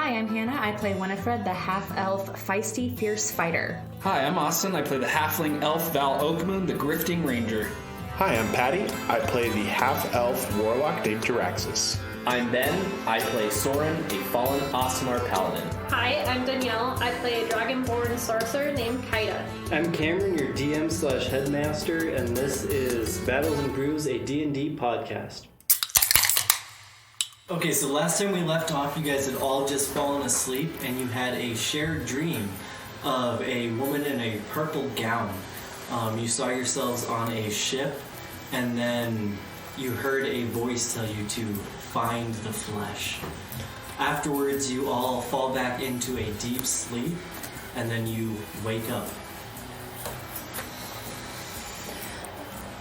Hi, I'm Hannah. I play Winifred, the half-elf, feisty, fierce fighter. Hi, I'm Austin. I play the halfling elf Val Oakmoon, the grifting ranger. Hi, I'm Patty. I play the half-elf warlock named Jaraxxus. I'm Ben. I play Soren, a fallen Aasimar paladin. Hi, I'm Danielle. I play a dragonborn sorcerer named Kaida. I'm Cameron, your DM/headmaster, and this is Battles&Brews, a D&D podcast. Okay, so last time we left off, you guys had all just fallen asleep, and you had a shared dream of a woman in a purple gown. You saw yourselves on a ship, and then you heard a voice tell you to find the flesh. Afterwards, you all fall back into a deep sleep, and then you wake up.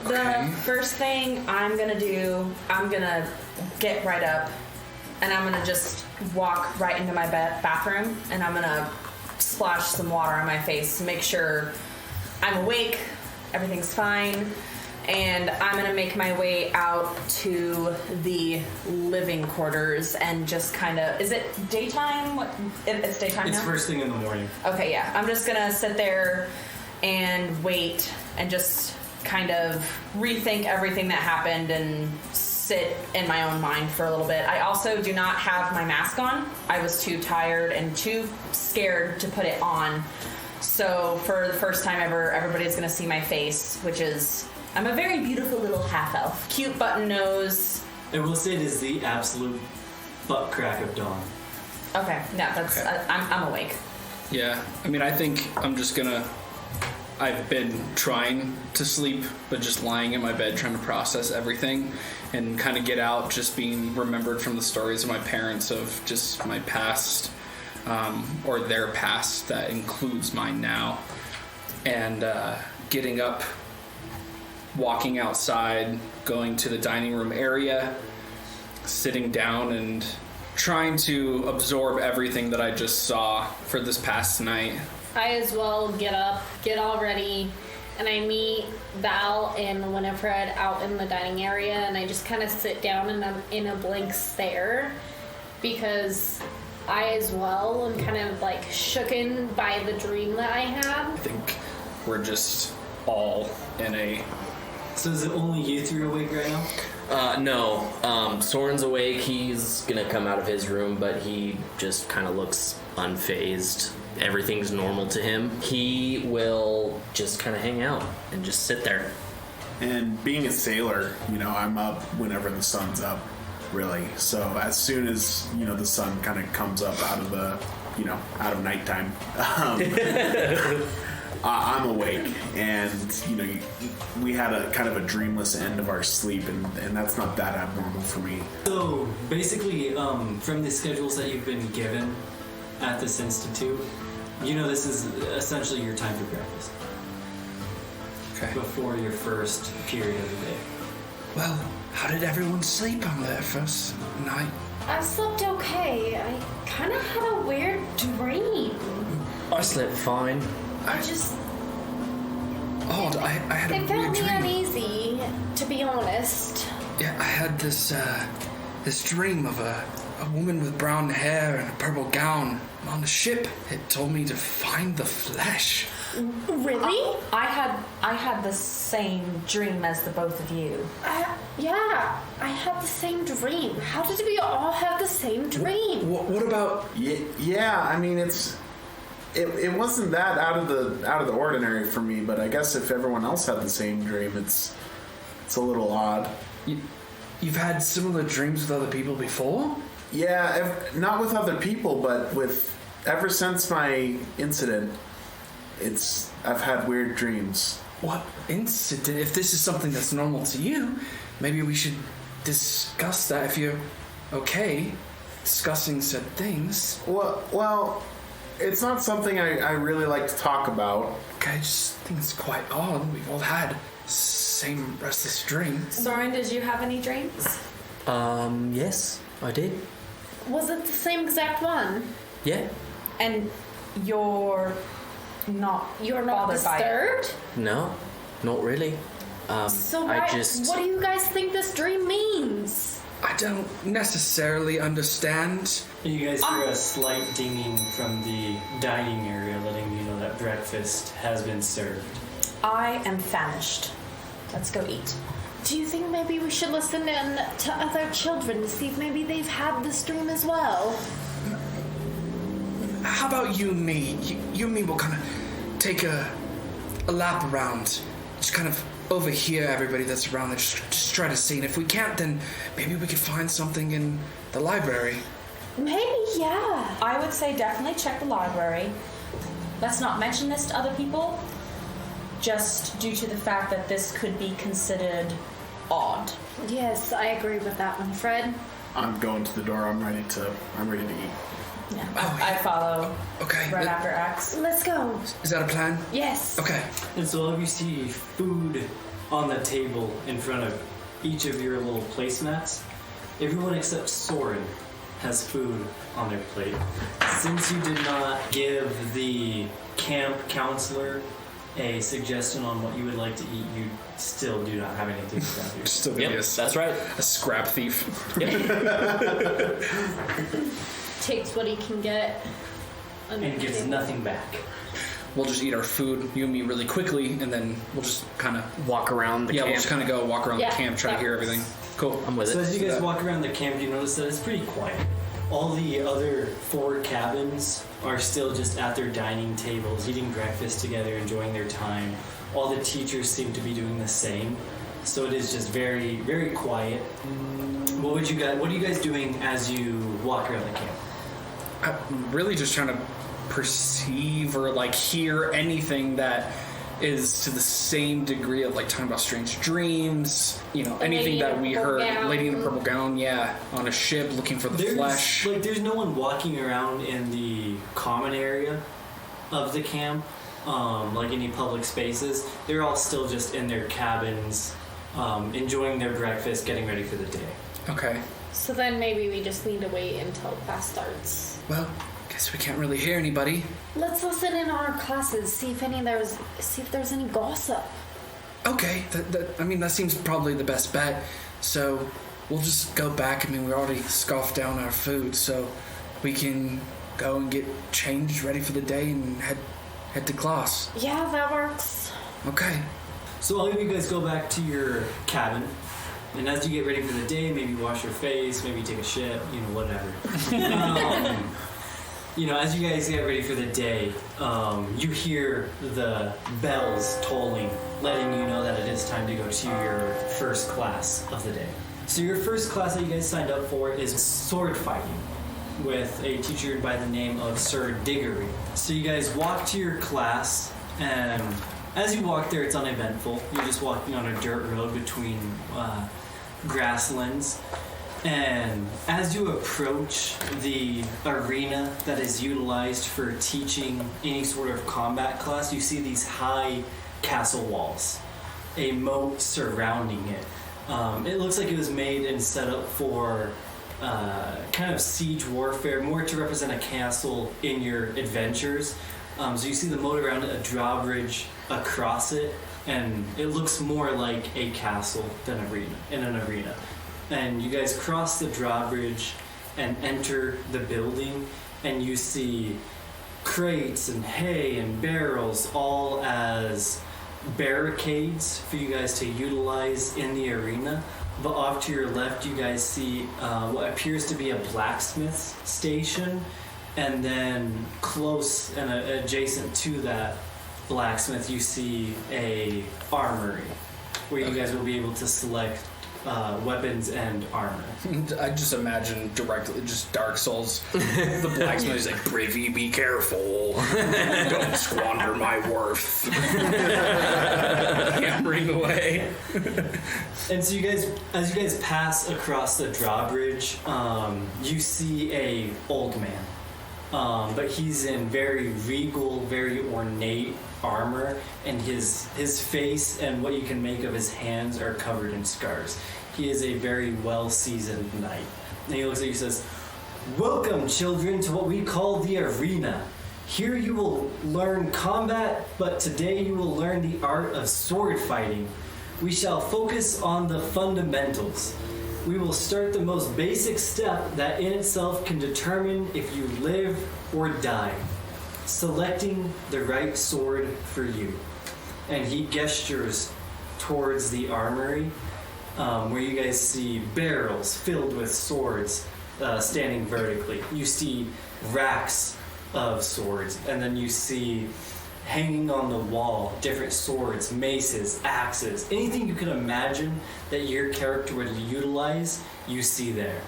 The first thing I'm gonna do, I'm gonna get right up, and I'm gonna just walk right into my bathroom, and I'm gonna splash some water on my face to make sure I'm awake, everything's fine, and I'm gonna make my way out to the living quarters and just kind of, is it daytime? It's daytime now? It's first thing in the morning. Okay, yeah. I'm just gonna sit there and wait and just kind of rethink everything that happened and sit in my own mind for a little bit. I also do not have my mask on. I was too tired and too scared to put it on. So for the first time ever, everybody's gonna see my face, which is, I'm a very beautiful little half-elf. Cute button nose. I will say it is the absolute butt crack of dawn. Okay, yeah, that's, Okay. I'm awake. Yeah, I mean, I think I'm just gonna... I've been trying to sleep, but just lying in my bed trying to process everything and kind of get out, just being remembered from the stories of my parents of just my past, or their past that includes mine now. And getting up, walking outside, going to the dining room area, sitting down and trying to absorb everything that I just saw for this past night. I as well get up, get all ready, and I meet Val and Winifred out in the dining area, and I just kind of sit down in a blank stare because I as well am kind of like shooken by the dream that I had. I think we're just all in a... So is it only you three awake right now? No. Soren's awake. He's gonna come out of his room, but he just kind of looks unfazed. Everything's normal to him. He will just kind of hang out and just sit there. And being a sailor, I'm up whenever the sun's up, really. So as soon as, the sun kind of comes up out of the, out of nighttime, I'm awake. And, we had a kind of a dreamless end of our sleep, and that's not that abnormal for me. So basically, from the schedules that you've been given at this institute, this is essentially your time for breakfast. Okay. Before your first period of the day. Well, how did everyone sleep on their first night? I slept okay. I kind of had a weird dream. I slept fine. Odd, I had a It weird felt me dream. uneasy, to be honest. Yeah, I had this dream of a woman with brown hair and a purple gown on the ship. It told me to find the flesh. Really? I had the same dream as the both of you. Yeah, I had the same dream. How did we all have the same dream? What about... Yeah, I mean, it wasn't that out of the ordinary for me, but I guess if everyone else had the same dream, it's a little odd. You've had similar dreams with other people before? Yeah, not with other people, but ever since my incident, I've had weird dreams. What incident? If this is something that's normal to you, maybe we should discuss that if you're okay discussing said things. Well, it's not something I really like to talk about. Okay, I just think it's quite odd. We've all had same restless dreams. Soren, did you have any dreams? Yes, I did. Was it the same exact one? Yeah. And you're not bothered by it? disturbed? No, not really. So I what just... do you guys think this dream means? I don't necessarily understand. You guys hear a slight dinging from the dining area, letting you know that breakfast has been served. I am famished. Let's go eat. Do you think maybe we should listen in to other children to see if maybe they've had this dream as well? How about you and me? You and me will kind of take a lap around. Just kind of overhear everybody that's around there. Just try to see. And if we can't, then maybe we could find something in the library. Maybe, yeah. I would say definitely check the library. Let's not mention this to other people, just due to the fact that this could be considered odd. Yes, I agree with that one, Fred. I'm going to the door. I'm ready to eat. Yeah. Oh, I follow Okay. right after Axe. Let's go. Is that a plan? Yes. Okay. And so all of you see food on the table in front of each of your little placemats. Everyone except Soren has food on their plate. Since you did not give the camp counselor a suggestion on what you would like to eat, you still do not have anything to grab here. Still gonna be That's right. a scrap thief. Takes what he can get. And gives nothing back. We'll just eat our food, you and me, really quickly, and then we'll just kind of Walk around the we'll camp. just kind of go walk around Yeah, the camp, try to that hear works. everything. Cool. I'm with So it. as you guys walk around the camp, you notice that it's pretty quiet. All the other 4 cabins are still just at their dining tables, eating breakfast together, enjoying their time. All the teachers seem to be doing the same. So it is just very, very quiet. What are you guys doing as you walk around the camp? I'm really just trying to perceive or like hear anything that is to the same degree of like talking about strange dreams, anything Lady in that a we purple heard. gown. Lady in a purple gown, on a ship looking for the flesh. There's no one walking around in the common area of the camp, like any public spaces. They're all still just in their cabins, enjoying their breakfast, getting ready for the day. Okay. So then maybe we just need to wait until class starts. Well, guess we can't really hear anybody. Let's listen in on our classes, see if there's any gossip. Okay, that seems probably the best bet. So we'll just go back. We already scoffed down our food, so we can go and get changed, ready for the day, and head to class. Yeah, that works. Okay. So all of you guys go back to your cabin, and as you get ready for the day, maybe wash your face, maybe take a shit, whatever. As you guys get ready for the day, you hear the bells tolling, letting you know that it is time to go to your first class of the day. So your first class that you guys signed up for is sword fighting with a teacher by the name of Sir Diggory. So you guys walk to your class, and as you walk there, it's uneventful. You're just walking on a dirt road between grasslands. And as you approach the arena that is utilized for teaching any sort of combat class, you see these high castle walls, a moat surrounding it. It looks like it was made and set up for kind of siege warfare, more to represent a castle in your adventures. So you see the moat around it, a drawbridge across it, and it looks more like a castle than an arena. And you guys cross the drawbridge and enter the building, and you see crates and hay and barrels, all as barricades for you guys to utilize in the arena. But off to your left, you guys see what appears to be a blacksmith station, and then close and adjacent to that blacksmith, you see a armory where you guys will be able to select weapons and armor. I just imagine directly, just Dark Souls. The blacksmith is like, Privy, be careful. Don't squander my worth. Hammering away. And so as you guys pass across the drawbridge, you see a old man. But he's in very regal, very ornate armor, and his face and what you can make of his hands are covered in scars. He is a very well-seasoned knight. And he looks at you and says, "Welcome, children, to what we call the arena. Here you will learn combat, but today you will learn the art of sword fighting. We shall focus on the fundamentals. we will start the most basic step that in itself can determine if you live or die. Selecting the right sword for you. And he gestures towards the armory, where you guys see barrels filled with swords standing vertically. You see racks of swords, and then you see hanging on the wall different swords, maces, axes, anything you could imagine that your character would utilize, you see there.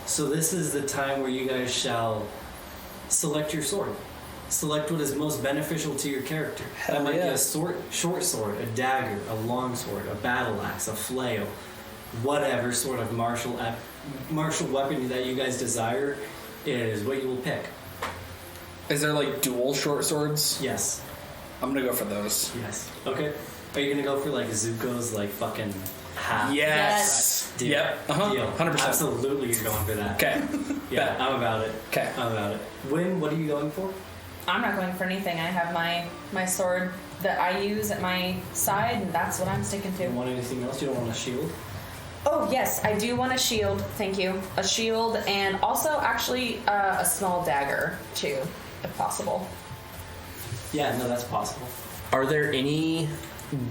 So this is the time where you guys shall select your sword. Select what is most beneficial to your character. That might be a short sword, a dagger, a long sword, a battle axe, a flail, whatever sort of martial weapon that you guys desire is what you will pick. Is there like dual short swords? Yes. I'm gonna go for those. Yes. Okay. Are you gonna go for like Zuko's like fucking half? Yes. Deal. Yep. Deal. 100%. Absolutely, you're going for that. Okay. Yeah, I'm about it. Okay. I'm about it. Win, what are you going for? I'm not going for anything. I have my sword that I use at my side, and that's what I'm sticking Do you to. want anything else? You don't want a shield? Oh, yes, I do want a shield. Thank you. A shield, and also actually a small dagger, too, if possible. Yeah, no, that's possible. Are there any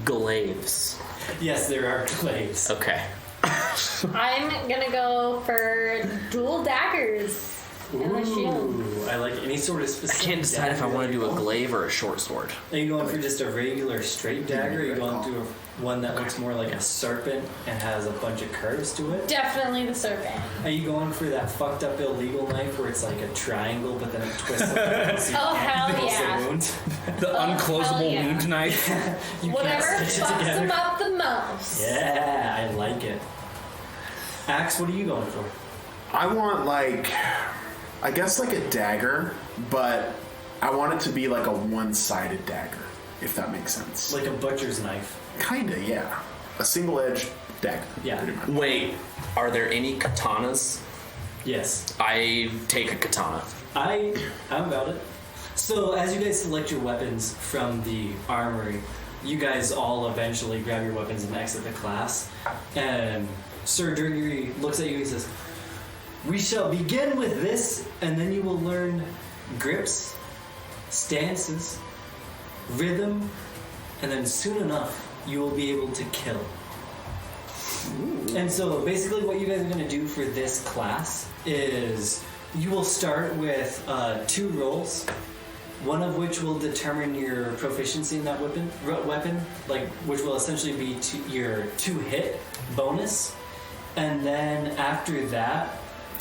glaives? Yes, there are glaives. Okay. I'm gonna go for dual daggers and a shield. Ooh, I like any sort of I specific. can't decide if I want to do a dagger. glaive or a short sword. Are you going for just a regular straight dagger? Or are you going to one that looks more like a serpent and has a bunch of curves to it? Definitely the serpent. Are you going for that fucked up illegal knife where it's like a triangle but then it twists around so you Oh, can't hell fix yeah. the wound? The Oh, unclosable hell yeah. wound knife. You Whatever can't stitch it fucks together. them up the most. Yeah, I like it. Axe, what are you going for? I want like, I guess like a dagger, but I want it to be like a one-sided dagger, if that makes sense. Like a butcher's knife. Kinda, yeah. A single-edged dagger. Yeah. Pretty much. Wait, are there any katanas? Yes. I take a katana. I'm about it. So as you guys select your weapons from the armory, you guys all eventually grab your weapons and exit the class. And Sir Durgery looks at you and he says, "We shall begin with this, and then you will learn grips, stances, rhythm, and then soon enough you will be able to kill." And so basically what you guys are going to do for this class is you will start with 2 rolls, one of which will determine your proficiency in that weapon, like which will essentially be your 2-hit bonus. And then after that,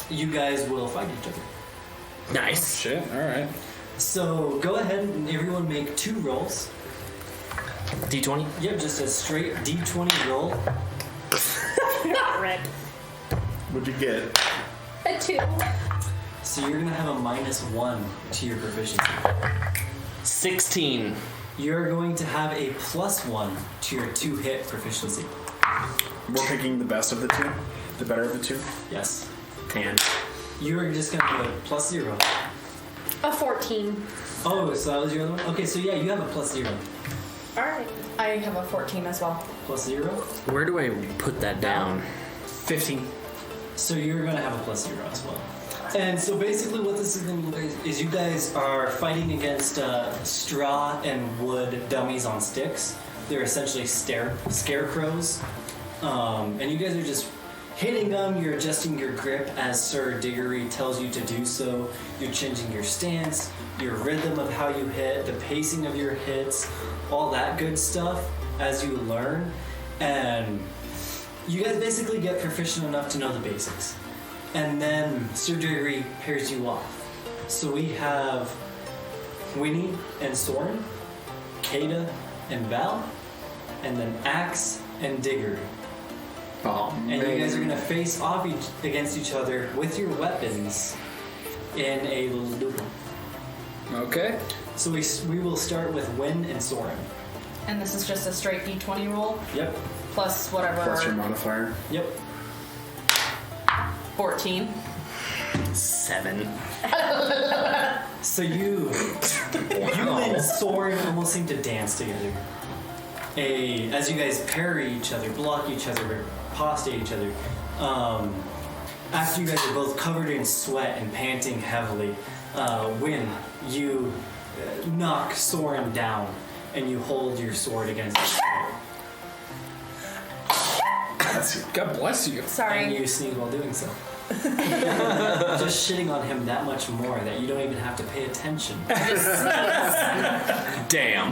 you guys will fight each other. Nice. Shit. All right. So go ahead and everyone make 2 rolls. D20? Yep, just a straight D20 roll. Not red. What'd you get? A 2. So you're going to have a -1 to your proficiency. 16. You're going to have a +1 to your 2-hit proficiency. We're picking the best of the 2? The better of the 2? Yes. 10. You're just going to do a +0. A 14. Oh, so that was your other one? Okay, so yeah, you have a +0. Alright. I have a 14 as well. +0? Where do I put that down? 15. So you're going to have a +0 as well. And so basically what this is going to look like is you guys are fighting against straw and wood dummies on sticks. They're essentially scarecrows. And you guys are just hitting them. You're adjusting your grip as Sir Diggory tells you to do so. You're changing your stance, your rhythm of how you hit, the pacing of your hits, all that good stuff as you learn. And you guys basically get proficient enough to know the basics. And then Sir Diggory pairs you off. So we have Winnie and Soren, Kada and Val, and then Axe and Diggory. Oh, And you guys are going to face off against each other with your weapons in a little duel. Okay. So we will start with Win and Soren. And this is just a straight D20 roll, Yep. plus whatever. Plus your modifier. Yep. 14. 7. So you and Soren almost seem to dance together. As you guys parry each other, block each other, apostate each other, After you guys are both covered in sweat and panting heavily, Wynn, you knock Soren down and you hold your sword against his throat. God bless you. And Sorry. you sneeze while doing so. Just shitting on him that much more that you don't even have to pay attention. Damn.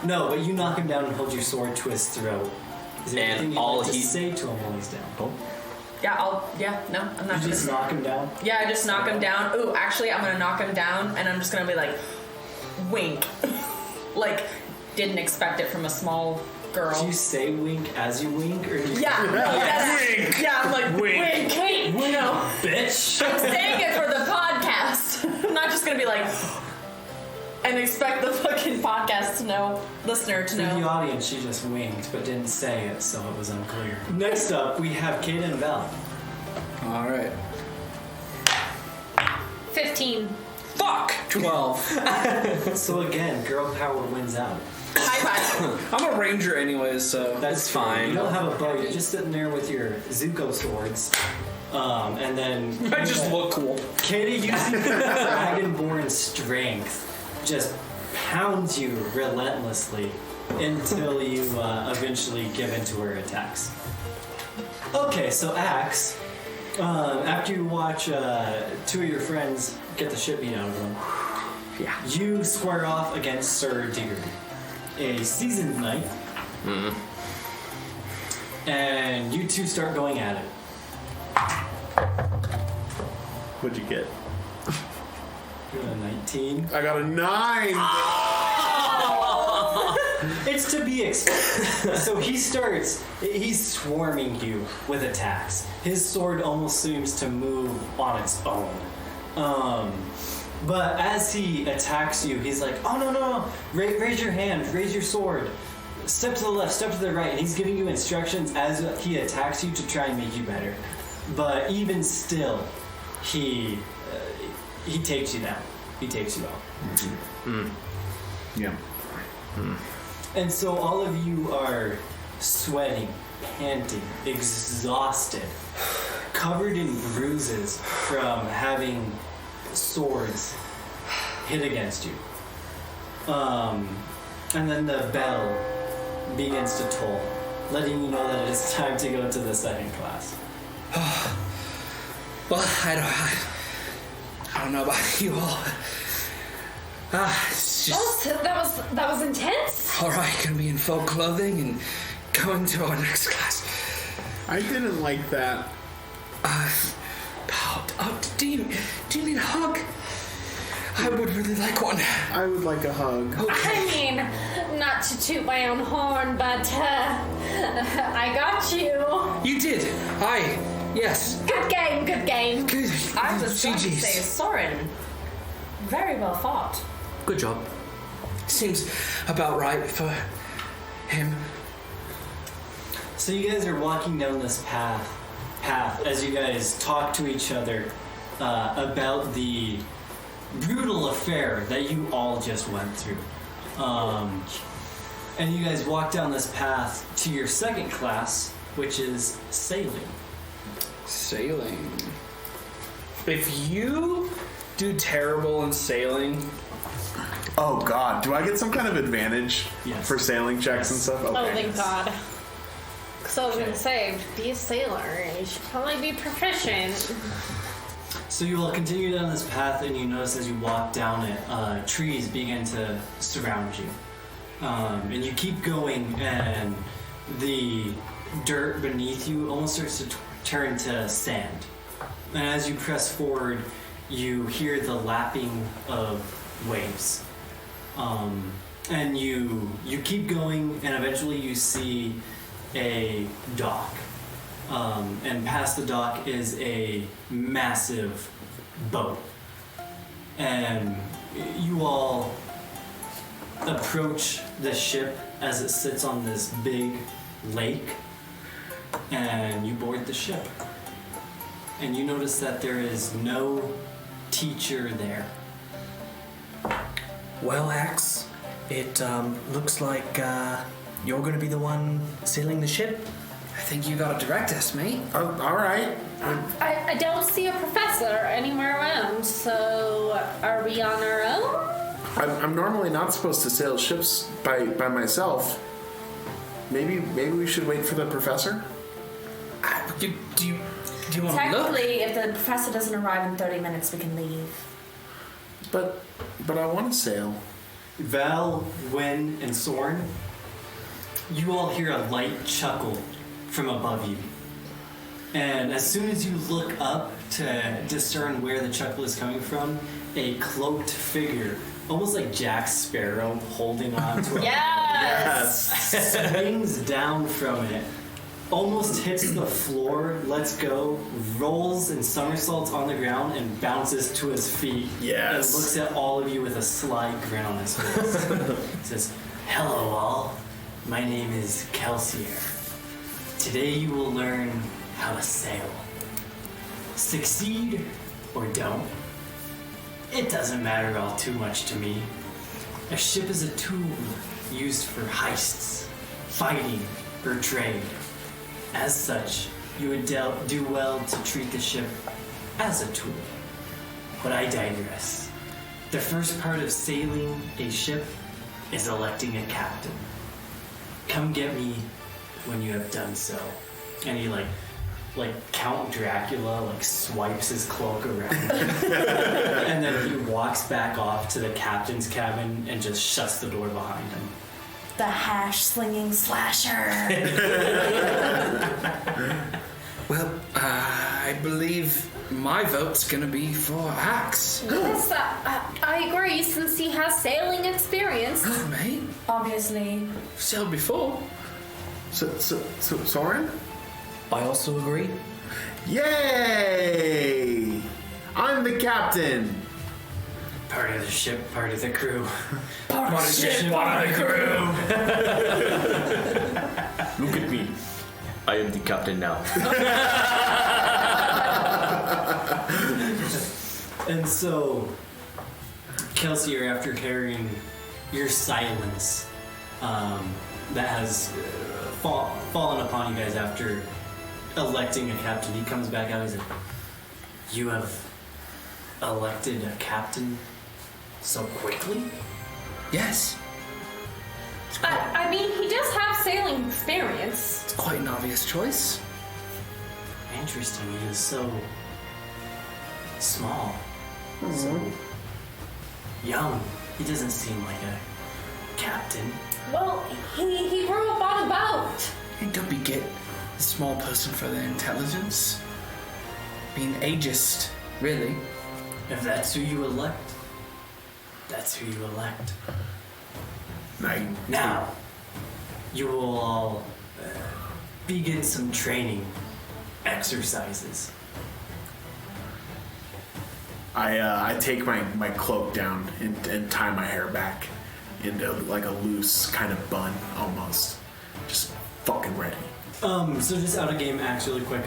No, but you knock him down and hold your sword to his throat. Is there And anything you'd all like to he- say to him while he's down? Oh. I'm not You just knock him down? Yeah, I just knock him down. Ooh, actually, I'm gonna knock him down, and I'm just gonna be like, wink. Like, didn't expect it from a small girl. Do you say wink as you wink, or do you Wink. Yeah, I'm like, wink. Wait, No, bitch? I'm saying it for the podcast. I'm not just gonna be like, and expect the fucking podcast listener to For the know. audience, she just winked, but didn't say it, so it was unclear. Next up, we have Kate and Val. All right. 15. Fuck. 12. So again, girl power wins out. High five. I'm a ranger anyways, so That's fine. You don't have a bow, you're just sitting there with your Zuko swords. And then I just look cool. Katie, using her dragonborn strength, just pounds you relentlessly until you eventually give in to her attacks. Okay, so Axe, after you watch two of your friends get the shit beat out of them, you square off against Sir Diggory, a seasoned knight, and you two start going at it. What'd you get? You got a 19. I got a 9. It's to be expected. So he's swarming you with attacks. His sword almost seems to move on its own. But as he attacks you, he's like, oh, no. Raise your hand, raise your sword. Step to the left, step to the right. And he's giving you instructions as he attacks you to try and make you better. But even still, he takes you down. He takes you out. Yeah. And so all of you are sweating, panting, exhausted, covered in bruises from having swords hit against you. And then the bell begins to toll, letting you know that it is time to go to the second class. Well, I don't know about you all. It's just That was intense. all right. Gonna be in full clothing and going to our next class. I didn't like that. Do you need a hug? I would really like one. I would like a hug. I mean, not to toot my own horn, but I got you. You did. Yes. Good game, good game. Good. I was going to GGs. say, Soren, very well fought. Good job. Seems about right for him. So you guys are walking down this path as you guys talk to each other about the brutal affair that you all just went through. And you guys walk down this path to your second class, which is sailing. Sailing. If you do terrible in sailing, Oh God, do I get some kind of advantage Yes. for sailing checks and stuff? Okay. Oh, thank God. Because I was going to say, be a sailor, and you should probably be proficient. So you will continue down this path, and you notice as you walk down it, trees begin to surround you. And you keep going, and the dirt beneath you almost starts to turn to sand. And as you press forward, you hear the lapping of waves. And you keep going, and eventually you see a dock. And past the dock is a massive boat. And you all approach the ship as it sits on this big lake, and you board the ship. And you notice that there is no teacher there. Well, Axe, it looks like you're going to be the one sailing the ship. I think you gotta direct us, mate. All right. I don't see a professor anywhere around, so are we on our own? I'm normally not supposed to sail ships by myself. Maybe we should wait for the professor. Do you want to look? Technically, if the professor doesn't arrive in 30 minutes, we can leave. But I want to sail. Val, Wen, and Soren, you all hear a light chuckle from above you. And as soon as you look up to discern where the chuckle is coming from, a cloaked figure, almost like Jack Sparrow holding on to a Yes! swings down from it, almost hits the floor, lets go, rolls and somersaults on the ground, and bounces to his feet. Yes. And looks at all of you with a sly grin on his face. He says, "Hello all, my name is Kelsier. Today you will learn how to sail. Succeed or don't. It doesn't matter all too much to me. A ship is a tool used for heists, fighting, or trade. As such, you would do well to treat the ship as a tool. But I digress. The first part of sailing a ship is electing a captain. Come get me when you have done so." And he like Count Dracula swipes his cloak around. And then he walks back off to the captain's cabin and just shuts the door behind him. The hash-slinging slasher. Well, I believe my vote's gonna be for Axe. Yes, I agree, since he has sailing experience. Mate, Obviously. sailed before. So Soren? I also agree. Yay! I'm the captain. Part of the ship, part of the crew. Part of the ship, part of the crew. Look at me. I am the captain now. And so, Kelsier, after carrying your silence that has fallen upon you guys after electing a captain, he comes back out and says, "You have elected a captain so quickly?" Yes, I mean, he does have sailing experience. it's quite an obvious choice. Interesting, he is so small, so young. He doesn't seem like a captain. Well, he grew up on a boat. Hey, don't be get a small person for their intelligence. Being ageist, really. If that's who you elect, that's who you elect. Night. Now, you will all begin some training exercises. I take my cloak down and tie my hair back into like a loose kind of bun almost. Just fucking ready. So just out of game acts really quick.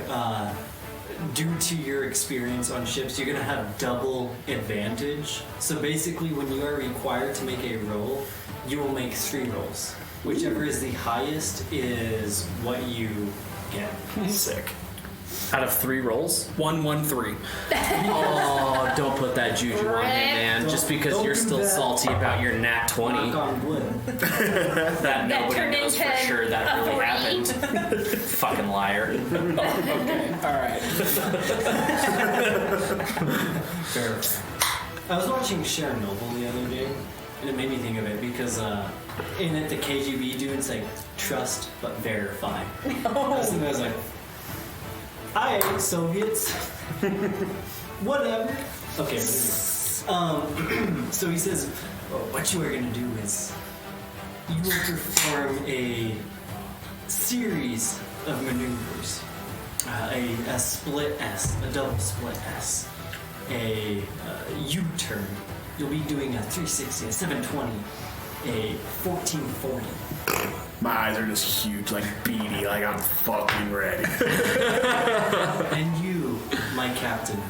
Due to your experience on ships, you're gonna have double advantage. So basically, when you are required to make a roll, you will make 3 rolls. Whichever is the highest is what you get. Sick. Out of 3 rolls? 1, 1, 3. Oh, don't put that juju on me, man. Just because Don't you're do still that. salty about your nat 20. Knock on wood. That nobody turned knows for into sure that a really 40. happened. Fucking liar. Okay, alright. Fair. I was watching Chernobyl the other day, and it made me think of it because in it the KGB dudes like trust but verify. I was like, "Hi, Soviets." Whatever. Okay. So he says, what you are going to do is you will perform a series of maneuvers. A split S, a double split S, a U-turn. You'll be doing a 360, a 720, a 1440. My eyes are just huge, like beady, like I'm fucking ready. And you, my captain,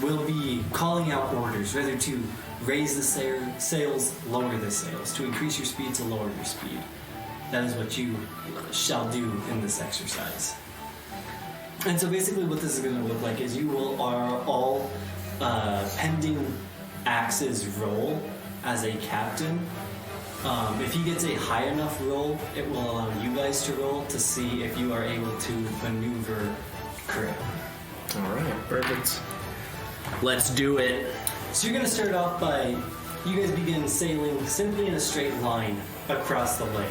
will be calling out orders, whether to raise the sails, lower the sails, to increase your speed, to lower your speed. that is what you shall do in this exercise. And so basically what this is going to look like is you are all pending Axe's role as a captain. If he gets a high enough roll, it will allow you guys to roll to see if you are able to maneuver correctly. All right. Perfect. Let's do it. So you're going to start off by, you guys begin sailing simply in a straight line across the lake.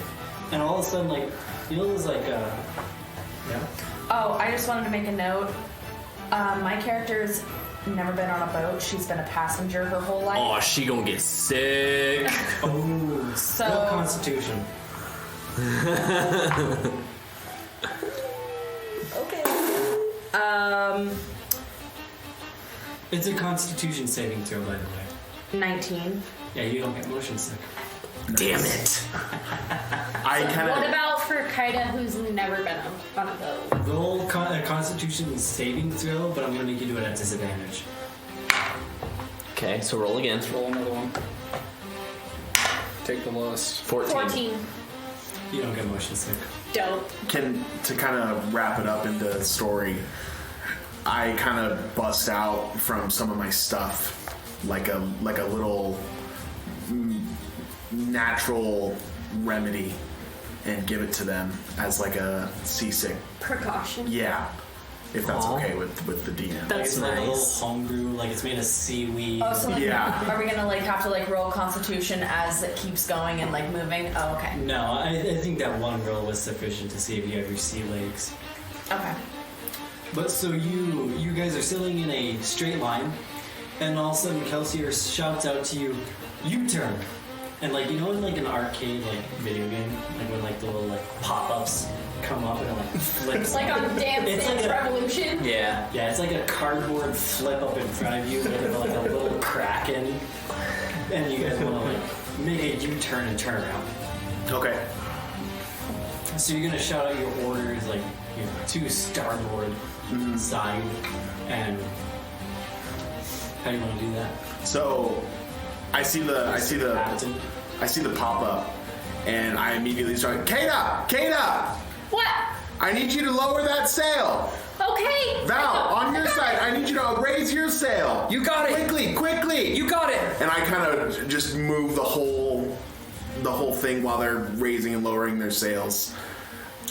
And all of a sudden, like, you know, there's like yeah? Oh, I just wanted to make a note. My character's never been on a boat. She's been a passenger her whole life. Oh, she gonna get sick. Oh, So- roll Constitution. Okay. It's a Constitution saving throw, by the way. 19. Yeah, you don't get motion sick. Damn it. I kind What of. about for Kaida, who's never been on a boat? Roll a Constitution saving throw, but I'm going to make you do it at disadvantage. Okay, so roll again. Roll another one. Take the lowest. 14. You don't get motion sick. Dope. To kind of wrap it up into the story, I kind of bust out from some of my stuff like a little natural remedy and give it to them as like a seasick. Precaution. Yeah, if that's Aw. okay with the DM. That's It's like a little nice. homebrew, like it's made of seaweed. Oh, so like, Yeah. are we gonna like have to like roll Constitution as it keeps going and like moving? Oh, okay. No, I think that one roll was sufficient to see if you have your sea legs. Okay. But so you guys are sailing in a straight line, and all of a sudden Kelsier shouts out to you, U-turn. And like, you know in like an arcade like video game, like when like the little like pop-ups come up and it like flips. Like on Dance It's like Dance a- Revolution. Yeah. Yeah, it's like a cardboard flip up in front of you with like a little crack in, and you guys want to like make a U-turn and turn around. Okay. So you're gonna shout out your orders like to starboard side, and how do you want to do that? So I see the Captain. pop up, and I immediately start. Kata, What? I need you to lower that sail. Okay. Val, on your I got side, it. I need you to raise your sail. You got it. Quickly. You got it. And I kind of just move the whole thing while they're raising and lowering their sails.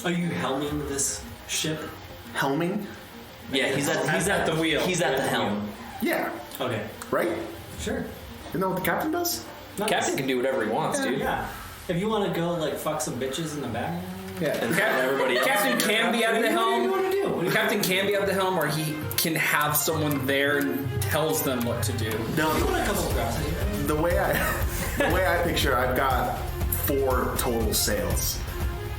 Are you helming this ship? Helming? Yeah, he's at the wheel. He's at the helm. Yeah. Okay, Right? sure. Isn't that what the captain does? Nice. Captain can do whatever he wants, dude. Yeah. If you want to go like fuck some bitches in the back, Yeah. And everybody else. Captain can be at the what do you helm. want to do? What do you Captain can be at the helm, or he can have someone there and tells them what to do. No. You want a couple of crosses? The way I picture, I've got 4 total sails.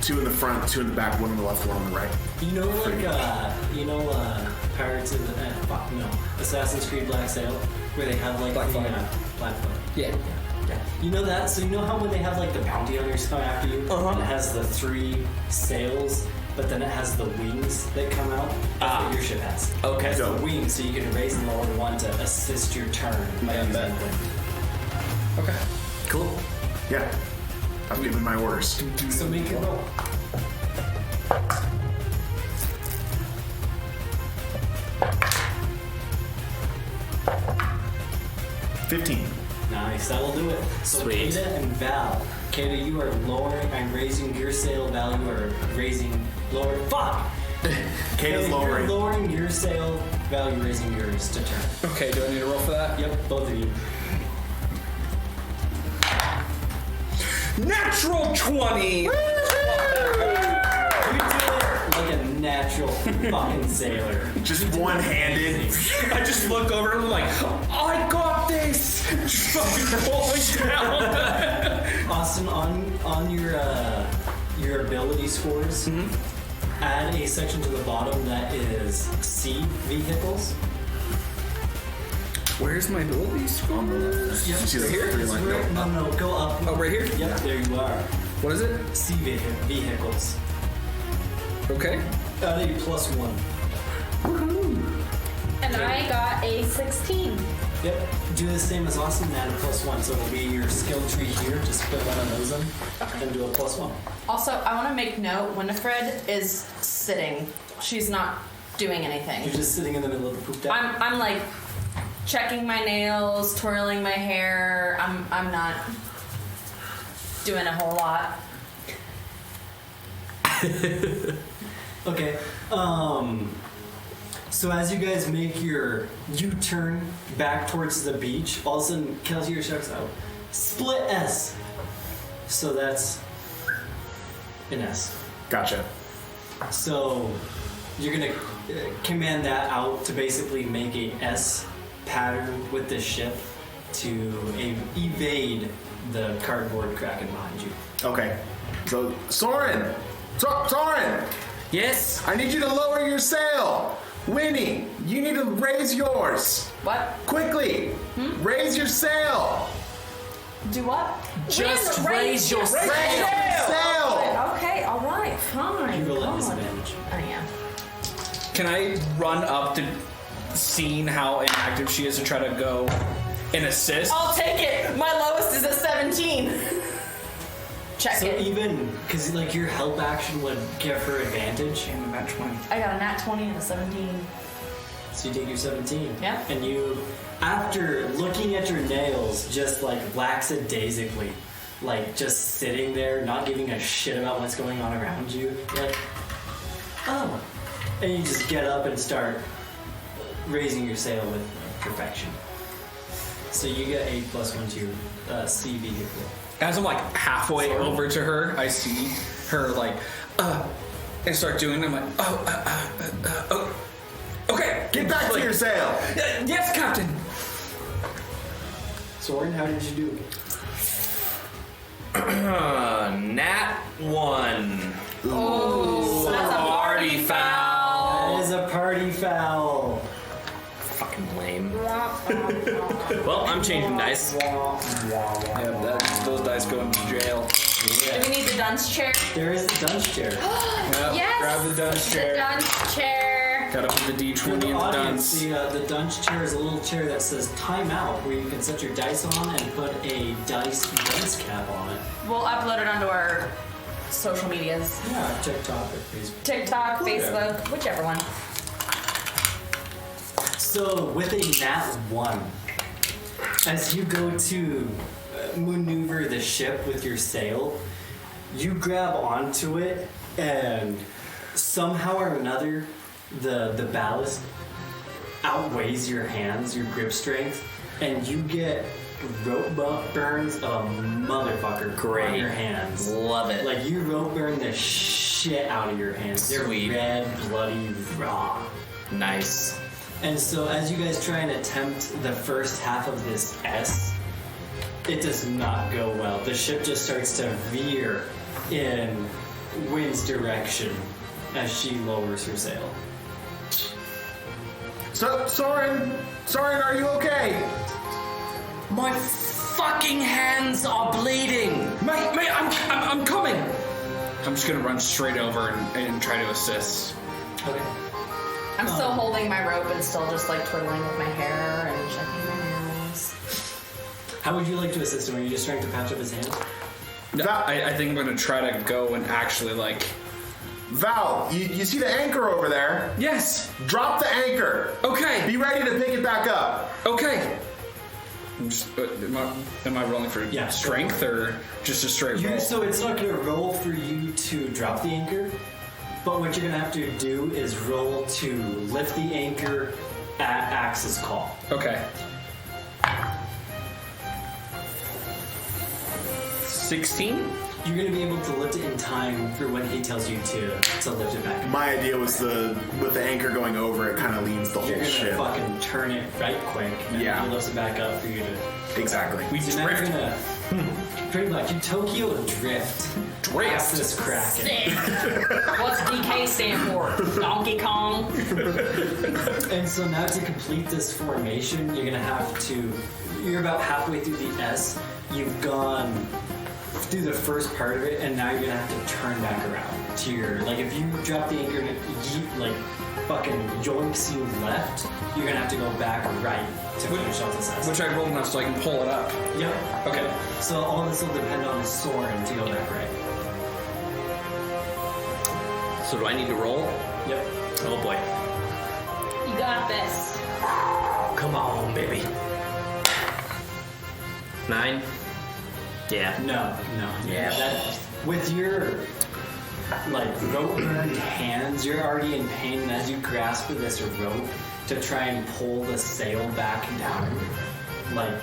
2 in the front, 2 in the back, 1 on the left, 1 on the right. You know, like Pirates of the Assassin's Creed Black Sail, where they have like Black the Flag. Black Flag. Yeah. Yeah. You know that? So you know how when they have like the bounty hunters come after you, and it has the 3 sails, but then it has the wings that come out? That's what your ship has. Okay. It has Dope. the wings, so you can raise and lower one to assist your turn by Yeah, using bet. the wind. Okay. Cool. Yeah. I've given my orders. So make it roll. $15. Nice, that will do it. So Sweet. Kata and Val. Kata, you are lowering, I'm raising your sail. Val, you are lowering. Fuck! Kata's lowering. You're lowering your sail. Val, you're raising yours to turn. Okay, do I need to roll for that? Yep, both of you. Natural 20! You do it like a natural fucking sailor. Just one-handed. I just look over and I'm like, I got this! Just fucking rolling down. Austin, on your ability scores, add a section to the bottom that is sea vehicles. Where's my abilities from? You see the Here? 3 line? No, go up. Oh, right here? Yep, there you are. What is it? Sea vehicles. Okay. Add a +1. And I got a 16. Yep. Do the same as Austin and add a +1. So it'll be your skill tree here. Just put one of those in and do a +1. Also, I want to make note, Winifred is sitting. She's not doing anything. You're just sitting in the middle of the poop deck. I'm like checking my nails, twirling my hair. I'm not doing a whole lot. Okay. So as you guys make your U-turn back towards the beach, all of a sudden Kelsier shouts out, "Split S!" So that's an S. Gotcha. So you're gonna command that out to basically make a S pattern with the ship to evade the cardboard kraken behind you. Okay. So, Soren! Soren! Yes? I need you to lower your sail! Winnie, you need to raise yours! What? Quickly! Raise your sail! Do what? Just Wind, raise your Raise your sail! Okay, all right, fine. You roll at God. disadvantage. I am. Can I run up to seeing how inactive she is and try to go and assist? I'll take it. My lowest is a 17. Check So it. even, because like your help action would give her advantage, In the nat 20. I got a nat 20 and a 17. so you take your 17. Yeah. And you, after looking at your nails, just like lackadaisically, like just sitting there, not giving a shit about what's going on around you, you're like, oh. And you just get up and start raising your sail with perfection. So you get a +1 to your C vehicle. As I'm like halfway over to her, I see her like, and start doing it. I'm like, oh, okay. Get back to your sail! Yes, Captain. Soren, how did you do? Nat 1. Oh, that's a party foul. That is a party foul. Fucking lame. Well, I'm changing dice. Yeah, those dice go into jail. Do we need the dunce chair? There is the dunce chair. Yep, Yes! grab the dunce The chair. dunce chair. Gotta put the For D20 in the the audience, dunce. the dunce chair is a little chair that says timeout, where you can set your dice on and put a dunce cap on it. We'll upload it onto our social medias. Yeah, TikTok or Facebook. TikTok, Whatever. Facebook, whichever one. So with a nat 1, as you go to maneuver the ship with your sail, you grab onto it, and somehow or another, the ballast outweighs your hands, your grip strength, and you get rope burns of a motherfucker on your hands. Love it. Like you rope burn the shit out of your hands. They're Sweet. red, bloody, raw. Nice. And so as you guys try and attempt the first half of this S, it does not go well. The ship just starts to veer in wind's direction as she lowers her sail. So, Soren, are you okay? My fucking hands are bleeding. Mate, I'm coming. I'm just gonna run straight over and try to assist. Okay. I'm still holding my rope and still just like twiddling with my hair and checking my nails. How would you like to assist him? Are you just trying to patch up his hands? No, I think I'm gonna try to go and actually like. Val, you see the anchor over there? Yes. Drop the anchor. Okay. Be ready to pick it back up. Okay. I'm just, am I rolling for Yeah. strength or just a straight roll? So it's not going to roll for you to drop the anchor, but what you're going to have to do is roll to lift the anchor at Axe's call. Okay. 16? You're going to be able to lift it in time for when he tells you to lift it back. My idea was with the anchor going over, it kind of leans the You're whole going to ship. fucking turn it right quick, and Yeah. he lifts it back up for you to... Exactly. We So now you're drift. going to... Pretty much, you Tokyo drift. Past this kraken. Sick. What's DK stand for? Donkey Kong. And so now to complete this formation, you're going to have to... You're about halfway through the S. You've gone through the first part of it, and now you're gonna have to turn back around to your, like, if you drop the anchor and it like fucking yoinks you left, you're gonna have to go back right to finish off this ass. Which I rolled enough so I can pull it up. Yep. Okay. So all this will depend on Soren to go back right. So do I need to roll? Yep. Oh boy. You got this. Come on, baby. 9? Yeah. No. Yeah. That, with your like rope burned hands, you're already in pain, and as you grasp this rope to try and pull the sail back down, like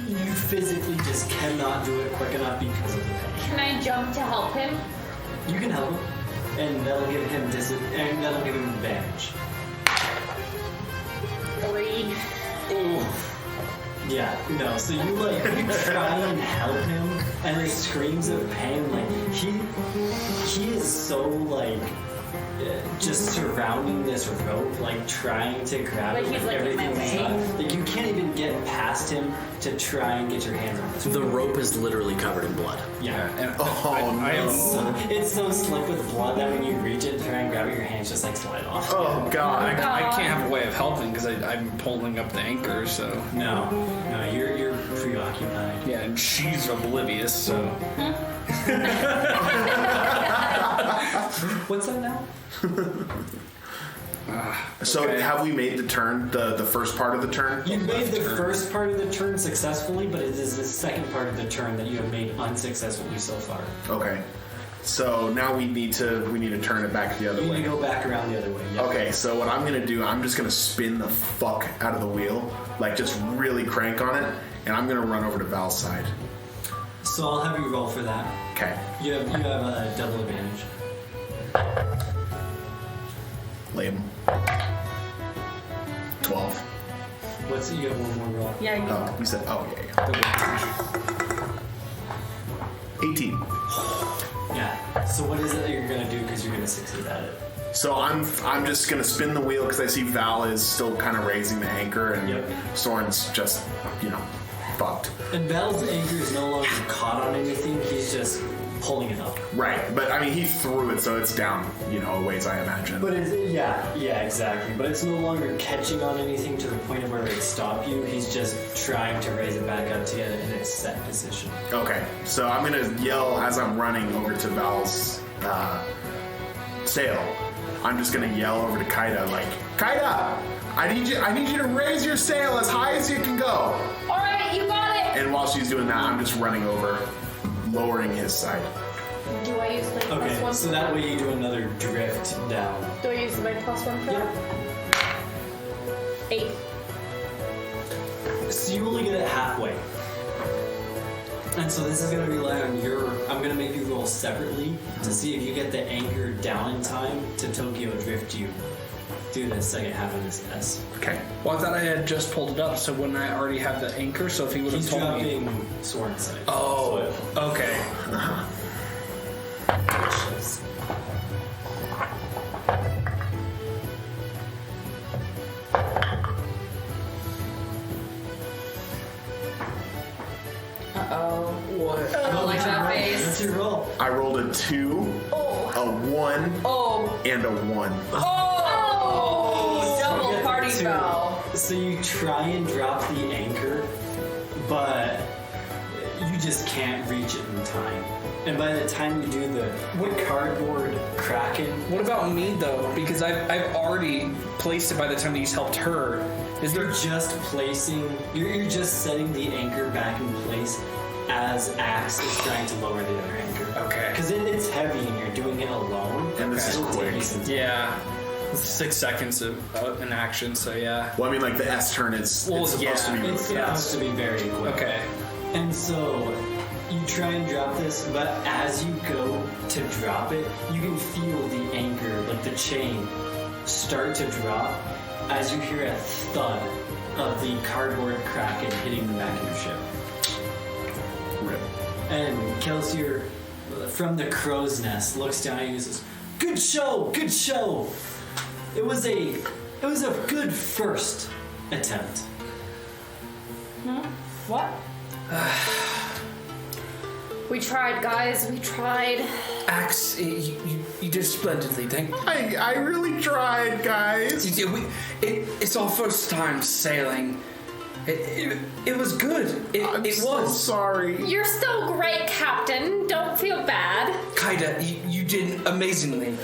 you physically just cannot do it quick enough because of the pain. Can I jump to help him? You can help him, and that'll give him advantage. 3. Yeah, no. So you try and help him, and the screams of pain, like he is so like just surrounding this rope, like trying to grab Like it he's, with like, in my everything. way? Like you can't even get past him to try and get your hands on this. The rope is literally covered in blood. Yeah. And It's so slick with blood that when you reach it to try and grab it, your hands just like slide off. Oh God. I can't have a way of helping because I'm pulling up the anchor, so. No, you're preoccupied. Yeah, and she's oblivious, so. What's that now? So Okay. have we made the turn, the first part of the turn? You made the first part of the turn successfully, but it is the second part of the turn that you have made unsuccessfully so far. Okay. So now we need to turn it back the other You way. need to go back around the other way. Yep. Okay, so what I'm gonna do, I'm just gonna spin the fuck out of the wheel, like just really crank on it, and I'm gonna run over to Val's side. So I'll have you roll for that. Okay. You have a double advantage. Lay him. 12. You have one more roll. Yeah, you Oh, you said, oh yeah. 18. Yeah. So what is it that you're gonna do? Because you're gonna succeed at it. So I'm just gonna spin the wheel because I see Val is still kind of raising the anchor, and Yep. Soren's just, fucked. And Val's anchor is no longer caught on anything. He's just pulling it up. Right, but I mean he threw it, so it's down, a ways I imagine. But yeah, exactly. But it's no longer catching on anything to the point of where it would stop you. He's just trying to raise it back up to get it in its set position. Okay, so I'm gonna yell as I'm running over to Val's sail. I'm just gonna yell over to Kaida, like, Kaida, I need you to raise your sail as high as you can go. All right, you got it. And while she's doing that, I'm just running over, lowering his side. Do I use my plus Okay, one? so that way you do another drift down. Do I use my plus one for that? 8. So you only get it halfway. And so this is going to rely on I'm going to make you roll separately to see if you get the anchor down in time to Tokyo drift you through the second half of this S. Okay. Well, I thought I had just pulled it up, so wouldn't I already have the anchor? So if he would have He's told me. dropping sword side. Oh, okay. Uh-oh. What? I don't like that What's face. your roll? I rolled a 2, a 1, Oh. and a 1. Oh! You Double get party two. foul. So you try and drop the anchor, but you just can't reach it in time. And by the time you do the cardboard cracking, What about me though? Because I've already placed it by the time that he's helped her. Is there? you're just you're just setting the anchor back in place as Axe is trying to lower the other anchor. Okay. Because it's heavy and you're doing it alone. And this is It'll take quick. you some time. Yeah. 6 seconds of an action, so yeah. Well, I mean, like the S turn is Well, it's supposed yeah. to be. It's supposed to be very quick. Okay. And so you try and drop this, but as you go to drop it, you can feel the anchor, like the chain, start to drop as you hear a thud of the cardboard cracking hitting the back of your ship. Rip. And Kelsier, from the crow's nest, looks down at you and says, "Good show, good show. It was a good first attempt." What? We tried, guys. We tried. Axe, you did splendidly. Thank you. I really tried, guys. It's our first time sailing. It was good. I'm It so was. sorry. You're still great, Captain. Don't feel bad. Kaida, you did amazingly.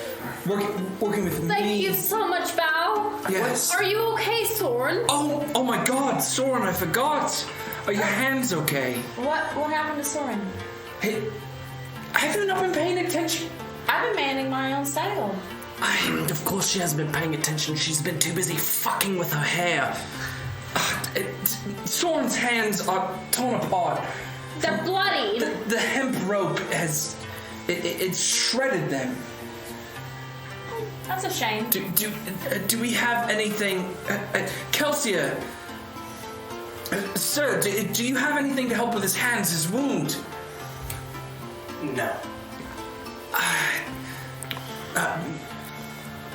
Working with me. Thank you so much, Val. Yes. Are you okay, Soren? Oh my God, Soren! I forgot. Are your hands okay? What happened to Soren? Hey, have you not been paying attention? I've been manning my own sail. Of course she hasn't been paying attention. She's been too busy fucking with her hair. Soren's hands are torn apart. They're bloody. The hemp rope has... It's shredded them. That's a shame. Do we have anything... Kelsia... sir, do you have anything to help with his hands, his wound? No.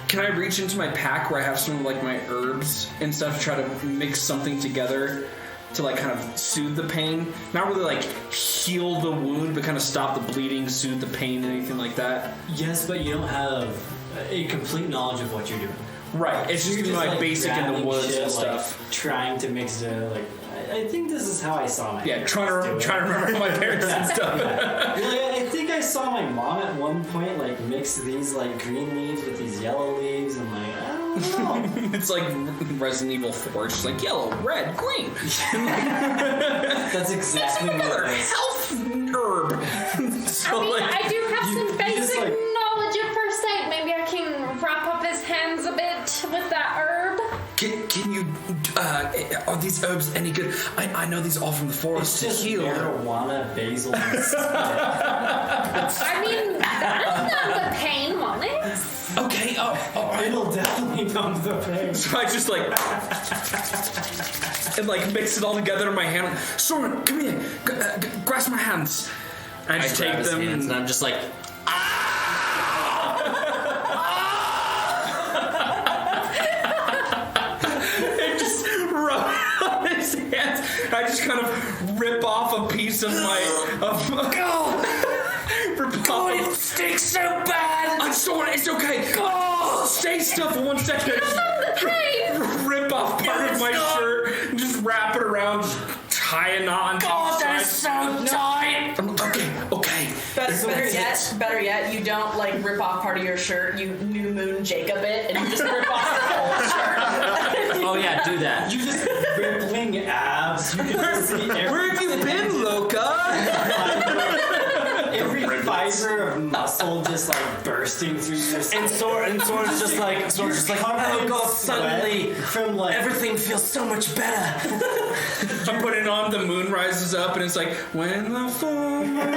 Can I reach into my pack where I have some of like my herbs and stuff to try to mix something together to like kind of soothe the pain? Not really like heal the wound, but kind of stop the bleeding, soothe the pain, and anything like that. Yes, but you don't have a complete knowledge of what you're doing. Right. It's just You're gonna be like basic in the grabbing woods shit, and stuff. Like, trying to mix it. Like I think this is how I saw my. Yeah, trying parents to remember my parents and stuff. You're like, I think I saw my mom at one point like mix these like green leaves with these yellow leaves, and like I don't know. It's like Resident Evil 4. It's just like yellow, red, green. That's exactly what Another it is. health herb. So I mean, like, I do have some you basic just, like- knowledge of first aid. Maybe I can wrap up his hands a bit with that herb. Can you... are these herbs any good? I know these all from the forest It's to just heal. marijuana, basil, and spit. I mean, that'll numb the pain, won't it? Okay, all right. It'll definitely numb the pain. so I just like and like mix it all together in my hand. Soren, come here. Grasp my hands. I just take grab his them. hands and I'm just like, Just rub it on his hands. I just kind of rip off a piece of my God, it stinks so bad. I'm Soren, it's okay. God, stay still for 1 second. rip off part of my shirt and just wrap it around, just tie a knot. God, that is so tight. Okay. Better yet, you don't like rip off part of your shirt. You new moon Jacob it, and you just rip off your whole shirt. oh yeah, do that. You just rippling abs. You can just see Where have you been, Loka? every fiber of muscle just like bursting through your skin. And Soren's just like, oh God, suddenly from like everything feels so much better. I put it on, the moon rises up, and it's like, when the full moon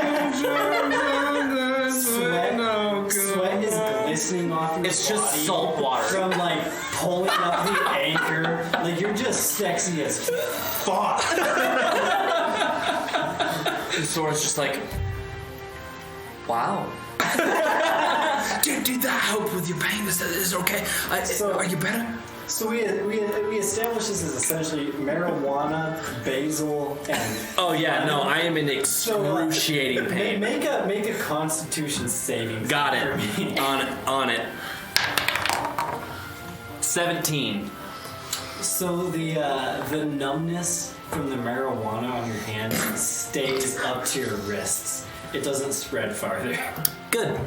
sweat is glistening off your It's just body salt water. from like pulling up the anchor. Like you're just sexy as fuck. And Soren's just like, wow. Did that help with your pain? Is it okay? Are you better? So we established this as essentially marijuana, basil, and Oh yeah, no, I am in excruciating pain. make a Constitution saving. Got throw it. for me. On it. 17. So the numbness from the marijuana on your hands stays up to your wrists. It doesn't spread farther. Good.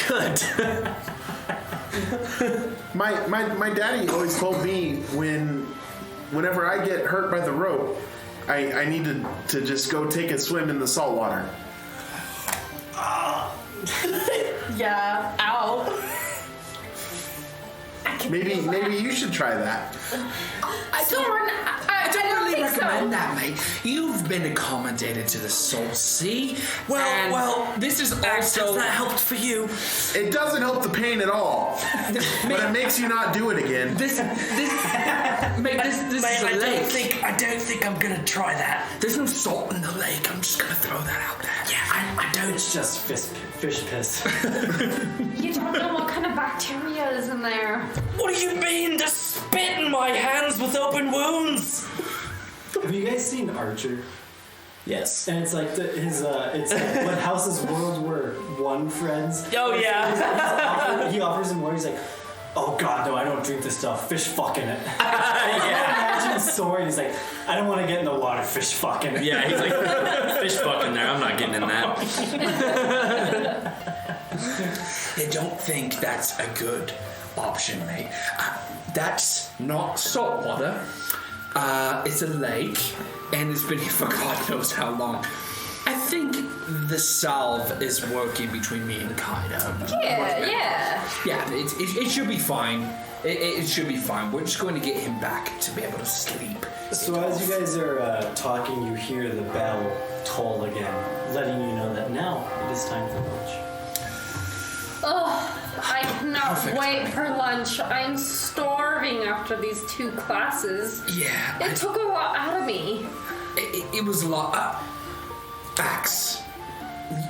Good. My daddy always told me whenever I get hurt by the rope, I need to just go take a swim in the salt water. Yeah, ow. Maybe you should try that. I don't really think recommend so. that, mate. You've been accommodated to the Salt Sea. Well, this is also... that helped for you? It doesn't help the pain at all, but it makes you not do it again. This is a lake. I don't think I'm gonna try that. There's no salt in the lake. I'm just gonna throw that out there. Yeah, I don't. It's just fish piss. You don't know what kind of bacteria is in there. What do you mean to spit in my hands with open wounds? Have you guys seen Archer? Yes. And it's like it's like what House's World War I friends. Oh yeah. He offers him water. He's like, oh god, no, I don't drink this stuff. Fish fucking it. Yeah. Imagine his story. He's like, I don't want to get in the water. Fish fucking it. Yeah, he's like, fish fucking there. I'm not getting in that. I don't think that's a good option, mate. That's not salt water. It's a lake, and it's been here for God knows how long. I think the salve is working between me and Kaida. Yeah. Yeah, it should be fine. It should be fine. We're just going to get him back to be able to sleep. So as you guys are talking, you hear the bell toll again, letting you know that now it is time for lunch. Oh, I cannot Perfect. wait for lunch. I'm starving after these 2 classes. Yeah, It took a lot out of me. it was a lot. Axe,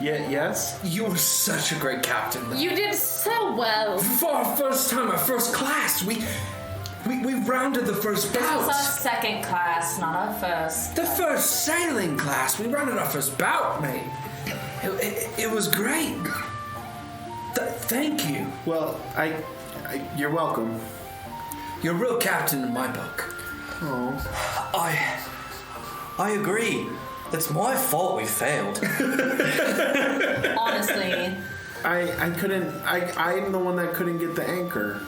Yeah. Yes. you were such a great captain. You did so well. For our first time, our first class, we rounded the first This was our bout. second class, not our first. The first sailing class, we rounded our first bout, mate. It was great. Thank you. Well, you're welcome. You're a real captain in my book. Oh. I agree. It's my fault we failed. Honestly. I couldn't. I'm the one that couldn't get the anchor.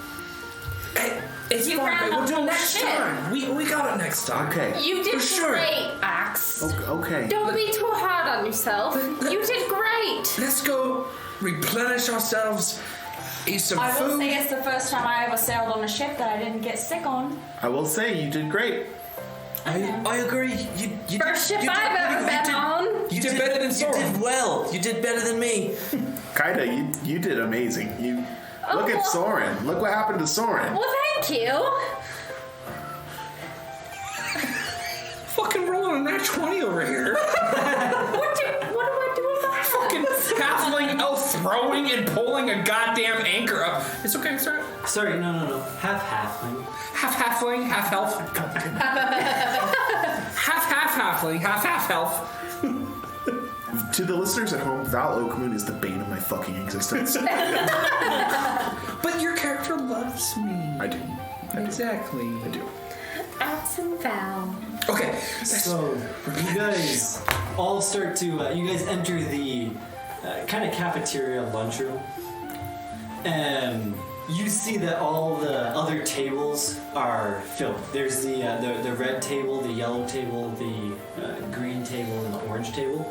Hey, it's You fine, ran mate. the We'll do it whole next ship. time. We got it next time. Okay. You did For sure. great, Axe. Okay. Don't be too hard on yourself. You did great. Let's go replenish ourselves, eat some I will food. say it's the first time I ever sailed on a ship that I didn't get sick on. I will say you did great. I agree. You First ship you did- I've ever you been did- on. You did better than You Soren. did well. You did better than me. Kaida, you did amazing. Look at well- Soren. Look what happened to Soren. Well, thank you. Fucking rolling a nat 20 over here. What do I do with that? Fucking halfling elf throwing and pulling a goddamn anchor up. It's okay, sir. Sorry, no. Half halfling. Half halfling, half elf. half halfling, half elf. To the listeners at home, Val Oakmoon is the bane of my fucking existence. But your character loves me. I do. Exactly. I do. Axe and Val. Okay. So you guys all start to you guys enter the kind of cafeteria lunchroom, and you see that all the other tables are filled. There's the red table, the yellow table, the green table, and the orange table.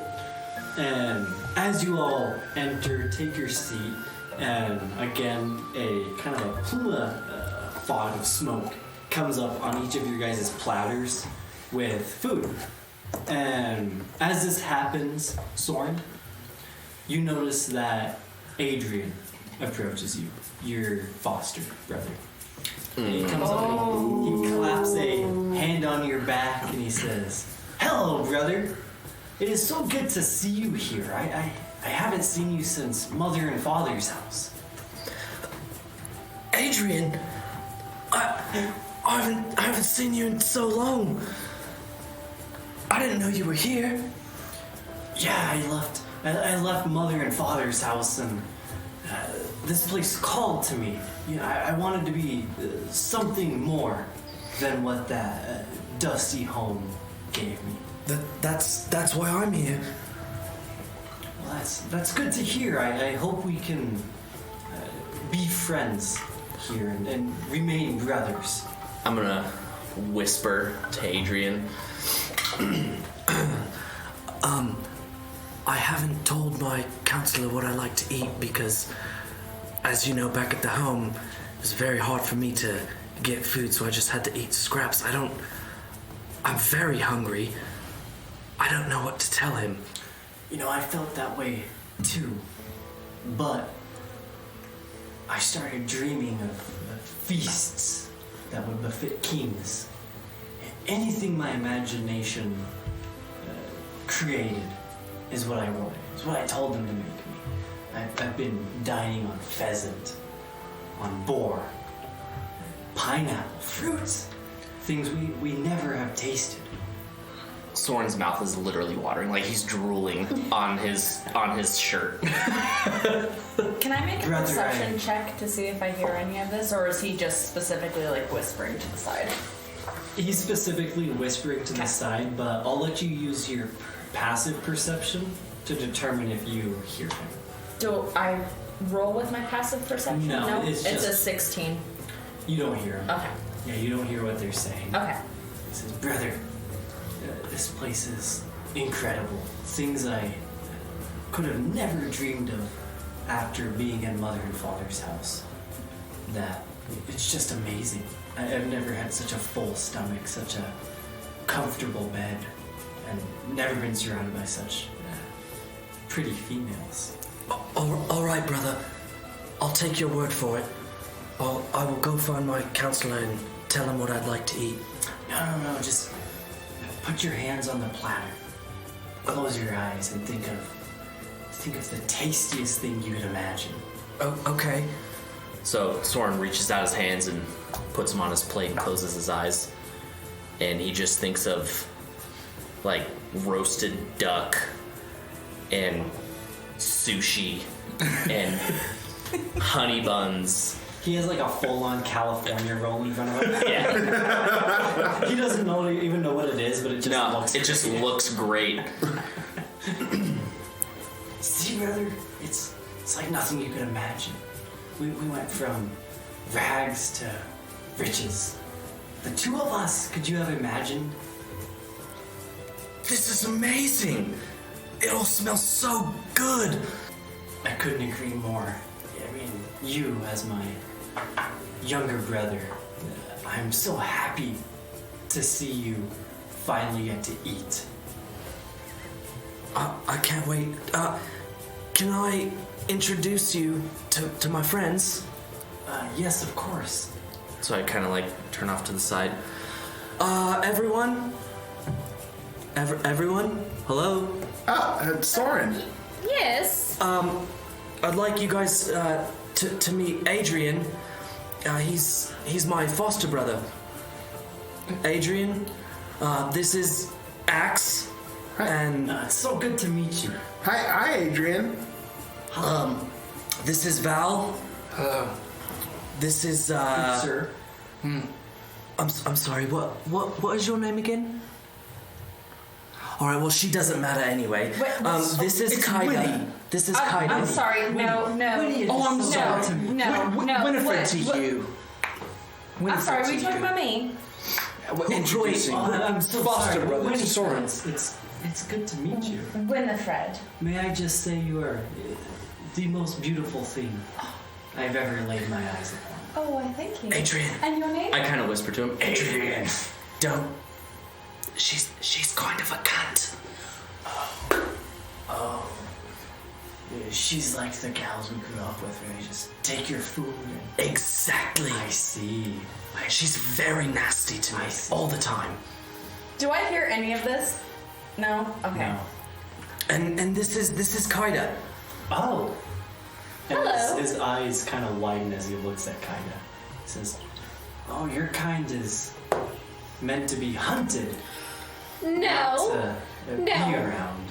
And as you all enter, take your seat, and again a kind of a pluma fog of smoke comes up on each of your guys' platters with food. And as this happens, Soren, you notice that Adrian approaches you, your foster brother. And he comes up and he claps a hand on your back and he says, "Hello, brother. It is so good to see you here. I haven't seen you since Mother and Father's house." Adrian, I haven't seen you in so long. I didn't know you were here. Yeah, I left Mother and Father's house, and this place called to me. You know, I wanted to be something more than what that dusty home gave me. That's why I'm here. Well, that's good to hear. I hope we can be friends here and remain brothers. I'm gonna whisper to Adrian. I haven't told my counselor what I like to eat because, as you know, back at the home, it was very hard for me to get food, so I just had to eat scraps. I'm very hungry. I don't know what to tell him. You know, I felt that way too, but I started dreaming of feasts that would befit kings. Anything my imagination created is what I wanted. It's what I told them to make me. I've been dining on pheasant, on boar, pineapple, fruits, things we never have tasted. Soren's mouth is literally watering, like he's drooling on his shirt. Can I make a Brother, perception check to see if I hear any of this, or is he just specifically like whispering to the side? He's specifically whispering to the side, but I'll let you use your passive perception to determine if you hear him. Do I roll with my passive perception? No, it's a just- 16. You don't hear him. Okay. Yeah, you don't hear what they're saying. Okay. He says, brother, this place is incredible. Things I could have never dreamed of after being in Mother and Father's house. That it's just amazing. I've never had such a full stomach, such a comfortable bed, and never been surrounded by such pretty females. All right, brother. I'll take your word for it. I will go find my counselor and tell him what I'd like to eat. No, just put your hands on the platter. Close your eyes and think of the tastiest thing you could imagine. Oh, okay. So Soren reaches out his hands and puts them on his plate and closes his eyes. And he just thinks of like roasted duck and sushi and honey buns. He has like a full-on California roll in front of him. Yeah. He doesn't even know what it is, but it just looks great. See, brother, it's like nothing you could imagine. We went from rags to riches. The two of us, could you have imagined? This is amazing. It all smells so good. I couldn't agree more. I mean, you as my younger brother, I'm so happy to see you finally get to eat. I can't wait. Can I introduce you to my friends? Yes, of course. So I kind of like turn off to the side. Everyone? Everyone? Hello? Soren. Yes. I'd like you guys to meet Adrian. He's my foster brother. Adrian, this is Axe, and It's so good to meet you. Hi, Adrian. this is Val. This is Sir. I'm sorry. What is your name again? All right. Well, she doesn't matter anyway. This is Kaida. This is Kaida. I'm sorry. No. Oh, I'm sorry. No. Winifred to you. I'm sorry. Were you talking about me? Introducing I'm so foster sorry. brother Winnie, Soren. It's good to meet you. Winifred. May I just say you are the most beautiful thing I've ever laid my eyes upon. Oh, I thank you. Adrian. And your name? I kind of whisper to him, Adrian. Don't. She's kind of a cunt. Oh. She's like the gals we grew up with, where you just take your food and... Exactly. I see. She's very nasty to me all the time. Do I hear any of this? No? Okay. No. And this is Kaida. Oh. And Hello. his eyes kind of widen as he looks at Kaida. He says, "Oh, your kind is meant to be hunted, not No. to be No. around.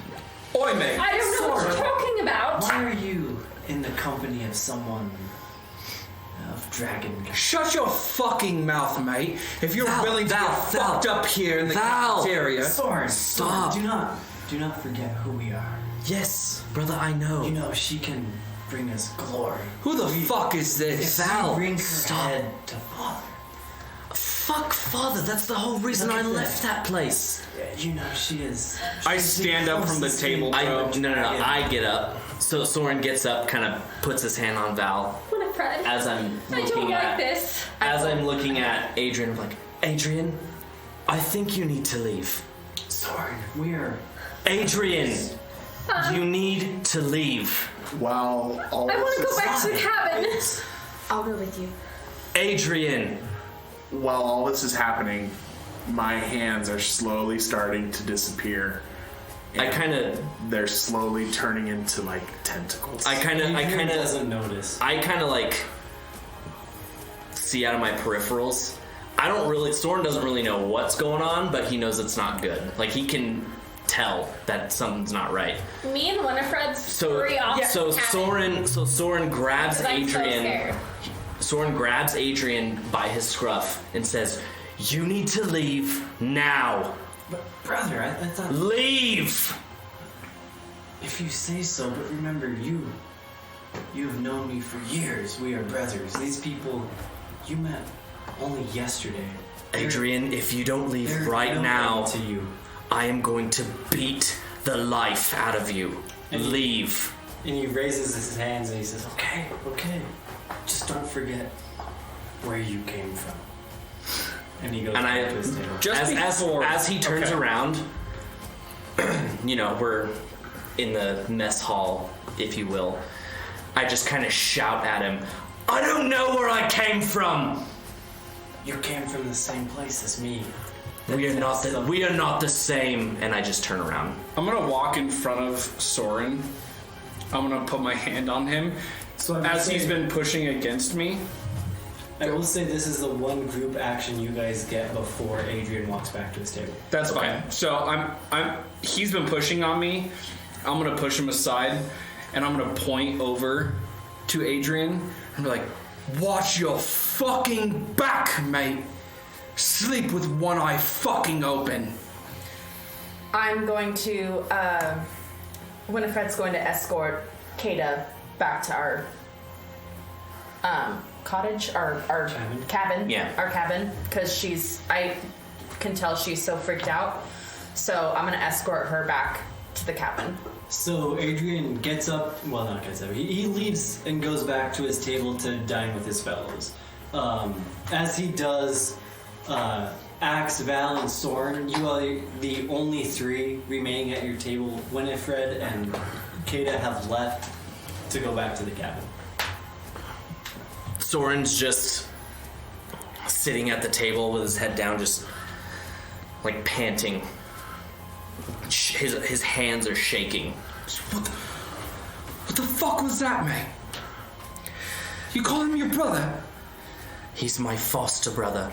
Oi, mate. I don't know what you're talking about. Why are you in the company of someone of dragon?" Shut your fucking mouth, mate. If you're willing to get fucked up here in the cafeteria. Soren, Stop. do not forget who we are. Yes, brother, I know. You know she can bring us glory. Who the fuck is this? Val, We bring her stop. head to Father. Fuck father, that's the whole reason Look I at left that place. You know she is. I stand up from the table, bro. No, I get up. So Soren gets up, kind of puts his hand on Val Winifred. as I'm I don't looking like at this. as I'm looking at Adrian. I'm like, Adrian, I think you need to leave. Soren, we are. Adrian, you need to leave. While all I want to this go is back to the cabin. I'll go with you. Adrian. while all this is happening, my hands are slowly starting to disappear. I kind of, They're slowly turning into like tentacles. I kind of doesn't notice. I kind of like see out of my peripherals Soren doesn't really know what's going on, but he knows it's not good. Like, he can tell that something's not right. Me and Winifred scurry off. So Soren grabs I'm so Adrian. scared. Soren grabs Adrian by his scruff and says, "You need to leave now. But brother, I thought... Leave!" If you say so, but remember, you have known me for years. We are brothers. These people you met only yesterday. Adrian, if you don't leave right now, to you. I am going to beat the life out of you. Leave. And he raises his hands and he says, okay, just don't forget where you came from. And he goes back to his table. As he turns around, we're in the mess hall, if you will. I just kind of shout at him, "I don't know where I came from." You came from the same place as me. We are not the same. And I just turn around. I'm gonna walk in front of Soren. I'm gonna put my hand on him he's been pushing against me. I will say this is the one group action you guys get before Adrian walks back to his table. That's fine. So he's been pushing on me. I'm gonna push him aside, and I'm gonna point over to Adrian and be like, "Watch your fucking back, mate. Sleep with one eye fucking open." I'm going to, Winifred's going to escort Kata back to our cottage, our cabin. Yeah. Our cabin, because I can tell she's so freaked out. So I'm going to escort her back to the cabin. So Adrian gets up, he leaves and goes back to his table to dine with his fellows. As he does, Axe, Val, and Soren, you are the only three remaining at your table. Winifred and Kata have left to go back to the cabin. Soren's just sitting at the table with his head down, just like panting. His hands are shaking. What the fuck was that, mate? You call him your brother? He's my foster brother.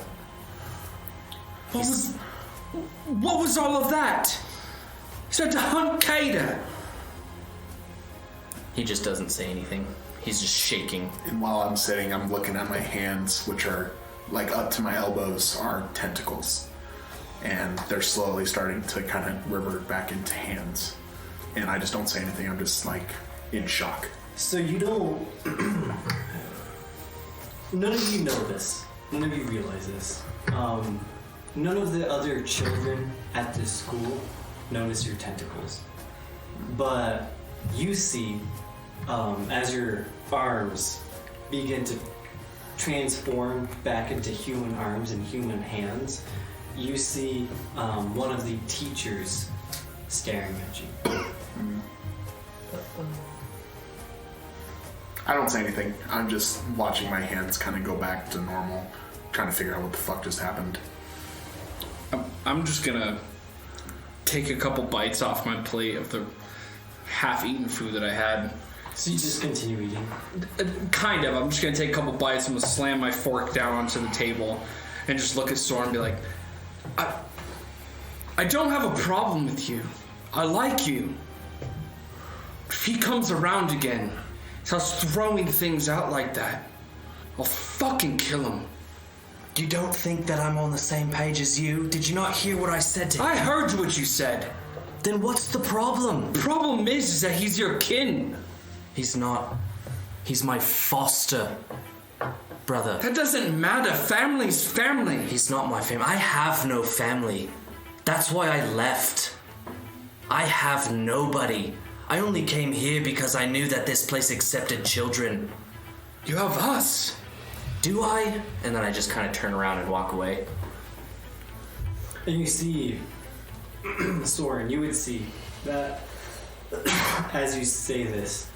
What was all of that? You said to hunt Kata. He just doesn't say anything. He's just shaking. And while I'm sitting, I'm looking at my hands, which are like up to my elbows, are tentacles. And they're slowly starting to kind of revert back into hands. And I just don't say anything. I'm just like in shock. So you don't... None of you know this. None of you realize this. None of the other children at this school notice your tentacles. But you see, as your arms begin to transform back into human arms and human hands, you see one of the teachers staring at you. I don't say anything. I'm just watching my hands kind of go back to normal, trying to figure out what the fuck just happened. I'm just gonna take a couple bites off my plate of the half-eaten food that I had. So you just continue eating? Kind of. I'm just gonna take a couple bites. I'm gonna slam my fork down onto the table and just look at Soren and be like, I don't have a problem with you. I like you. If he comes around again, starts throwing things out like that, I'll fucking kill him. You don't think that I'm on the same page as you? Did you not hear what I said to him? I heard what you said. Then what's the problem? Problem is that he's your kin. He's not. He's my foster brother. That doesn't matter. Family's family. He's not my family. I have no family. That's why I left. I have nobody. I only came here because I knew that this place accepted children. You have us. Do I? And then I just kind of turn around and walk away. And you see, Soren, you would see that as you say this,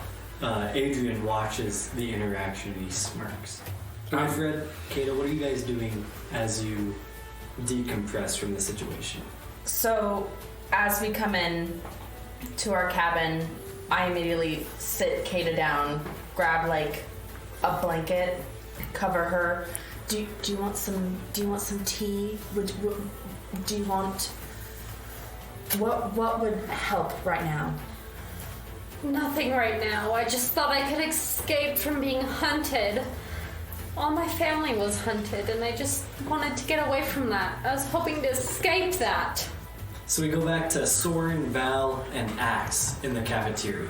Adrian watches the interaction and he smirks. Winifred, Kata, what are you guys doing as you decompress from the situation? So, as we come in to our cabin, I immediately sit Kata down, grab like a blanket, cover her, Do you want some tea? Do you want what would help right now? Nothing right now. I just thought I could escape from being hunted. All my family was hunted, and I just wanted to get away from that. I was hoping to escape that. So we go back to Soren, Val, and Axe in the cafeteria.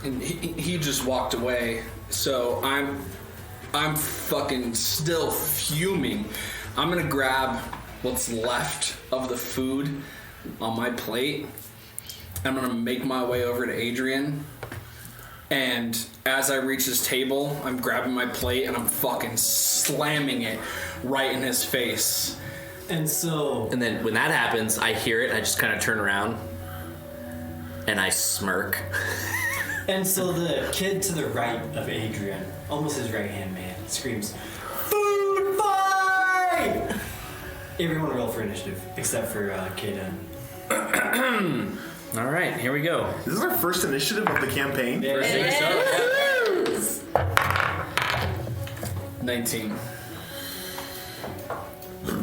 And he just walked away. So I'm fucking still fuming. I'm gonna grab what's left of the food on my plate. I'm gonna make my way over to Adrian. And as I reach his table, I'm grabbing my plate and I'm fucking slamming it right in his face. And so... And then when that happens, I hear it, I just kind of turn around, and I smirk. And so the kid to the right of Adrian, almost his right-hand man, screams, "Food fight!" Everyone roll for initiative, except for Kaden. All right, here we go. This is our first initiative of the campaign. Yeah. It is. 19.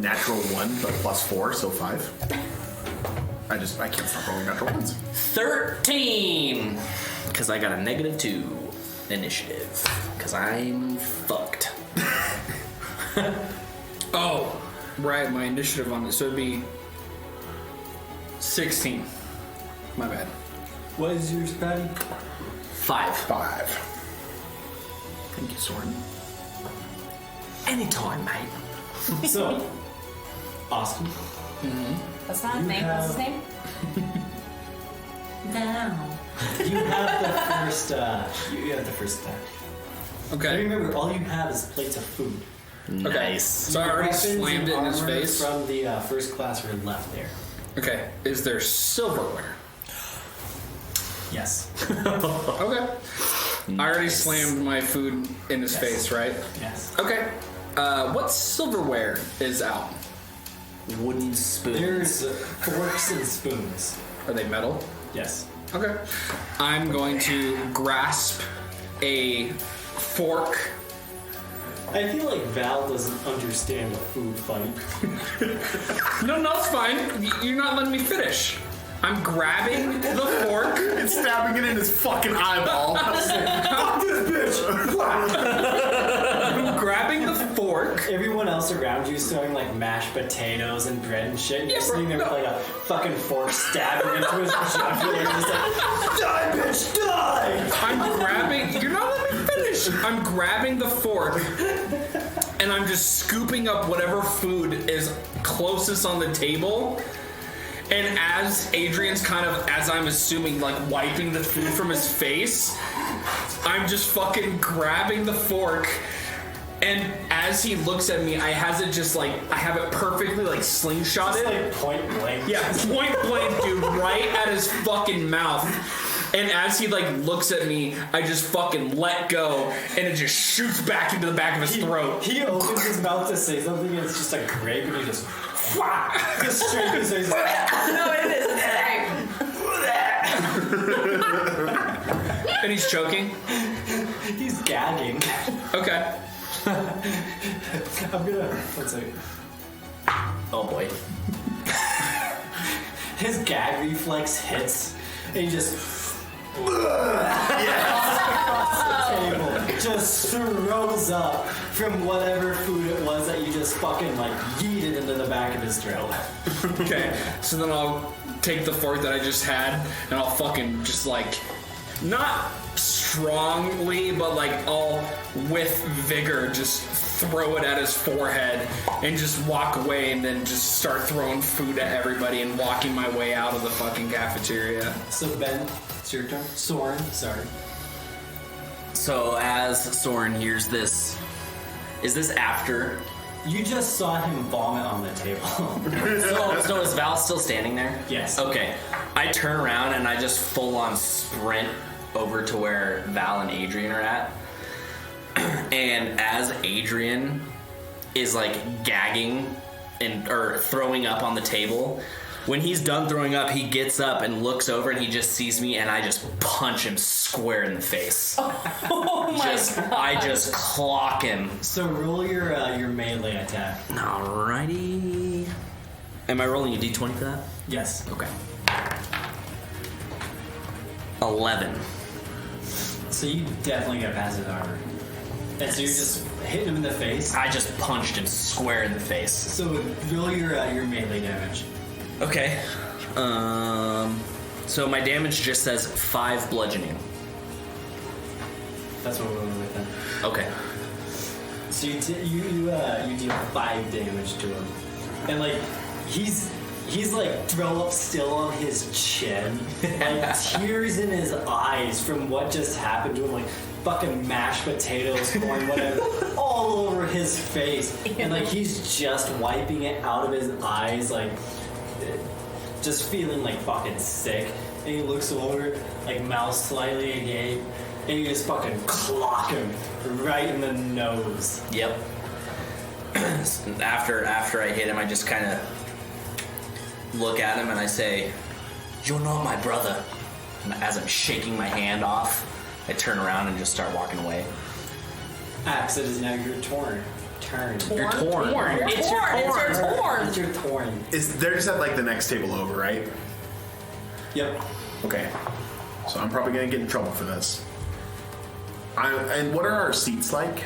Natural 1, but +4, so 5. I can't stop rolling natural ones. 13! Because I got a -2 initiative. Because I'm fucked. Oh, right, my initiative on it. So it'd be 16. My bad. What is yours, Patty? 5. 5. Thank you, Soren. Anytime, mate. So, Austin. That's not his name. What's his name? Val. You have the first. You have the first attack. Okay. Remember, all you have is plates of food. Nice. So I already Weapons slammed and it in his armor face. From the first class are left there. Okay. Is there silverware? Yes. Okay. I already slammed my food in his face, right? Yes. Okay. What silverware is out? Wooden spoons. There's forks and spoons. Are they metal? Yes. Okay. I'm going to grasp a fork. I feel like Val doesn't understand a food fight. No, it's fine. You're not letting me finish. I'm grabbing the fork. And stabbing it in his fucking eyeball. Fuck this bitch! I'm grabbing the fork. Everyone else around you is throwing like mashed potatoes and bread and shit. And you're Yeah, sitting there bro, with like a fucking fork stabbing into his jugular. And he's like, "Die, bitch, die!" I'm grabbing. You're not letting me finish. I'm grabbing the fork, and I'm just scooping up whatever food is closest on the table. And as Adrian's as I'm assuming, like wiping the food from his face, I'm just fucking grabbing the fork. And as he looks at me, I have it perfectly like slingshotted. It's like point blank. Yeah, point blank, dude, right at his fucking mouth. And as he looks at me, I just fucking let go, and it just shoots back into the back of his throat. He opens his mouth to say something, and it's just a grape, and he just straight in his face. No, it is. And he's choking. He's gagging. Okay. I'm gonna. One second. Oh boy. His gag reflex hits, and he just. Table just throws up from whatever food it was that you just fucking yeeted into the back of his throat. Okay. So then I'll take the fork that I just had, and I'll fucking just not strongly, but all with vigor, just throw it at his forehead and just walk away, and then just start throwing food at everybody and walking my way out of the fucking cafeteria. So Ben, it's your turn. Soren, sorry. So as Soren hears this, is this after? You just saw him vomit on the table. So is Val still standing there? Yes. Okay. I turn around and I just full on sprint over to where Val and Adrian are at. And as Adrian is gagging or throwing up on the table, When he's done throwing up, he gets up and looks over, and he just sees me, and I just punch him square in the face. Oh my god. I just clock him. So roll your melee attack. Alrighty. Am I rolling a d20 for that? Yes. Okay. 11. So you definitely get passive armor. And so you're just hitting him in the face. I just punched him square in the face. So roll your melee damage. Okay. So my damage just says 5 bludgeoning. That's what we're going with then. Okay. So you deal 5 damage to him, and like he's like throw up still on his chin, like tears in his eyes from what just happened to him, like fucking mashed potatoes, corn, whatever, all over his face, and like he's just wiping it out of his eyes, like just feeling like fucking sick. And he looks over, like mouth slightly agape, and you just fucking clock him right in the nose. Yep. After I hit him, I just kind of look at him and I say, "You're not my brother." And as I'm shaking my hand off, I turn around and just start walking away. Axe, it is now your turn. You're torn. It's your torn. It's your torn. They're just at like the next table over, right? Yep. Okay. So I'm probably gonna get in trouble for this. And what are our seats like?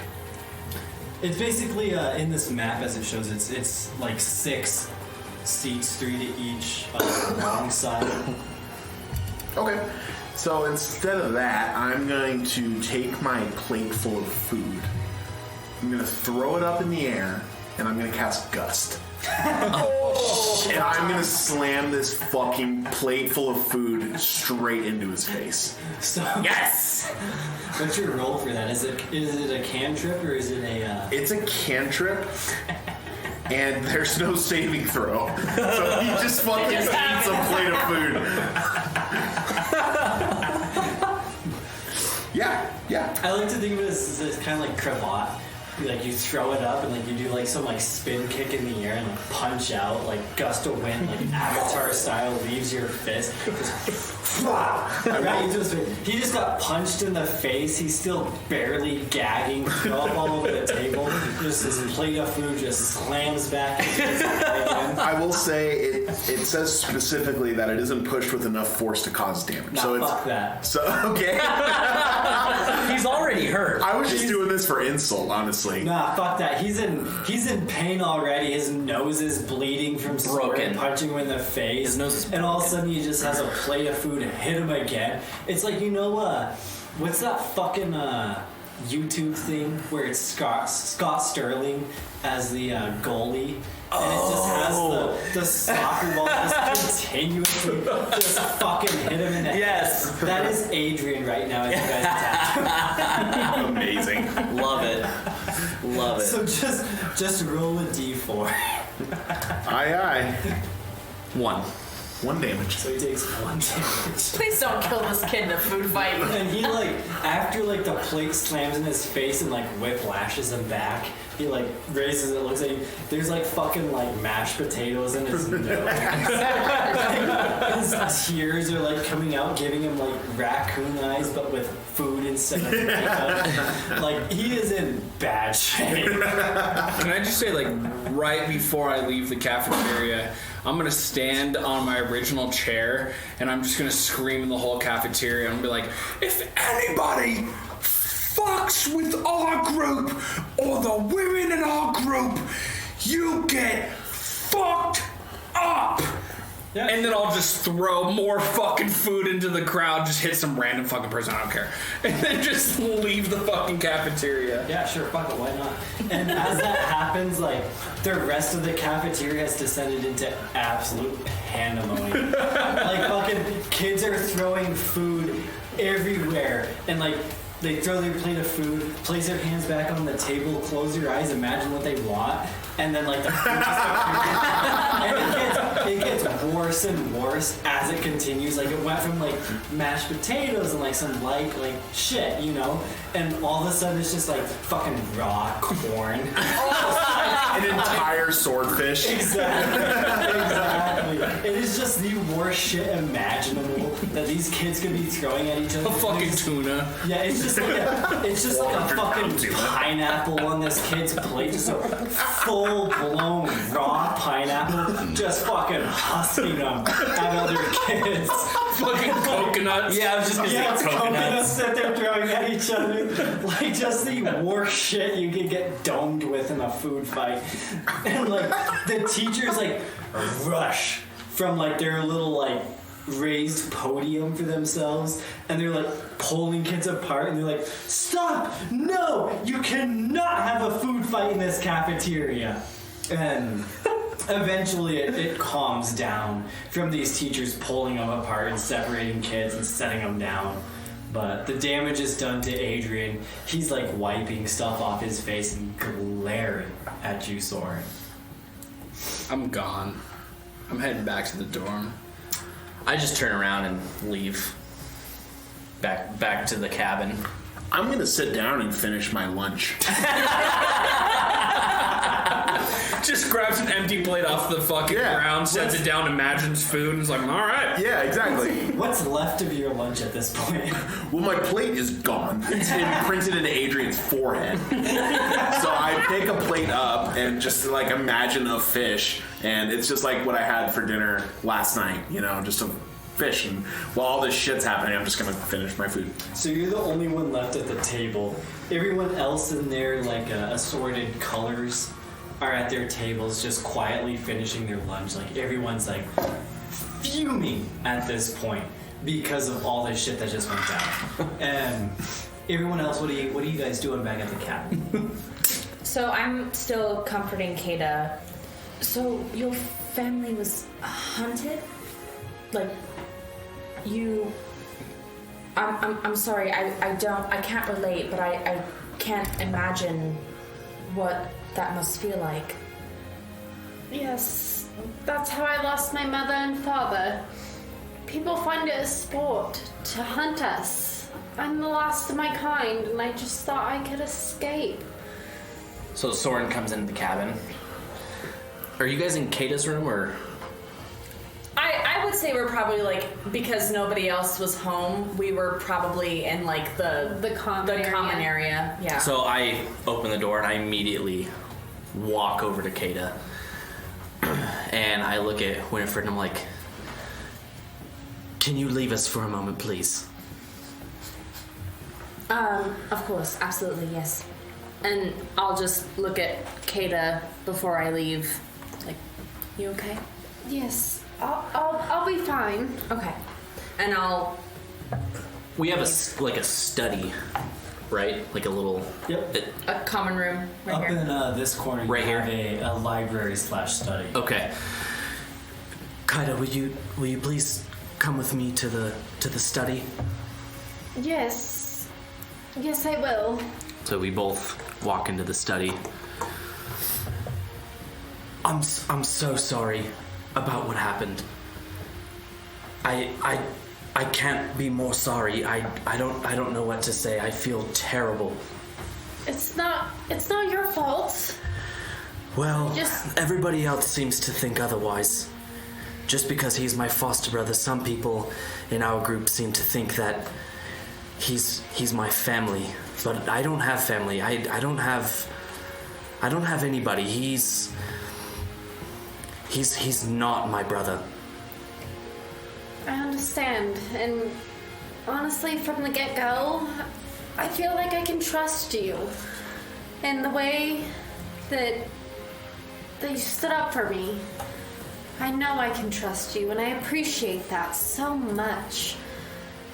It's basically in this map as it shows. It's like 6 seats, 3 to each long side. Okay. So instead of that, I'm going to take my plate full of food. I'm going to throw it up in the air, and I'm going to cast Gust. And I'm going to slam this fucking plate full of food straight into his face. So Yes! what's your roll for that? Is it a cantrip or is it a? It's a cantrip, and there's no saving throw. So he just fucking eats a plate of food. Yeah. I like to think of it as kind of like cravat. Like you throw it up and like you do like some like spin kick in the air and like punch out like gust of wind like Avatar style leaves your fist. Right into his face. He just got punched in the face. He's still barely gagging, throw up all over the table. Just his plate of food just slams back into his head again. I will say it says specifically that it isn't pushed with enough force to cause damage. Nah, So fuck that. So okay. He's already hurt. I was just doing this for insult, honestly. Nah, fuck that. He's in pain already. His nose is bleeding from Broken. punching him in the face. His nose is and all of a sudden he just has a plate of food and hit him again. It's like, what's that fucking YouTube thing where it's Scott Sterling as the goalie? And it just has the soccer ball just continuously just fucking hit him in the head. Yes. That is Adrian right now as you guys attack. Amazing. Love it. Love it. So just roll a d4. Aye. 1. 1 damage. So he takes 1 damage. Please don't kill this kid in a food fight. And he after the plate slams in his face and whiplashes him back, he raises it, looks at you. There's fucking mashed potatoes in his nose. His tears are coming out, giving him raccoon eyes, but with food instead of makeup. He is in bad shape. Can I just say, right before I leave the cafeteria, I'm gonna stand on my original chair and I'm just gonna scream in the whole cafeteria and be like, if anybody fucks with our group or the women in our group, you get fucked up. Yeah. And then I'll just throw more fucking food into the crowd, just hit some random fucking person, I don't care. And then just leave the fucking cafeteria. Yeah, sure, fuck it, why not? And as that happens, the rest of the cafeteria has descended into absolute pandemonium. Fucking kids are throwing food everywhere. And they throw their plate of food, place their hands back on the table, close their eyes, imagine what they want. and then like the food just and it gets worse and worse as it continues. Like it went from like mashed potatoes and like some light like shit, you know, and all of a sudden it's just like fucking raw corn. An entire swordfish. Exactly. It is just the worst shit imaginable that these kids could be throwing at each other. A fucking tuna. Yeah, it's just like a fucking pineapple on this kid's plate, just a full-blown raw pineapple, just fucking husking them at other kids. Fucking coconuts. Yeah, I was just gonna say coconuts that they're throwing at each other. Like just the worst shit you could get domed with in a food fight. And like the teachers like rush from like their little like raised podium for themselves, and they're like pulling kids apart, and they're like, stop, no, you cannot have a food fight in this cafeteria. And eventually it calms down from these teachers pulling them apart and separating kids and setting them down. But the damage is done to Adrian. He's like wiping stuff off his face and glaring at you, Soren. I'm gone. I'm heading back to the dorm. I just turn around and leave. Back to the cabin. I'm gonna sit down and finish my lunch. Just grabs an empty plate off the fucking ground, sets it down, imagines food, and is like, all right. Yeah, exactly. What's left of your lunch at this point? Well, my plate is gone. It's imprinted into Adrian's forehead. So I pick a plate up and just like imagine a fish, and it's just like what I had for dinner last night, you know, just a fish. And while all this shit's happening, I'm just gonna finish my food. So you're the only one left at the table. Everyone else in their like assorted colors are at their tables just quietly finishing their lunch. Like everyone's like fuming at this point because of all this shit that just went down. And everyone else, what are you guys doing back at the cabin? So I'm still comforting Kata. So your family was hunted? Like you I'm sorry, I can't relate, but I can't imagine what that must feel like. Yes, that's how I lost my mother and father. People find it a sport to hunt us. I'm the last of my kind, and I just thought I could escape. So Soren comes into the cabin. Are you guys in Kata's room, or? I would say we're probably like, because nobody else was home, we were probably in like the common area. Yeah. So I open the door and I immediately walk over to Kata. And I look at Winifred and I'm like, can you leave us for a moment, please? Of course, absolutely, yes. And I'll just look at Kata before I leave. Like, you okay? Yes, I'll be fine. Okay. And I'll... We have a study, right? Like a little... Yep. A common room right Up here. in this corner, Right you here? have a library/study. Okay. Kaida, will you please come with me to the study? Yes, I will. So we both walk into the study. I'm so sorry about what happened. I can't be more sorry. I don't know what to say. I feel terrible. It's not your fault. Well, Just- everybody else seems to think otherwise. Just because he's my foster brother, some people in our group seem to think that he's my family. But I don't have family. I don't have anybody. He's not my brother. I understand, and honestly, from the get-go, I feel like I can trust you. And the way that you stood up for me, I know I can trust you, and I appreciate that so much.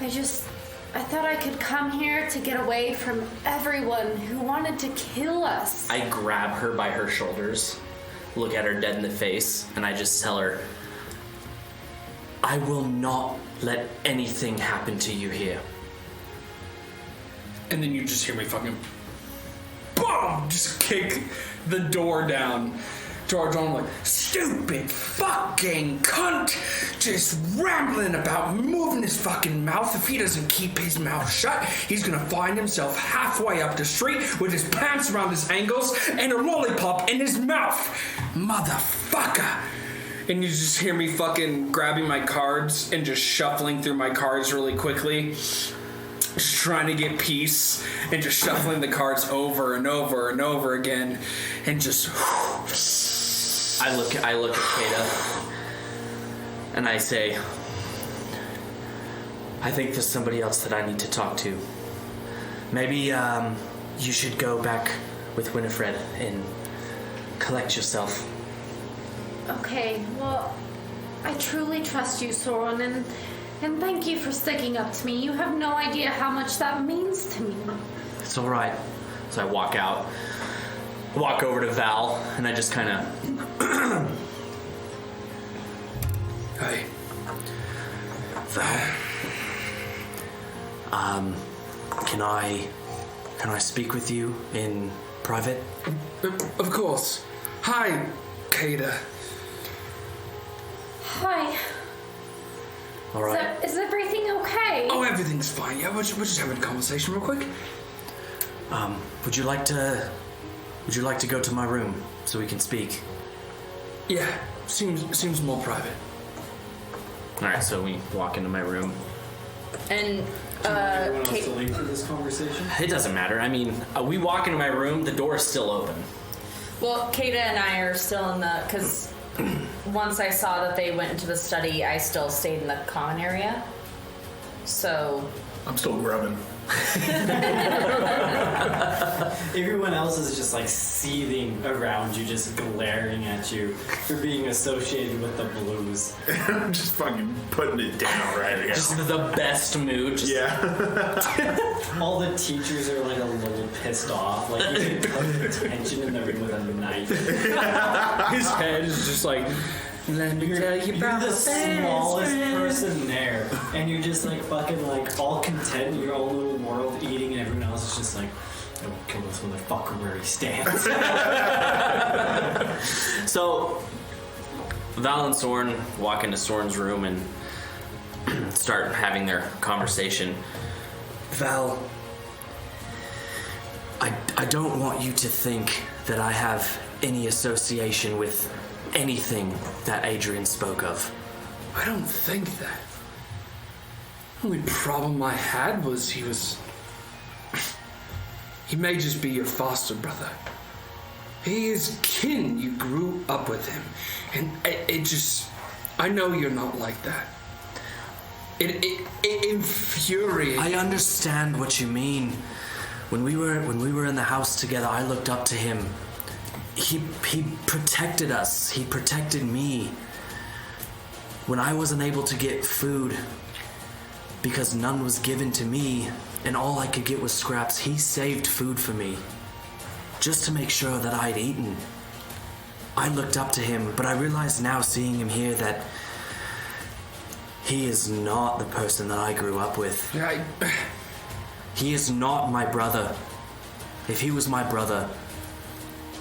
I thought I could come here to get away from everyone who wanted to kill us. I grab her by her shoulders, look at her dead in the face, and I just tell her, I will not let anything happen to you here. And then you just hear me fucking... Bah! boom, just kick the door down. George, I'm like, stupid fucking cunt, just rambling about moving his fucking mouth. If he doesn't keep his mouth shut, he's gonna find himself halfway up the street with his pants around his ankles and a lollipop in his mouth. Motherfucker. And you just hear me fucking grabbing my cards and just shuffling through my cards really quickly. Just trying to get peace and just shuffling the cards over and over and over again. And just... I look at Kata and I say, I think there's somebody else that I need to talk to. Maybe you should go back with Winifred and collect yourself. Okay, well, I truly trust you, Soren, and thank you for sticking up to me. You have no idea how much that means to me. It's all right. So I walk out, walk over to Val, and I just kind of... Hey. Val. Can I speak with you in private? Of course. Hi, Kata. Hi. All right. Is everything okay? Oh, everything's fine. Yeah, we're just having a conversation real quick. Would you like to go to my room so we can speak? Yeah, seems more private. All right, so we walk into my room. And Everyone else Kate, to leave for this conversation? It doesn't matter. I mean, we walk into my room, the door is still open. well, Kata and I are still in the, because once I saw that they went into the study, I still stayed in the common area. So I'm still grubbing. Everyone else is just like seething around you, just glaring at you for being associated with the blues. I'm just fucking putting it down right now. Just the best mood. Just Yeah. All the teachers are like a little pissed off. Like you can put tension in the room with a knife. His head is just like, let me tell you You're about the my smallest best friend. person there, and you're just like fucking like all content in your own little world, eating, and everyone else is just like, don't kill this motherfucker where he stands. So, Val and Soren walk into Soren's room and start having their conversation. Val, I don't want you to think that I have any association with anything that Adrian spoke of. I don't think that. The only problem I had was he may just be your foster brother. He is kin. You grew up with him. And it just... I know you're not like that. It infuriates. I understand what you mean. When we were in the house together, I looked up to him. He protected us. He protected me. When I wasn't able to get food because none was given to me and all I could get was scraps, he saved food for me just to make sure that I'd eaten. I looked up to him, but I realize now, seeing him here, that he is not the person that I grew up with. He is not my brother. If he was my brother,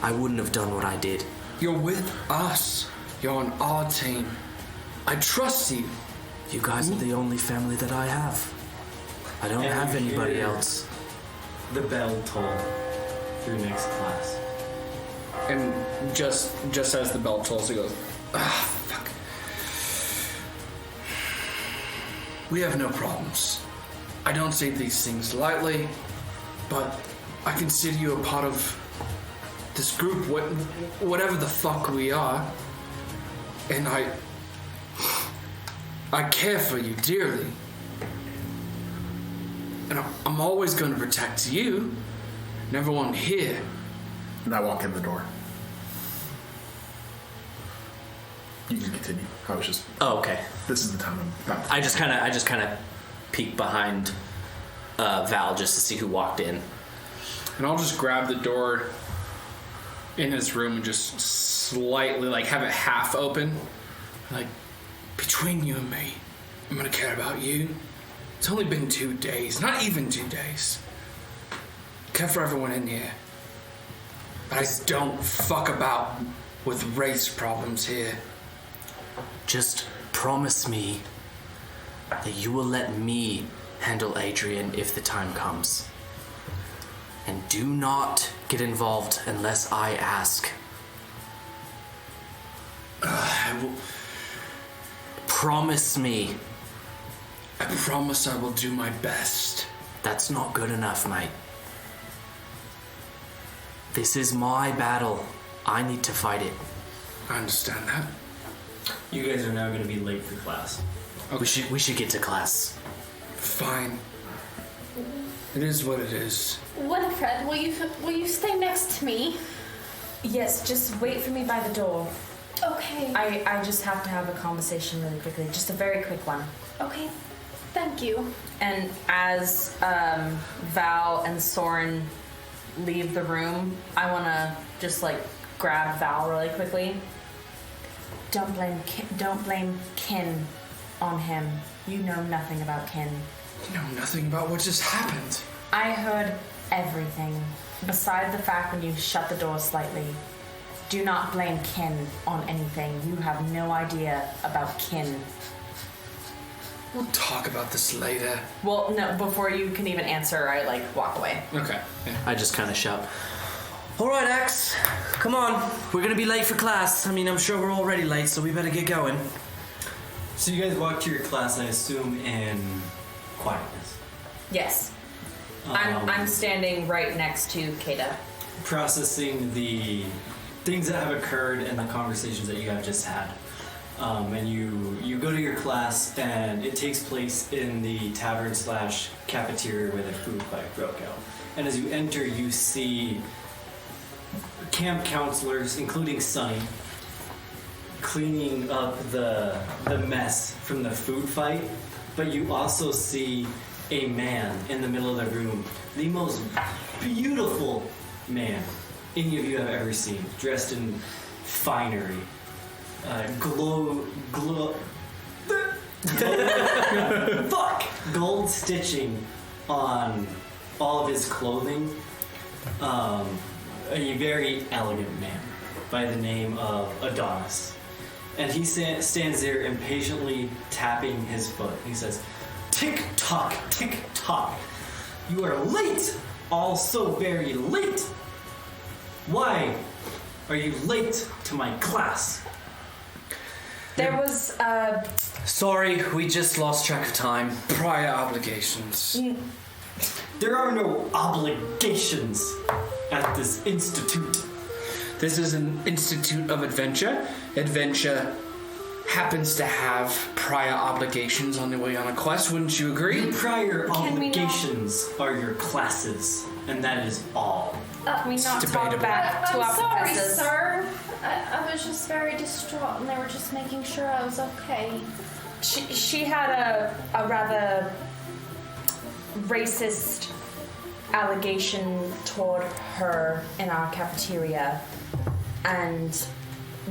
I wouldn't have done what I did. You're with us. You're on our team. I trust you. You guys are the only family that I have. I don't And have you anybody hear else. The bell toll through next class. And just as the bell tolls, he goes, Fuck. We have no problems. I don't say these things lightly, but I consider you a part of this group, whatever the fuck we are, and I care for you dearly. And I'm always going to protect you and everyone here. And I walk in the door. You can continue. I was just... Oh, okay. This is the time I'm about to... I just kind of peek behind Val just to see who walked in. and I'll just grab the door in his room and just slightly, like, have it half open. Like, between you and me, I'm gonna care about you. It's only been 2 days, not even 2 days. Care for everyone in here. I don't fuck about with race problems here. Just promise me that you will let me handle Adrian if the time comes. And do not get involved unless I ask. I will. Promise me. I promise I will do my best. That's not good enough, mate. This is my battle. I need to fight it. I understand that. You guys are now going to be late for class. Okay. We should get to class. Fine. It is what it is. Winifred, will you stay next to me? Yes, just wait for me by the door. Okay. I just have to have a conversation really quickly. Just a very quick one. Okay. Thank you. And as Val and Soren leave the room, I want to just like grab Val really quickly. Don't blame Kin on him. You know nothing about Kin. You know nothing about what just happened. I heard everything, beside the fact when you shut the door slightly. Do not blame Kin on anything. You have no idea about Kin. We'll talk about this later. Well, no, before you can even answer, I like walk away. Okay. Yeah. I just kind of shout, "All right, Axe, come on. We're gonna be late for class. I mean, I'm sure we're already late, so we better get going." So you guys walk to your class, I assume, in quietness. Yes. I'm standing right next to Kata. Processing the things that have occurred and the conversations that you have just had. And you go to your class, and it takes place in the tavern/cafeteria where the food fight broke out. And as you enter, you see camp counselors, including Sunny, cleaning up the mess from the food fight. But you also see a man in the middle of the room, the most beautiful man any of you have ever seen, dressed in finery. Gold stitching on all of his clothing. A very elegant man by the name of Adonis. And he stands there impatiently tapping his foot. He says, "Tick tock, tick tock. You are late, all so very late. Why are you late to my class?" There was Sorry, we just lost track of time. Prior obligations. There are no obligations at this institute. This is an institute of adventure. Adventure happens to have prior obligations on the way on a quest, wouldn't you agree? Your prior Can we not- obligations are your classes, and that is all. can we not talk debatable. back to I'm our sorry, professors? sir. I was just very distraught, and they were just making sure I was okay. She had a rather racist allegation toward her in our cafeteria, and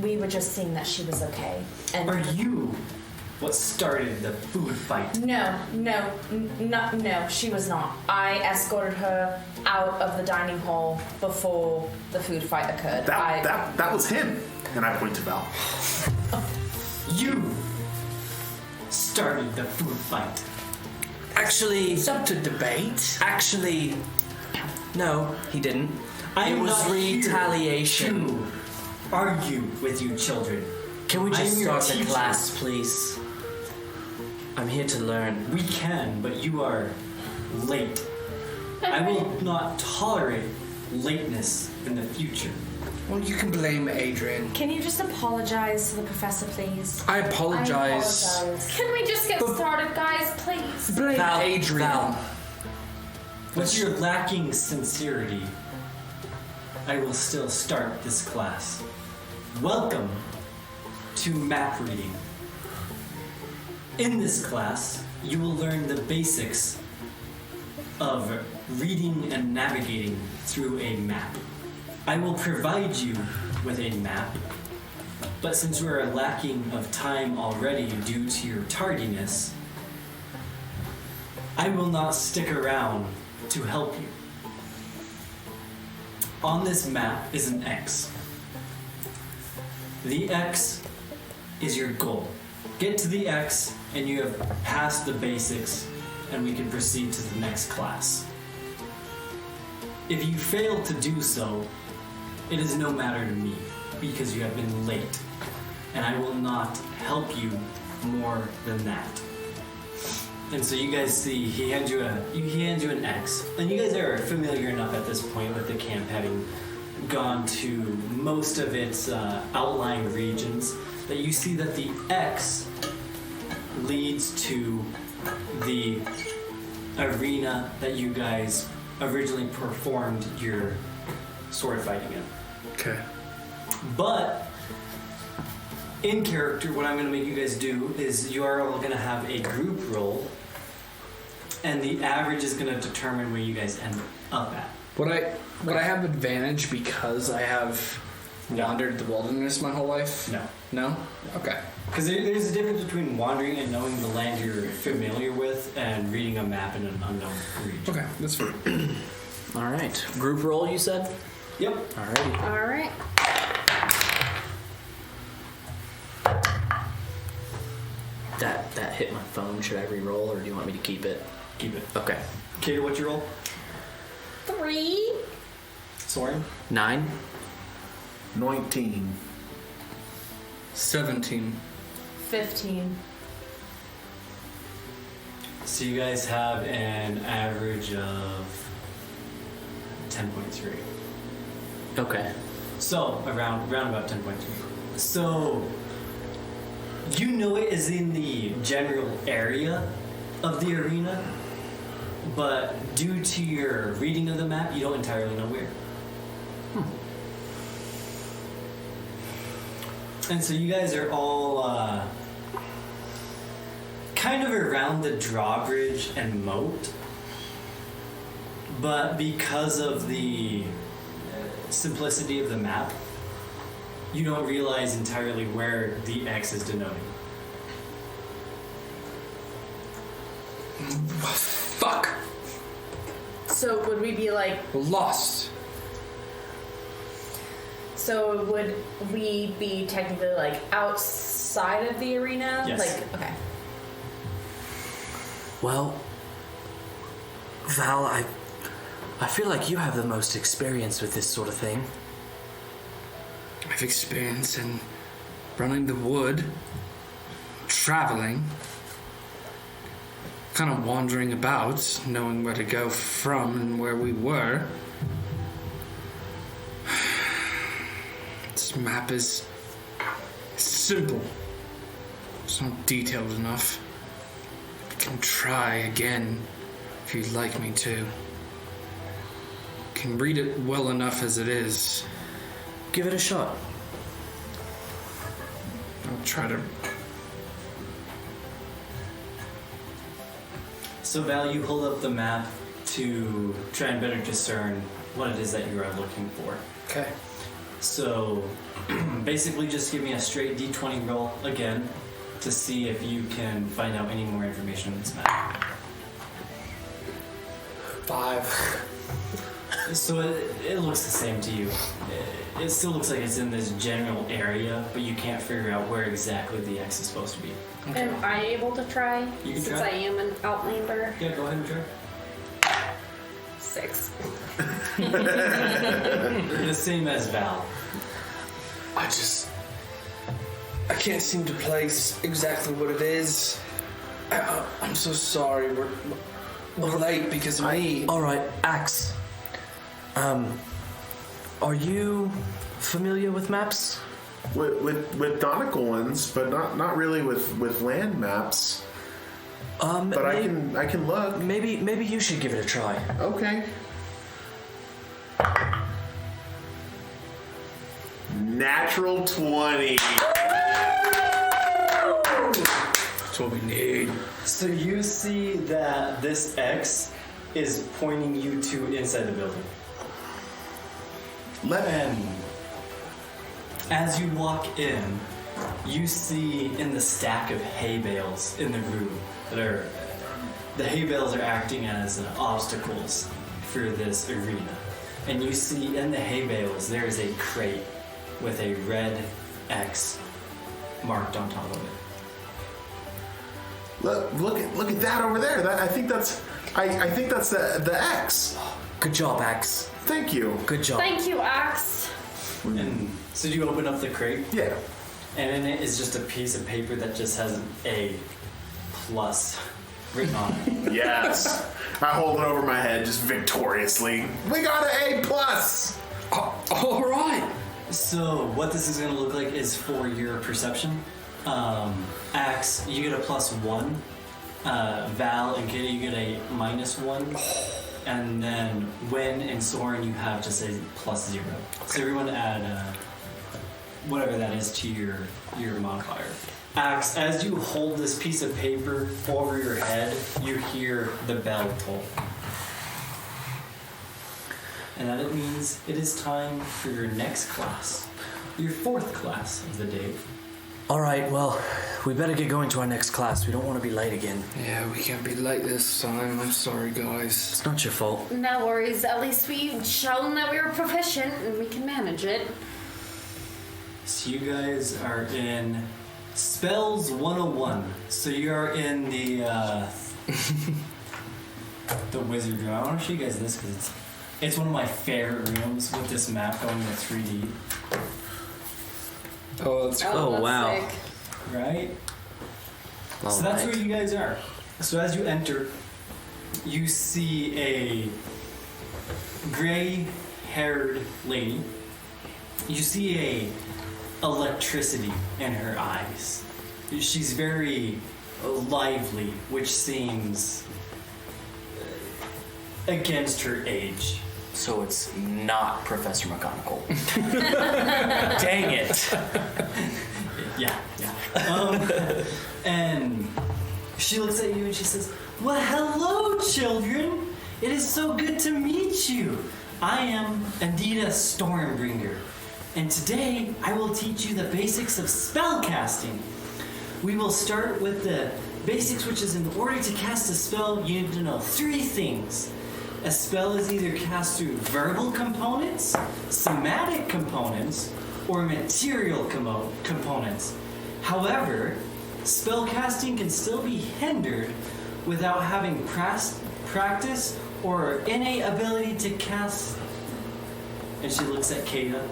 we were just seeing that she was okay. And Are you what started the food fight? no, she was not. I escorted her out of the dining hall before the food fight occurred. That was him. And I point to Val. You started the food fight. Actually, It's up to debate. actually, no, he didn't. I It am was not retaliation. here to argue with you children. Can we just I'm your start the teacher. class, please? I'm here to learn. We can, but you are late. I will not tolerate lateness in the future. Well, you can blame Adrian. Can you just apologize to the professor, please? I apologize. I apologize. Can we just get started, guys, please? Blame Val, Adrian. Val. With your lacking sincerity, I will still start this class. Welcome to map reading. In this class, you will learn the basics of reading and navigating through a map. I will provide you with a map, but since we are lacking of time already due to your tardiness, I will not stick around to help you. On this map is an X. The X is your goal. Get to the X and you have passed the basics and we can proceed to the next class. If you fail to do so, it is no matter to me because you have been late and I will not help you more than that. And so you guys see he hands you an X, and you guys are familiar enough at this point with the camp having gone to most of its outlying regions that you see that the X leads to the arena that you guys originally performed your sword fighting in. Okay. But in character, what I'm going to make you guys do is you are all going to have a group roll, and the average is going to determine where you guys end up at. Would I have advantage because I have wandered the wilderness my whole life? No. No? Okay. Because there's a difference between wandering and knowing the land you're familiar with and reading a map in an unknown region. Okay, that's fine. All right. Group roll, you said? Yep. Alrighty. All right. That hit my phone. Should I re-roll or do you want me to keep it? Keep it. Okay. Katie, what's your roll? 3. Soren? 9. 19. 17. 15. So you guys have an average of 10.3. Okay. So, around about 10.3. So, you know it is in the general area of the arena, but due to your reading of the map, you don't entirely know where. And so you guys are all kind of around the drawbridge and moat, but because of the simplicity of the map, you don't realize entirely where the X is denoting. Fuck! So would we be like? Lost. So would we be technically like outside of the arena? Yes. Like okay. Well, Val, I feel like you have the most experience with this sort of thing. I've experience in running the wood, traveling, kind of wandering about, knowing where to go from and where we were. This map is simple. It's not detailed enough. I can try again if you'd like me to. Can read it well enough as it is. Give it a shot. I'll try to. So Val, you hold up the map to try and better discern what it is that you are looking for. Okay. So basically just give me a straight D20 roll again to see if you can find out any more information on this map. 5. So it looks the same to you. It still looks like it's in this general area, but you can't figure out where exactly the X is supposed to be. Am I able to try? You can since try. I am an outlander. Yeah, go ahead and try. 6. The same as Val. I can't seem to place exactly what it is. I'm so sorry. We're late because of me. All right, Axe. Are you familiar with maps? With nautical ones, but not really with land maps. But I can look. Maybe you should give it a try. Okay. Natural 20. That's what we need. So you see that this X is pointing you to inside the building. And as you walk in, you see in the stack of hay bales in the room the hay bales are acting as obstacles for this arena. and you see in the hay bales there is a crate with a red X marked on top of it. Look at that over there. I think that's the X. Good job, Axe. Thank you. Good job. Thank you, Axe. And so you open up the crate, Yeah. and in it is just a piece of paper that just has an A+ written on it. Yes. I hold it over my head just victoriously. We got an A+. All right. So what this is going to look like is for your perception. Axe, you get a +1. Val and Kitty, you get a -1. And then Win and Soren, you have just a +0. So everyone add whatever that is to your modifier. Axe, as you hold this piece of paper over your head, you hear the bell toll. And that it means it is time for your next class. Your 4th class of the day. All right, well, we better get going to our next class. We don't want to be late again. Yeah, we can't be late this time. I'm sorry, guys. It's not your fault. No worries. At least we've shown that we were proficient and we can manage it. So you guys are in Spells 101. So you are in the the wizard room. I want to show you guys this because it's one of my favorite rooms with this map going to 3D. Oh, that's cool. Oh, that's wow. sick. Right? All So that's right. where you guys are. So as you enter, you see a gray-haired lady. You see a electricity in her eyes. She's very lively, which seems against her age. So it's not Professor McGonagall. Dang it. Yeah. And she looks at you and she says, "Well, hello, children. It is so good to meet you. I am Anita Stormbringer, and today I will teach you the basics of spellcasting. We will start with the basics, which is in order to cast a spell, you need to know 3 things. A spell is either cast through verbal components, somatic components, or material components. However, spellcasting can still be hindered without having practice or innate ability to cast." And she looks at Kata.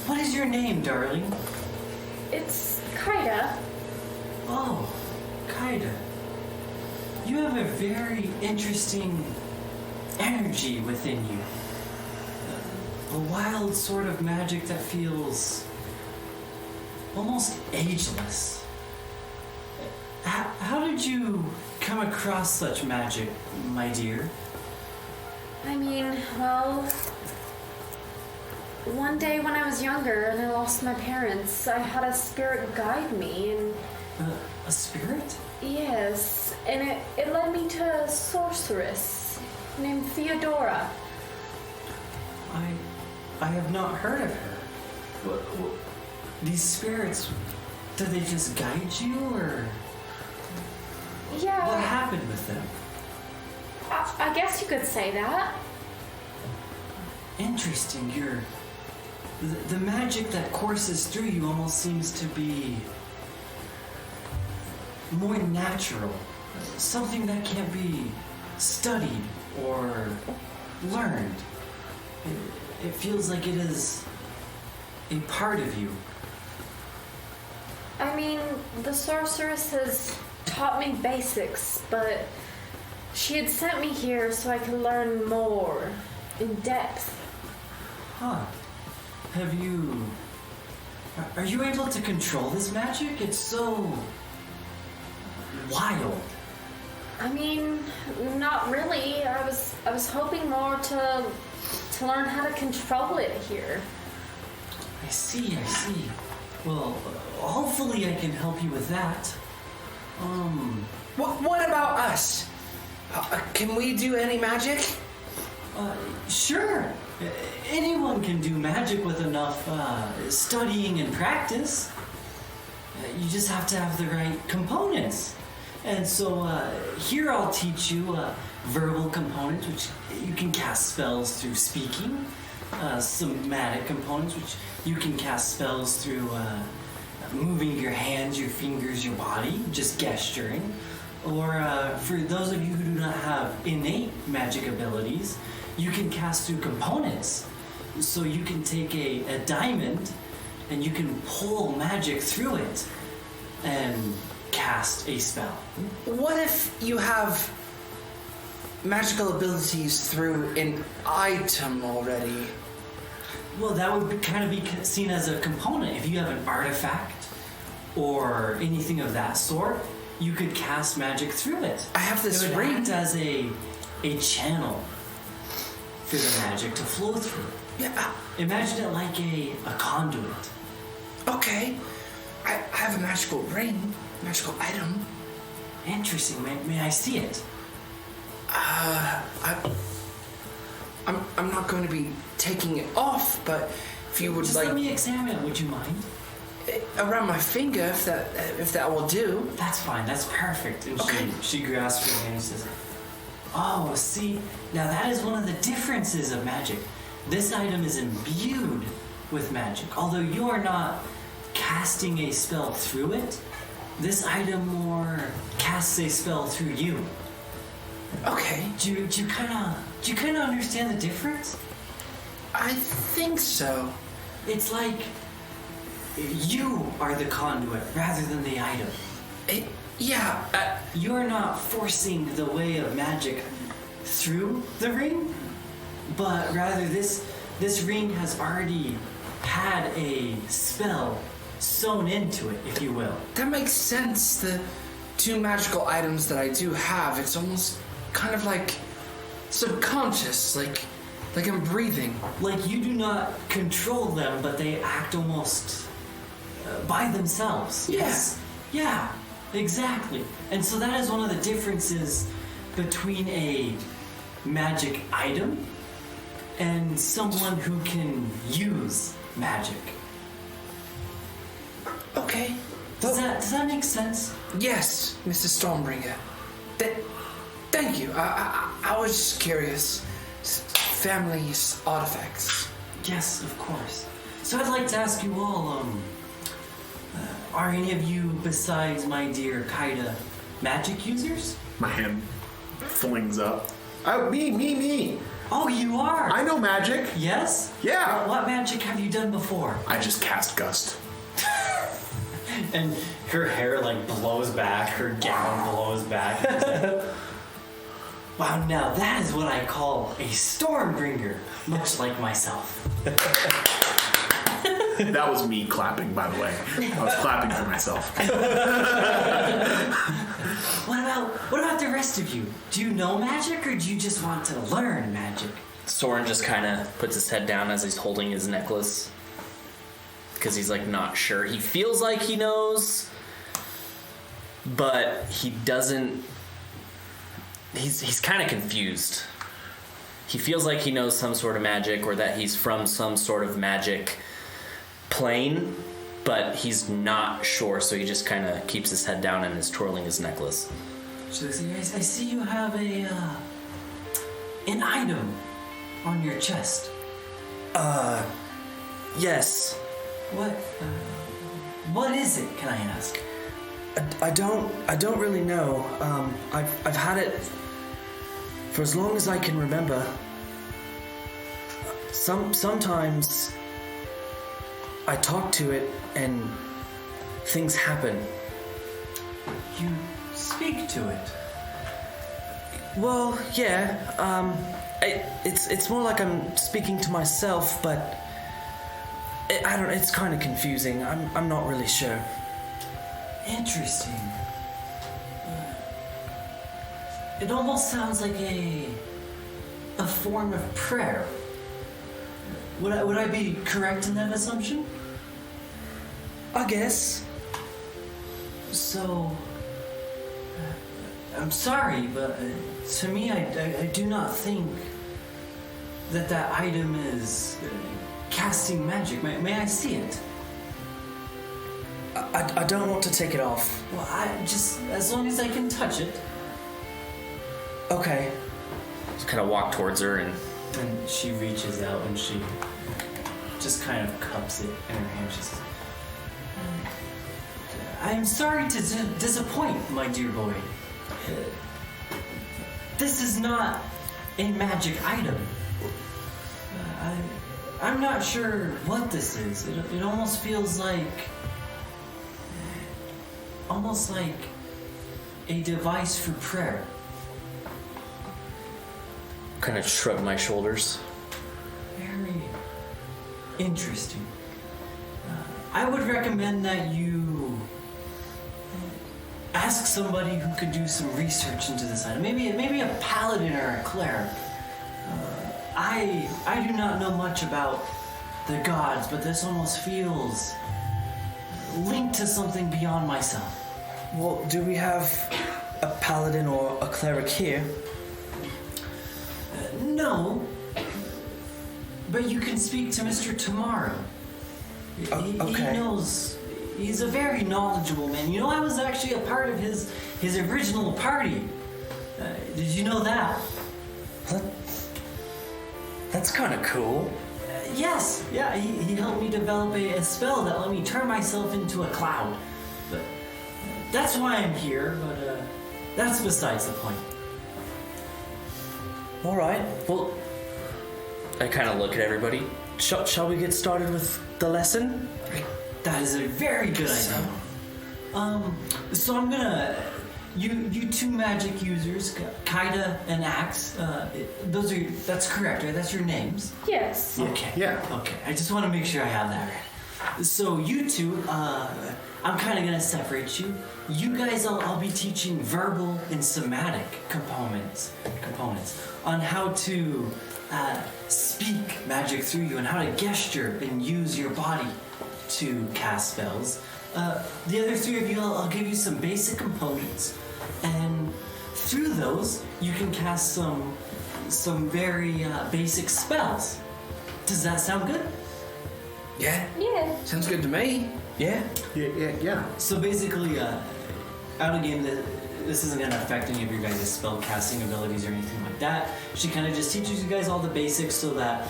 What is your name, darling?" It's Kaida. "Oh, Kaida. You have a very interesting energy within you. A wild sort of magic that feels almost ageless. How did you come across such magic, my dear?" I mean, well, one day when I was younger and I lost my parents, I had a spirit guide me, and A spirit? yes, and it led me to a sorceress named Theodora. I have not heard of her. These spirits, do they just guide you, or what Yeah, happened with them? I guess you could say that. Interesting. The magic that courses through you almost seems to be more natural. Something that can't be studied or learned. It feels like it is a part of you. I mean, the sorceress has taught me basics, but she had sent me here so I could learn more in depth. Huh. Are you able to control this magic? It's so wild. I mean, not really. I was hoping more to learn how to control it here. I see. Well, hopefully I can help you with that. What about us? Can we do any magic? Sure. Anyone can do magic with enough studying and practice. You just have to have the right components. And so here I'll teach you verbal components, which you can cast spells through speaking. Somatic components, which you can cast spells through moving your hands, your fingers, your body, just gesturing. Or for those of you who do not have innate magic abilities, you can cast through components. So you can take a diamond and you can pull magic through it and cast a spell. What if you have magical abilities through an item already? Well, that would kind of be seen as a component. If you have an artifact or anything of that sort, you could cast magic through it. I have this it would ring act as a channel for the magic to flow through. Yeah. Imagine it like a conduit. Okay. I have a magical ring, magical item. Interesting. May I see it? I'm not going to be taking it off, but if you would Just like let me examine it. Would you mind? around my finger, if that will do. That's fine. That's perfect. And Okay. she grasps your hand and says, "Oh, see, now that is one of the differences of magic. This item is imbued with magic. Although you are not casting a spell through it, this item more casts a spell through you. Okay. Do you kind of understand the difference? I think so. It's like you are the conduit rather than the item. Yeah. You're not forcing the way of magic through the ring, but rather this ring has already had a spell sewn into it, if you will. That makes sense. The two magical items that I do have, it's almost kind of like subconscious, like I'm breathing. Like you do not control them, but they act almost by themselves. Yes. Yeah, exactly. And so that is one of the differences between a magic item and someone who can use magic. Okay. Does that make sense? Yes, Mr. Stormbringer. Thank you. I was just curious. Family's artifacts. Yes, of course. So I'd like to ask you all, are any of you, besides my dear Kaida, magic users? My hand flings up. Oh, me. Oh, you are? I know magic. Yes? Yeah. What magic have you done before? I just cast Gust. And her hair like blows back, her gown blows back. She's like, wow, now that is what I call a Stormbringer, much like myself. That was me clapping, by the way. I was clapping for myself. What about the rest of you? Do you know magic, or do you just want to learn magic? Soren just kind of puts his head down as he's holding his necklace. Because he's like not sure. He feels like he knows, but he doesn't. He's kind of confused. He feels like he knows some sort of magic, or that he's from some sort of magic plane, but he's not sure, so he just kind of keeps his head down and is twirling his necklace. So I see you have an item on your chest. Yes. What is it, can I ask? I don't really know. I've had it for as long as I can remember. Sometimes I talk to it and things happen. You speak to it. Well, yeah. It's more like I'm speaking to myself, but I don't. It's kind of confusing. I'm not really sure. Interesting. It almost sounds like a form of prayer. Would I be correct in that assumption? I guess. So, I'm sorry, but to me, I do not think that item is casting magic. May I see it? I don't want to take it off. Well, I just as long as I can touch it. Okay. Just kind of walk towards her and And she reaches out and she just kind of cups it in her hand. She says, I am sorry to disappoint, my dear boy. This is not a magic item. I'm not sure what this is. It almost feels like... almost like a device for prayer. kind of shrug my shoulders. Very interesting. I would recommend that you ask somebody who could do some research into this item. Maybe a paladin or a cleric. I do not know much about the gods, but this almost feels linked to something beyond myself. Well, do we have a paladin or a cleric here? No, but you can speak to Mr. Tomorrow. Okay. He knows. He's a very knowledgeable man. You know, I was actually a part of his original party. Did you know that? That's kind of cool. Yes. Yeah, he helped me develop a spell that let me turn myself into a cloud. But that's why I'm here, but that's besides the point. All right. Well, I kind of look at everybody. Shall we get started with the lesson? That is a very good idea. So I'm gonna... You two magic users, Kaida and Axe, that's correct, right? That's your names? Yes. Okay. Yeah. Okay, I just want to make sure I have that right. So you two, I'm kind of going to separate you. You guys, I'll be teaching verbal and somatic components on how to speak magic through you and how to gesture and use your body to cast spells. The other three of you, I'll give you some basic components, and through those, you can cast some very basic spells. Does that sound good? Yeah. Yeah. Sounds good to me. Yeah. Yeah. So basically, out of game, this isn't going to affect any of your guys' spell casting abilities or anything like that. She kind of just teaches you guys all the basics so that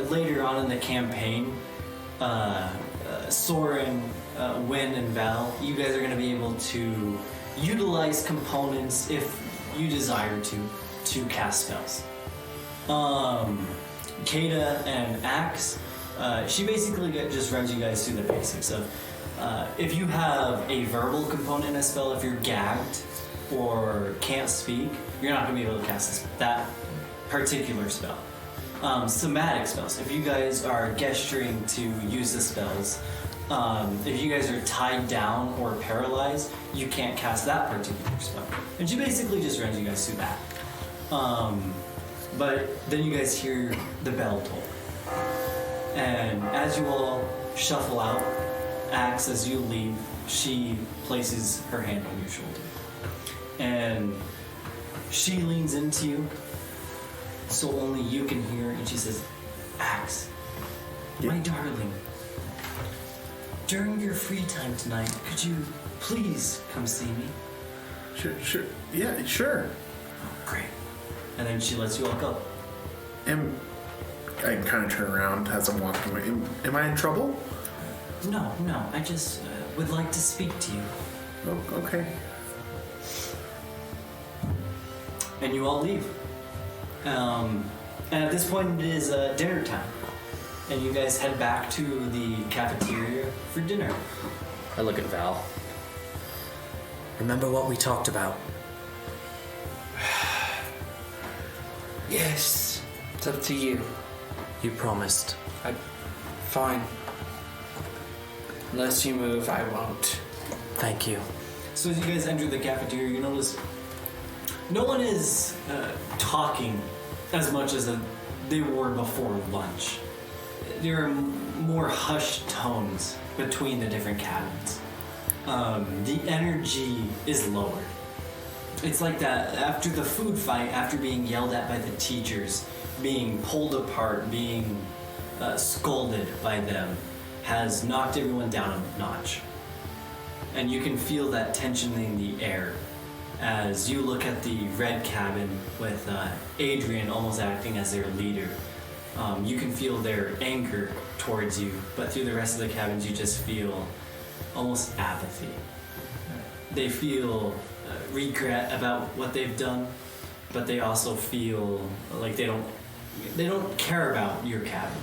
later on in the campaign, Soren, Wynn, and Val, you guys are going to be able to utilize components if you desire to cast spells. Kata and Axe, she basically just runs you guys through the basics of if you have a verbal component in a spell, if you're gagged or can't speak, you're not going to be able to cast that particular spell. Somatic spells, if you guys are gesturing to use the spells, if you guys are tied down or paralyzed, you can't cast that particular spell. And she basically just runs you guys through that. But then you guys hear the bell toll. And as you all shuffle out, Axe, as you leave, she places her hand on your shoulder. And she leans into you, so only you can hear, and she says, Axe, my darling, during your free time tonight, could you please come see me? Sure. Yeah, sure. Oh, great. And then she lets you all go. I kind of turn around as I'm walking away. Am I in trouble? No, I just would like to speak to you. Oh, okay. And you all leave. And at this point, it is dinner time. And you guys head back to the cafeteria for dinner. I look at Val. Remember what we talked about? Yes. It's up to you. You promised. Fine. Unless you move, I won't. Thank you. So as you guys enter the cafeteria, you notice no one is talking as much as they were before lunch. There are more hushed tones between the different cabins. The energy is lower. It's like that after the food fight, after being yelled at by the teachers, being pulled apart, being scolded by them, has knocked everyone down a notch. and you can feel that tension in the air as you look at the red cabin with Adrian almost acting as their leader. You can feel their anger towards you, but through the rest of the cabins you just feel almost apathy. They feel regret about what they've done, but they also feel like they don't care about your cabin.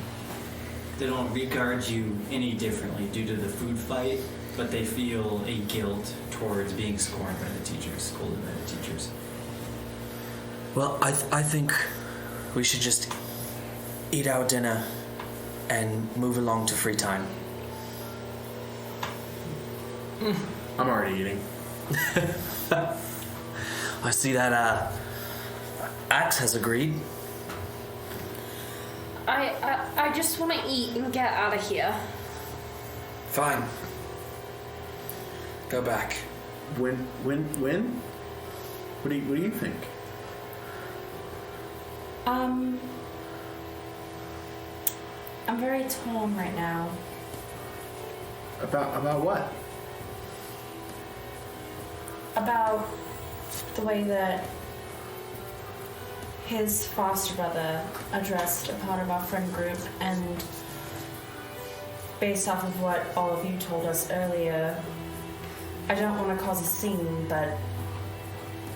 They don't regard you any differently due to the food fight, but they feel a guilt towards being scorned by the teachers, scolded by the teachers. Well, I think we should just eat our dinner and move along to free time. I'm already eating. I see that Axe has agreed. I just want to eat and get out of here. Fine. Go back. When? What do you think? I'm very torn right now. About what? About the way that his foster brother addressed a part of our friend group, and based off of what all of you told us earlier, I don't want to cause a scene, but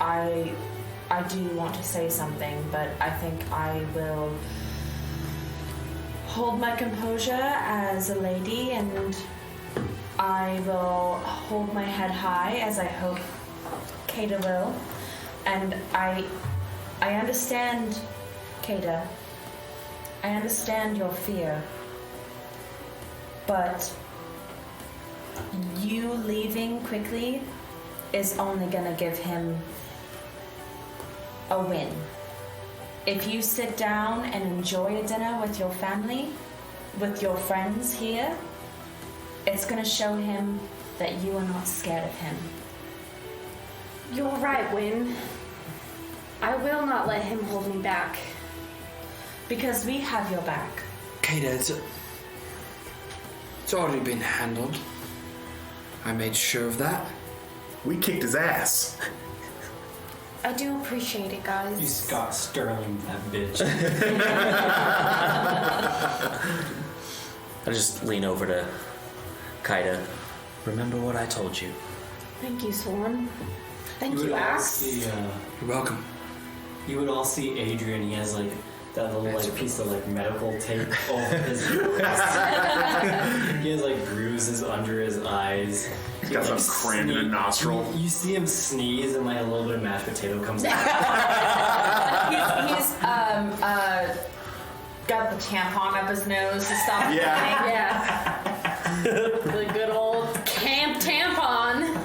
I do want to say something, but I think I will hold my composure as a lady, and I will hold my head high, as I hope Kada will. And I understand, Kada. I understand your fear. But you leaving quickly is only gonna give him a win. If you sit down and enjoy a dinner with your family, with your friends here, it's gonna show him that you are not scared of him. You're right, Win. I will not let him hold me back. Because we have your back. Kada, it's already been handled. I made sure of that. We kicked his ass. I do appreciate it, guys. You Scott Sterling, that bitch. I just lean over to Kaida. Remember what I told you. Thank you, Soren. Thank you, all Axe. see, You're welcome. you would all see Adrian. He has like that little like piece of like medical tape over his He has like bruises under his eyes. He's got some cramp in a nostril. You see him sneeze and like a little bit of mashed potato comes out. He's got the tampon up his nose to stop bleeding. Yeah. The good old camp tampon.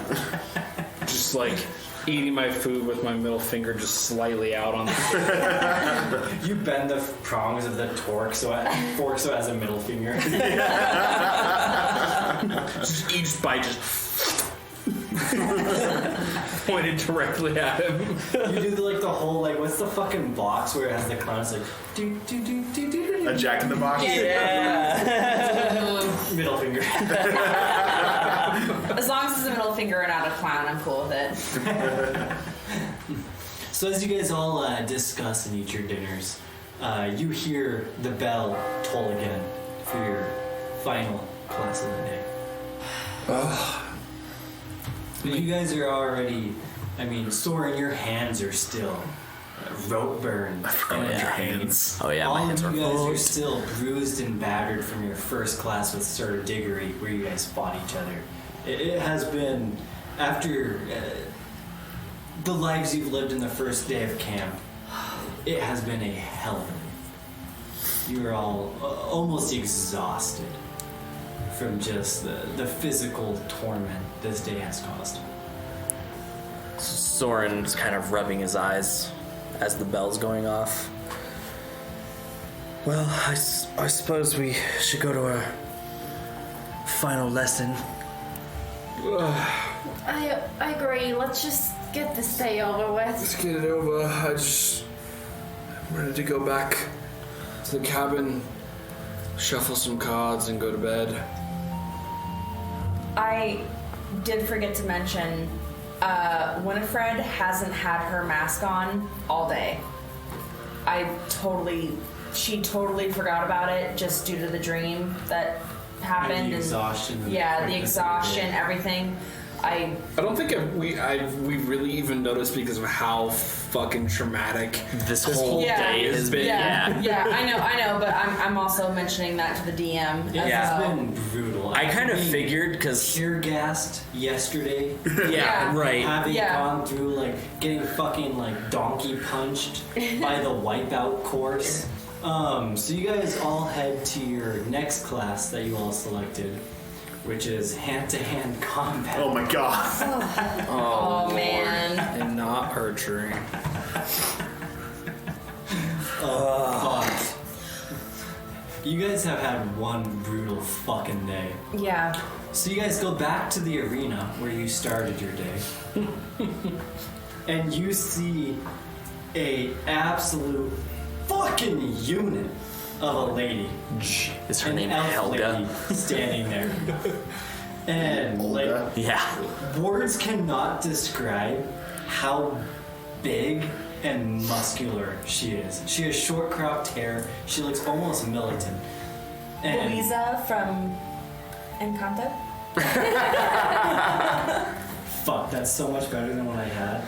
Just like eating my food with my middle finger just slightly out on the You bend the prongs of the fork so it has a middle finger. just each bite just pointed directly at him. You do like the whole like what's the fucking box where it has the clown? It's like do do do do do do. A Jack in the Box. Middle finger. As long as it's a middle finger and not a clown, I'm cool with it. So as you guys all discuss and eat your dinners, you hear the bell toll again for your final class of the day. But you guys are already, I mean, Soren, your hands are still rope burned. I forgot about your hands. Oh yeah, All my of hands you are guys full. are still bruised and battered from your first class with Sir Diggory, where you guys fought each other. It has been, after the lives you've lived in the first day of camp, it has been a hell of a day. You are all almost exhausted from just the physical torment this day has caused. Soren's kind of rubbing his eyes as the bell's going off. Well, I suppose we should go to our final lesson. I agree. Let's just get this day over with. Let's get it over. I'm ready to go back to the cabin, shuffle some cards, and go to bed. I did forget to mention, Winifred hasn't had her mask on all day. She totally forgot about it just due to the dream that happened. And the exhaustion. Yeah, the exhaustion, everything. I don't think we really even noticed because of how fucking traumatic This whole day has been. Yeah, I know, but I'm also mentioning that to the DM. Yeah. It's been brutal. I kind of figured because tear gassed yesterday. yeah, right. Having gone through like getting fucking like donkey punched by the wipeout course. So you guys all head to your next class that you all selected, which is hand-to-hand combat. Oh my god. Oh man. and not archery. But you guys have had one brutal fucking day. Yeah. So you guys go back to the arena where you started your day. And you see a absolute fucking unit of a lady. Is her An name elf Helga? lady standing there. And like Yeah. words cannot describe how big and muscular she is. She has short cropped hair. She looks almost militant. And Louisa from Encanto? fuck, that's so much better than what I had.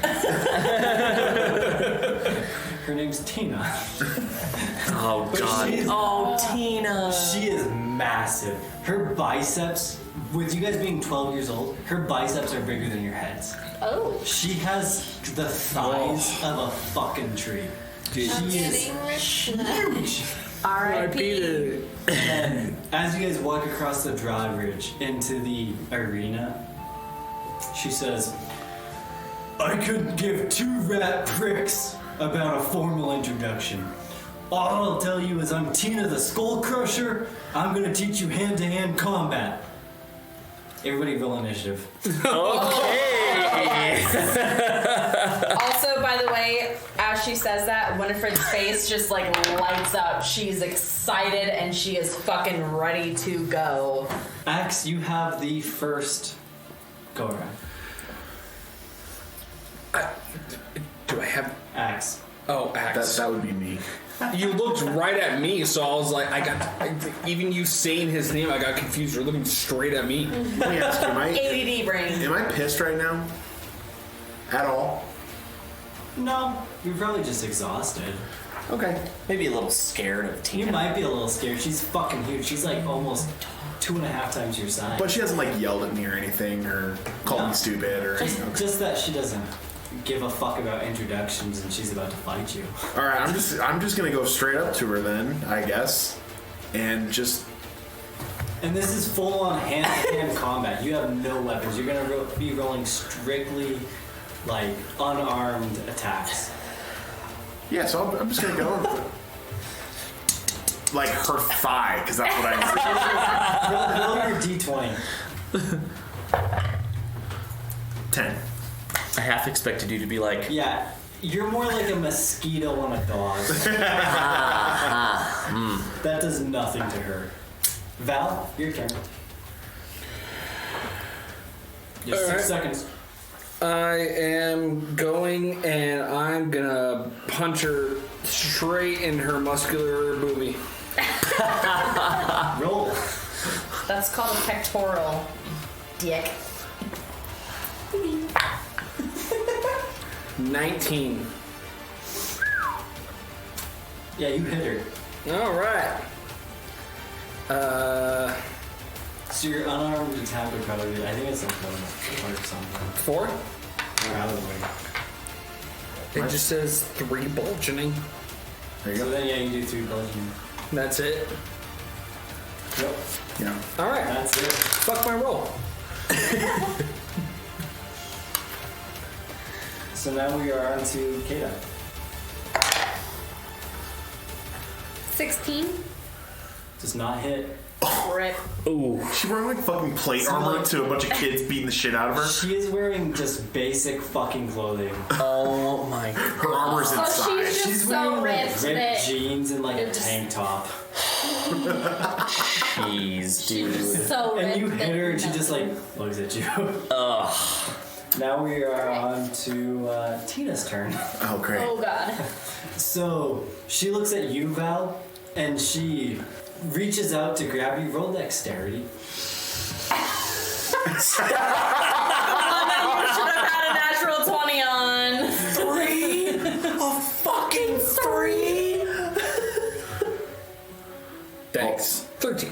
Her name's Tina. Oh But god. she's- Oh Tina. She is massive. Her biceps, with you guys being 12 years old, her biceps are bigger than your heads. Oh. She has the thighs of a fucking tree. She is huge. R.I.P. And as you guys walk across the drawbridge into the arena, she says, I couldn't give two rat pricks about a formal introduction. All I'll tell you is I'm Tina the Skull Crusher. I'm gonna teach you hand-to-hand combat. Everybody roll initiative. Also, by the way, as she says that, Winifred's face just like lights up. She's excited and she is fucking ready to go. Axe, you have the first go around. Do I have? Axe. Oh, axe. That would be me. You looked right at me, so I was like, even you saying his name, I got confused. You're looking straight at me. Let me ask you, ADD brain. am I pissed right now? At all? No, you're probably just exhausted. Okay. Maybe a little scared of You Tina. might be a little scared. She's fucking huge. She's like almost 2.5 times your size. But she hasn't like yelled at me or anything or called me stupid or anything. Okay. Just that she doesn't give a fuck about introductions and she's about to fight you. All right, I'm just gonna go straight up to her then, I guess, and just. And this is full on hand-to-hand combat. You have no weapons. You're gonna be rolling strictly like unarmed attacks. Yeah, so I'm just gonna go. Like her thigh, because that's what I. Roll your d20. 10. I half expected you to be like, Yeah, you're more like a mosquito on a dog. That does nothing to her. Val, your turn. Just 6 Alright. seconds. I am going and I'm gonna punch her straight in her muscular boobie. Roll. That's called a pectoral, dick. 19. Yeah, you hit her. All right. So your unarmed attack would probably be, I think it's like a or something. 4. Or out of the way. It just says 3 bludgeoning. There you So go. then, yeah, you do 3 bludgeoning. That's it. Yep, Yeah. All right. that's it. Fuck my roll. So now we are on to Kata. 16. Does not hit. Rip. ooh. She wearing like fucking plate armor to a bunch of kids beating the shit out of her. She is wearing just basic fucking clothing. Oh my Her armor's So inside. she's just She's so wearing like ripped ripped that jeans and like a it just- tank top. Jeez, dude. So And you ripped hit her, and that- she just like looks at you. Ugh. Now we are on to Tina's turn. Oh, great. Oh god. So she looks at you, Val, and she reaches out to grab you. Roll dexterity. You should have had a natural 20 on. 3? A fucking 3? Thanks. 13.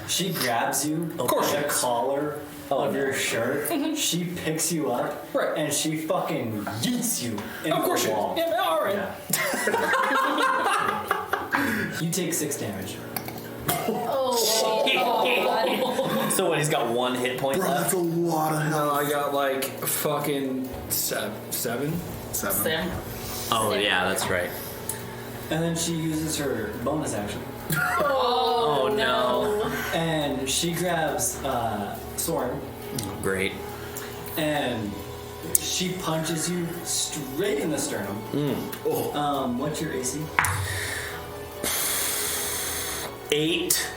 She grabs you Of course by she the does. collar of your shirt. She picks you up, Right. and she fucking yeets you into Of course the she wall. does. Yeah, all right. Yeah. You take 6 damage. Oh god. So what? He's got 1 hit point Bro, left. that's a lot of No, health. I got like fucking 7. 7. Sim. Oh yeah, that's right. And then she uses her bonus action. Oh no. And she grabs Soren, Great. and she punches you straight in the sternum. What's your AC? 8.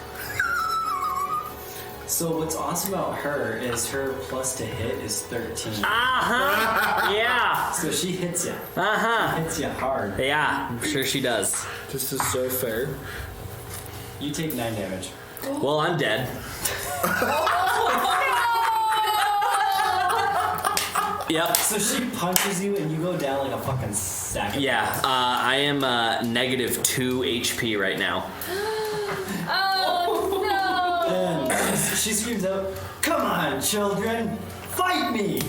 So what's awesome about her is her plus to hit is 13. Yeah. So she hits you. Hits you hard. Yeah. I'm sure she does. This is so fair. You take 9 damage. Well, I'm dead. Yep. So she punches you and you go down like a fucking sack. of Yeah. I am negative 2 HP right now. Oh no. And she screams out, "Come on, children, fight me!"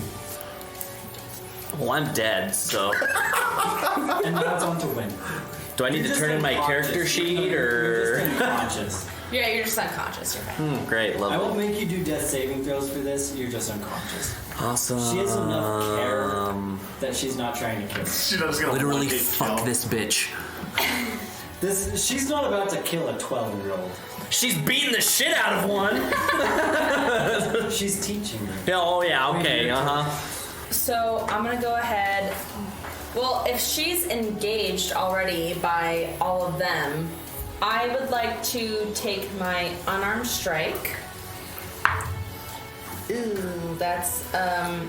Well, I'm dead, so And now it's on to win. do I need to turn in my character sheet You're or? just unconscious. Yeah, you're just unconscious. You're fine. Great, I won't lovely. make you do death saving throws for this. You're just unconscious. Awesome. She has enough care that she's not trying to kill. She's just gonna Literally one-hit fuck kill. this bitch. She's not about to kill a 12-year-old. She's beating the shit out of one. She's teaching you. Yeah, oh yeah, okay, So I'm gonna go ahead. Well, if she's engaged already by all of them, I would like to take my unarmed strike. Ooh, that's a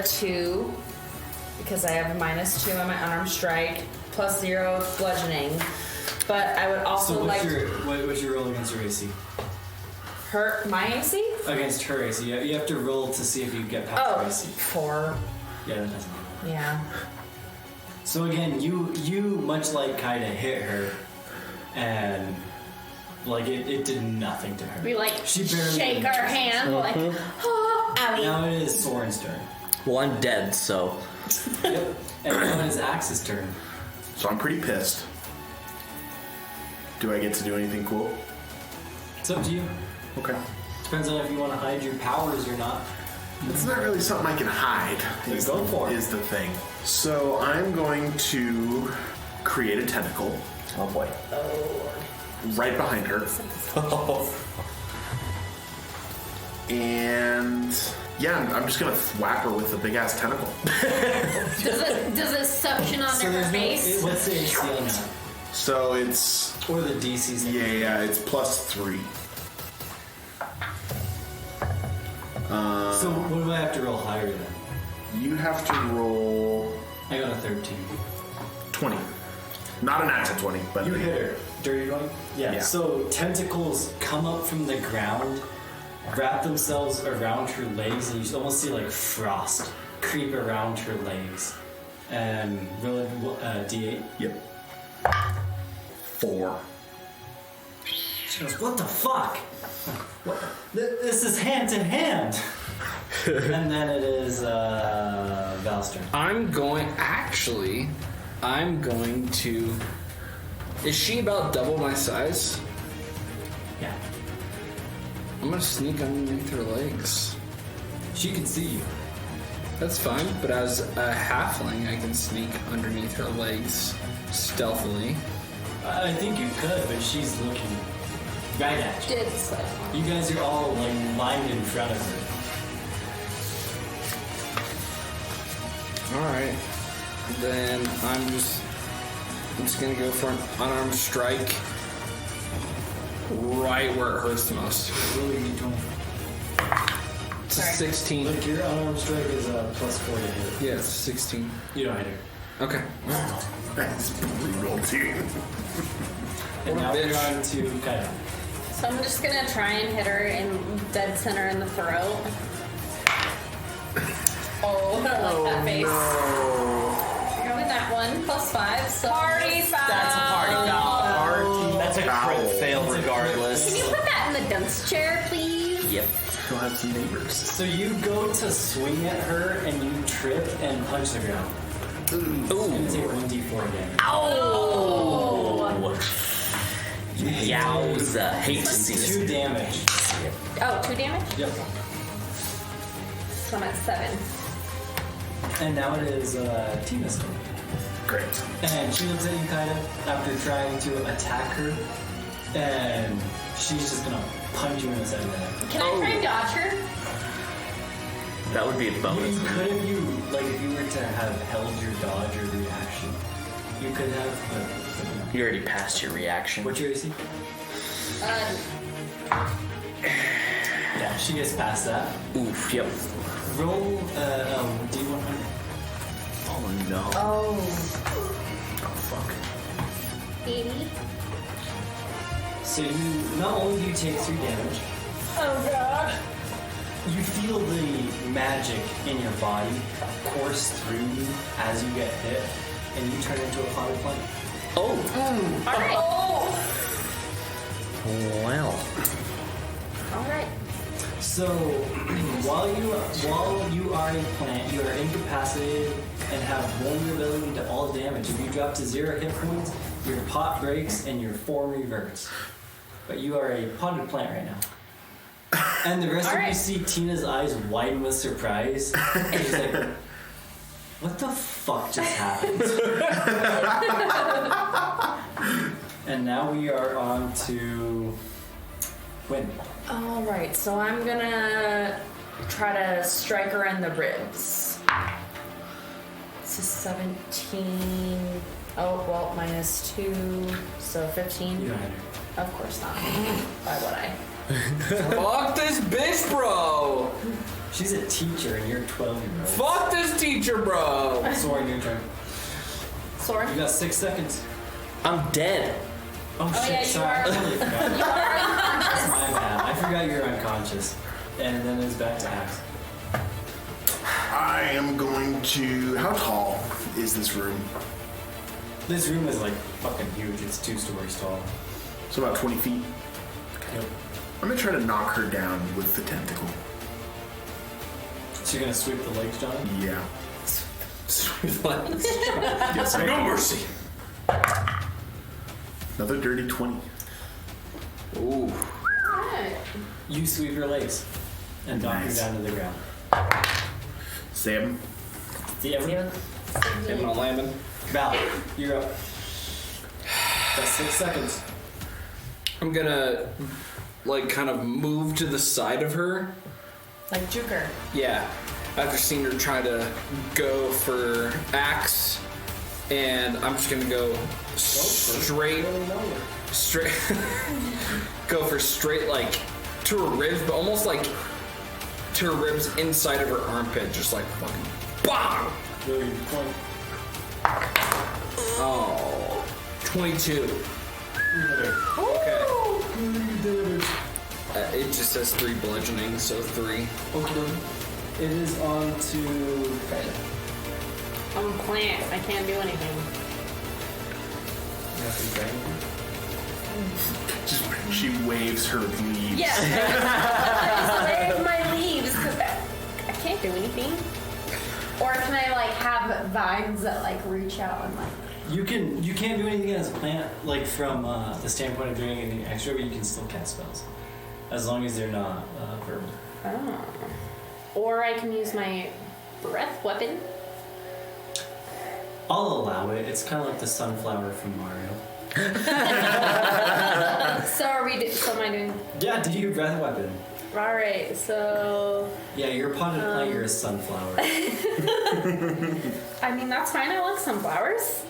2 because I have a -2 on my unarmed strike, plus 0 bludgeoning. But I would also So like what's your roll against her AC? my AC. Against her AC, you have to roll to see if you get past her Oh, AC. 4. Yeah, that doesn't. Yeah. So again, you much like Kaida hit her, and like it did nothing to her. We like She barely shake even our touched hand like, oh, owie. Now it is Soren's turn. Well, I'm dead, so. Yep. And now it is Axe's turn. So I'm pretty pissed. Do I get to do anything cool? It's up to you. Okay. Depends on if you want to hide your powers or not. It's not really something I can hide. Let's go for it. Is the thing. So I'm going to create a tentacle Oh boy. right behind her. And yeah, I'm just gonna whap her with a big ass tentacle. Does it suction onto her there's face? what's the AC on that? So it's Or the DC's? yeah, it's +3. So what do I have to roll higher than? You have to roll I got a 13. 20. Not a natural 20, but You hit her. Dirty 20? Yeah. Yeah. So tentacles come up from the ground, wrap themselves around her legs, and you almost see like frost creep around her legs. And roll a D8. Yep. 4. She goes, "What the fuck? What? This is hand to hand." And then it is Val's turn. I'm going to. Is she about double my size? Yeah. I'm gonna sneak underneath her legs. She can see you. That's fine, but as a halfling, I can sneak underneath her legs stealthily. I think you could, but she's looking right at you. It's like, You guys are all like lined in front of her. Alright. Then I'm just gonna go for an unarmed strike right where it hurts the most. Roll your d20. It's a 16. Look, your unarmed strike is plus 4 to hit. Yeah, it's 16. You don't hit her. Okay. That's brutal, dude. And now bitch. we're on to Kaida. So I'm just gonna try and hit her in dead center in the throat. Oh, I like that face. Go with that one. +5. So Party foul. That's a party foul. That's a crit Foul. fail regardless. Can you put that in the dunce chair, please? Yep. Go have some neighbors. So you go to swing at her and you trip and punch the ground. It's gonna take 1d4 damage. Oh. Yowza. Hate to see this. 2 damage. Oh, 2 damage? Yep. So I'm at 7. And now it is Tina's turn. Great. And she looks at you kind of after trying to attack her. And she's just gonna punch you in the side of the head. Can I try and dodge her? That would be a You bonus. could if you were to have held your dodge or reaction. You could have, but You already passed your reaction. what's your AC? Yeah, she gets past that. Oof. Yep. Roll D100. Oh no. Oh. Oh, fuck. 80. So you not only do you take 3 damage, Oh god. you feel the magic in your body course through you as you get hit, and you turn into a potted plant. Oh. Alright. Well. Alright. So while you are a plant, you are incapacitated and have vulnerability to all damage. If you drop to 0 hit points, your pot breaks and your form reverts. But you are a potted plant right now. And the rest of you see Tina's eyes widen with surprise. And she's like, what the fuck just happened? And now we are on to Quinn. All right, so I'm gonna try to strike her in the ribs. This is 17. Oh, well, -2, so 15. You don't hit her. Of course not. Why would I? Fuck this bitch, bro! She's a teacher and you're 12-year-old. Fuck this teacher, bro! Soren, your turn. Sword. You got 6 seconds. I'm dead. Oh, shit, yeah, you sorry. are. I totally forgot. You are That's my bad. I forgot you were unconscious. And then it's back to Axe. I am going to. How tall is this room? This room is like fucking huge. It's 2 stories tall. So about 20 feet. Yep. I'm gonna try to knock her down with the tentacle. So you're gonna sweep the legs, John? Yeah. Yes, Yes, I no am. mercy. Another dirty 20. Ooh. Alright. You sweep her legs and knock Nice. her down to the ground. 7. See everyone? Him on Lamb. Val, you're up. That's 6 seconds. I'm gonna, like, kind of move to the side of her. Like Juker. Yeah. After seeing her try to go for axe, and I'm just gonna go straight, go for straight, like, to her ribs, but almost like to her ribs inside of her armpit, just like fucking BONG! Really good point. Oh, 22. Okay. It just says 3 bludgeoning, so 3. Okay. It is on to Kaida. I'm a plant. I can't do anything. You have to drag her. Just she waves her leaves. Yeah. Where's my leaves? 'Cause I can't do anything. Or can I like have vines that like reach out and like? You can't do anything as a plant, like from the standpoint of doing anything extra, but you can still cast spells. As long as they're not verbal. Oh. Or I can use my breath weapon. I'll allow it. It's kind of like the sunflower from Mario. So are we? So am I doing? Yeah, do your breath weapon. All right. So Yeah, you're a potted plant, you're a sunflower. I mean that's fine. I like sunflowers.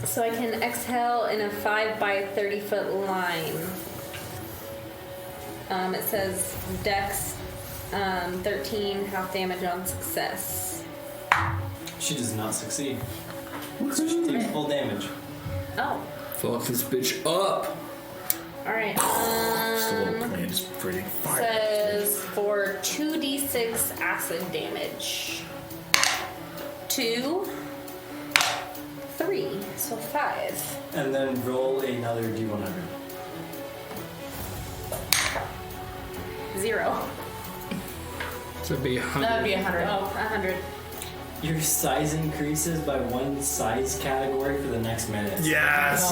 So I can exhale in a 5 by 30 foot line. It says Dex 13, half damage on success. She does not succeed. So she takes full damage. Oh, Fuck this bitch up. alright. Just a little plan, just breathing fire. Says for 2d6 acid damage. 2, 3, so 5. And then roll another d100. 0. So it'd be 100. That would be 100. Oh, 100. Your size increases by 1 size category for the next minute. Yes!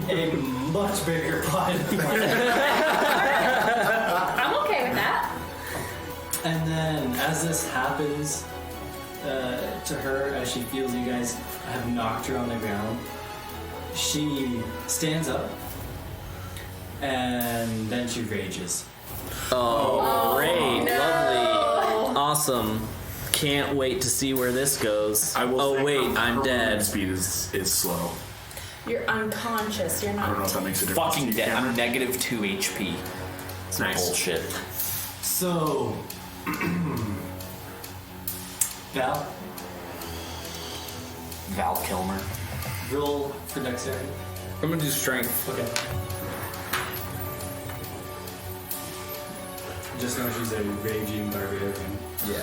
A much bigger pot. I'm okay with that. And then, as this happens to her, as she feels you guys have knocked her on the ground, she stands up and then she rages. Oh, great. Lovely. Awesome. Can't wait to see where this goes. I will oh, say wait, her I'm movement dead. speed is slow. You're unconscious. You're I don't know not. if that makes a difference. Fucking to you, dead. I'm Cameron. negative 2 HP. It's Nice. bullshit. So, Val, Val Kilmer. roll for dexterity. I'm gonna do strength. Okay. Just know she's a raging barbarian. Yeah.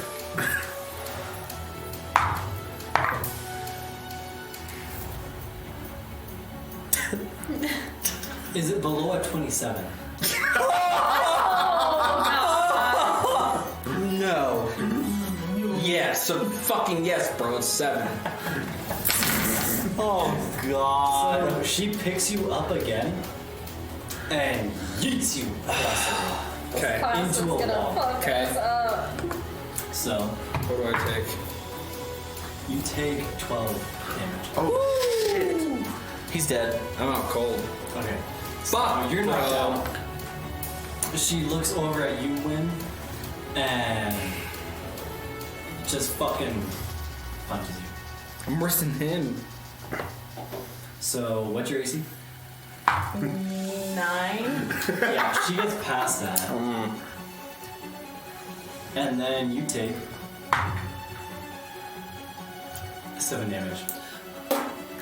Is it below a 27? No. Yes, so fucking yes, bro. It's 7. Oh god. So she picks you up again and yeets you across the room. Okay. Class is Into a gonna wall. fuck Okay. us up. So What do I take? you take 12 damage. Oh, shit. He's dead. I'm out cold. Okay. Fuck. You're knocked out. She looks over at you, Win, and just fucking punches you. I'm worse than him. So, what's your AC? 9. Yeah, she gets past that. And then you take 7 damage.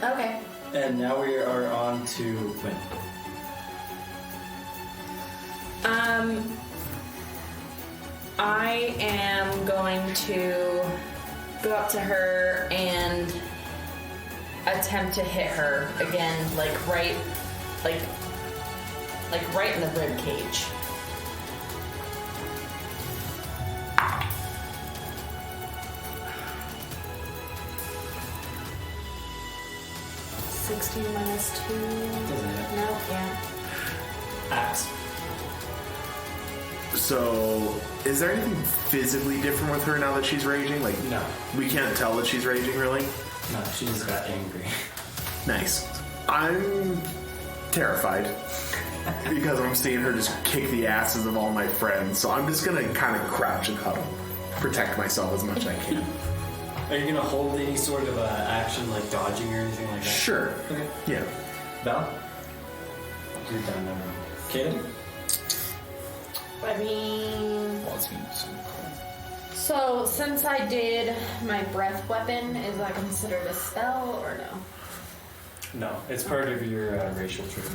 Okay. And now we are on to Quinn. I am going to go up to her and attempt to hit her again, right in the rib cage. -16 -2. Doesn't hit. No, yeah. Axe. So, is there anything physically different with her now that she's raging? Like, No. we can't tell that she's raging, really? No, she just got angry. Nice. I'm terrified because I'm seeing her just kick the asses of all my friends. So I'm just gonna kind of crouch and huddle, protect myself as much as I can. Are you gonna hold any sort of action like dodging or anything like that? Sure. Okay. Yeah. Val? You're done now. Kaden? I mean, Well, it's gonna be so cold. so since I did my breath weapon, is that considered a spell or no? No, it's part of your racial trait.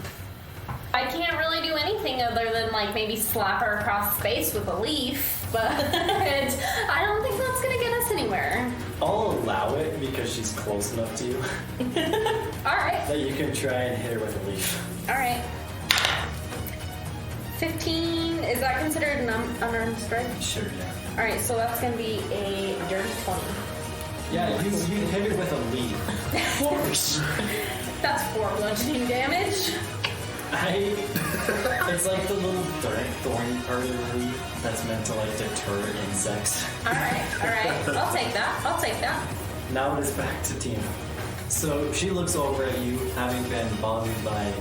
I can't really do anything other than maybe slap her across the face with a leaf, but I don't think that's gonna get us anywhere. I'll allow it because she's close enough to you Alright, that you can try and hit her with a leaf. alright. 15, is that considered an unarmed strike? Sure, yeah. Alright, so that's gonna be a dirty 20. Yeah, you hit her with a leaf. That's 4 bludgeoning damage. It's like the little dark thorny part of the leaf that's meant to deter insects. Alright, I'll take that. Now it is back to Tina. So she looks over at you, having been bothered by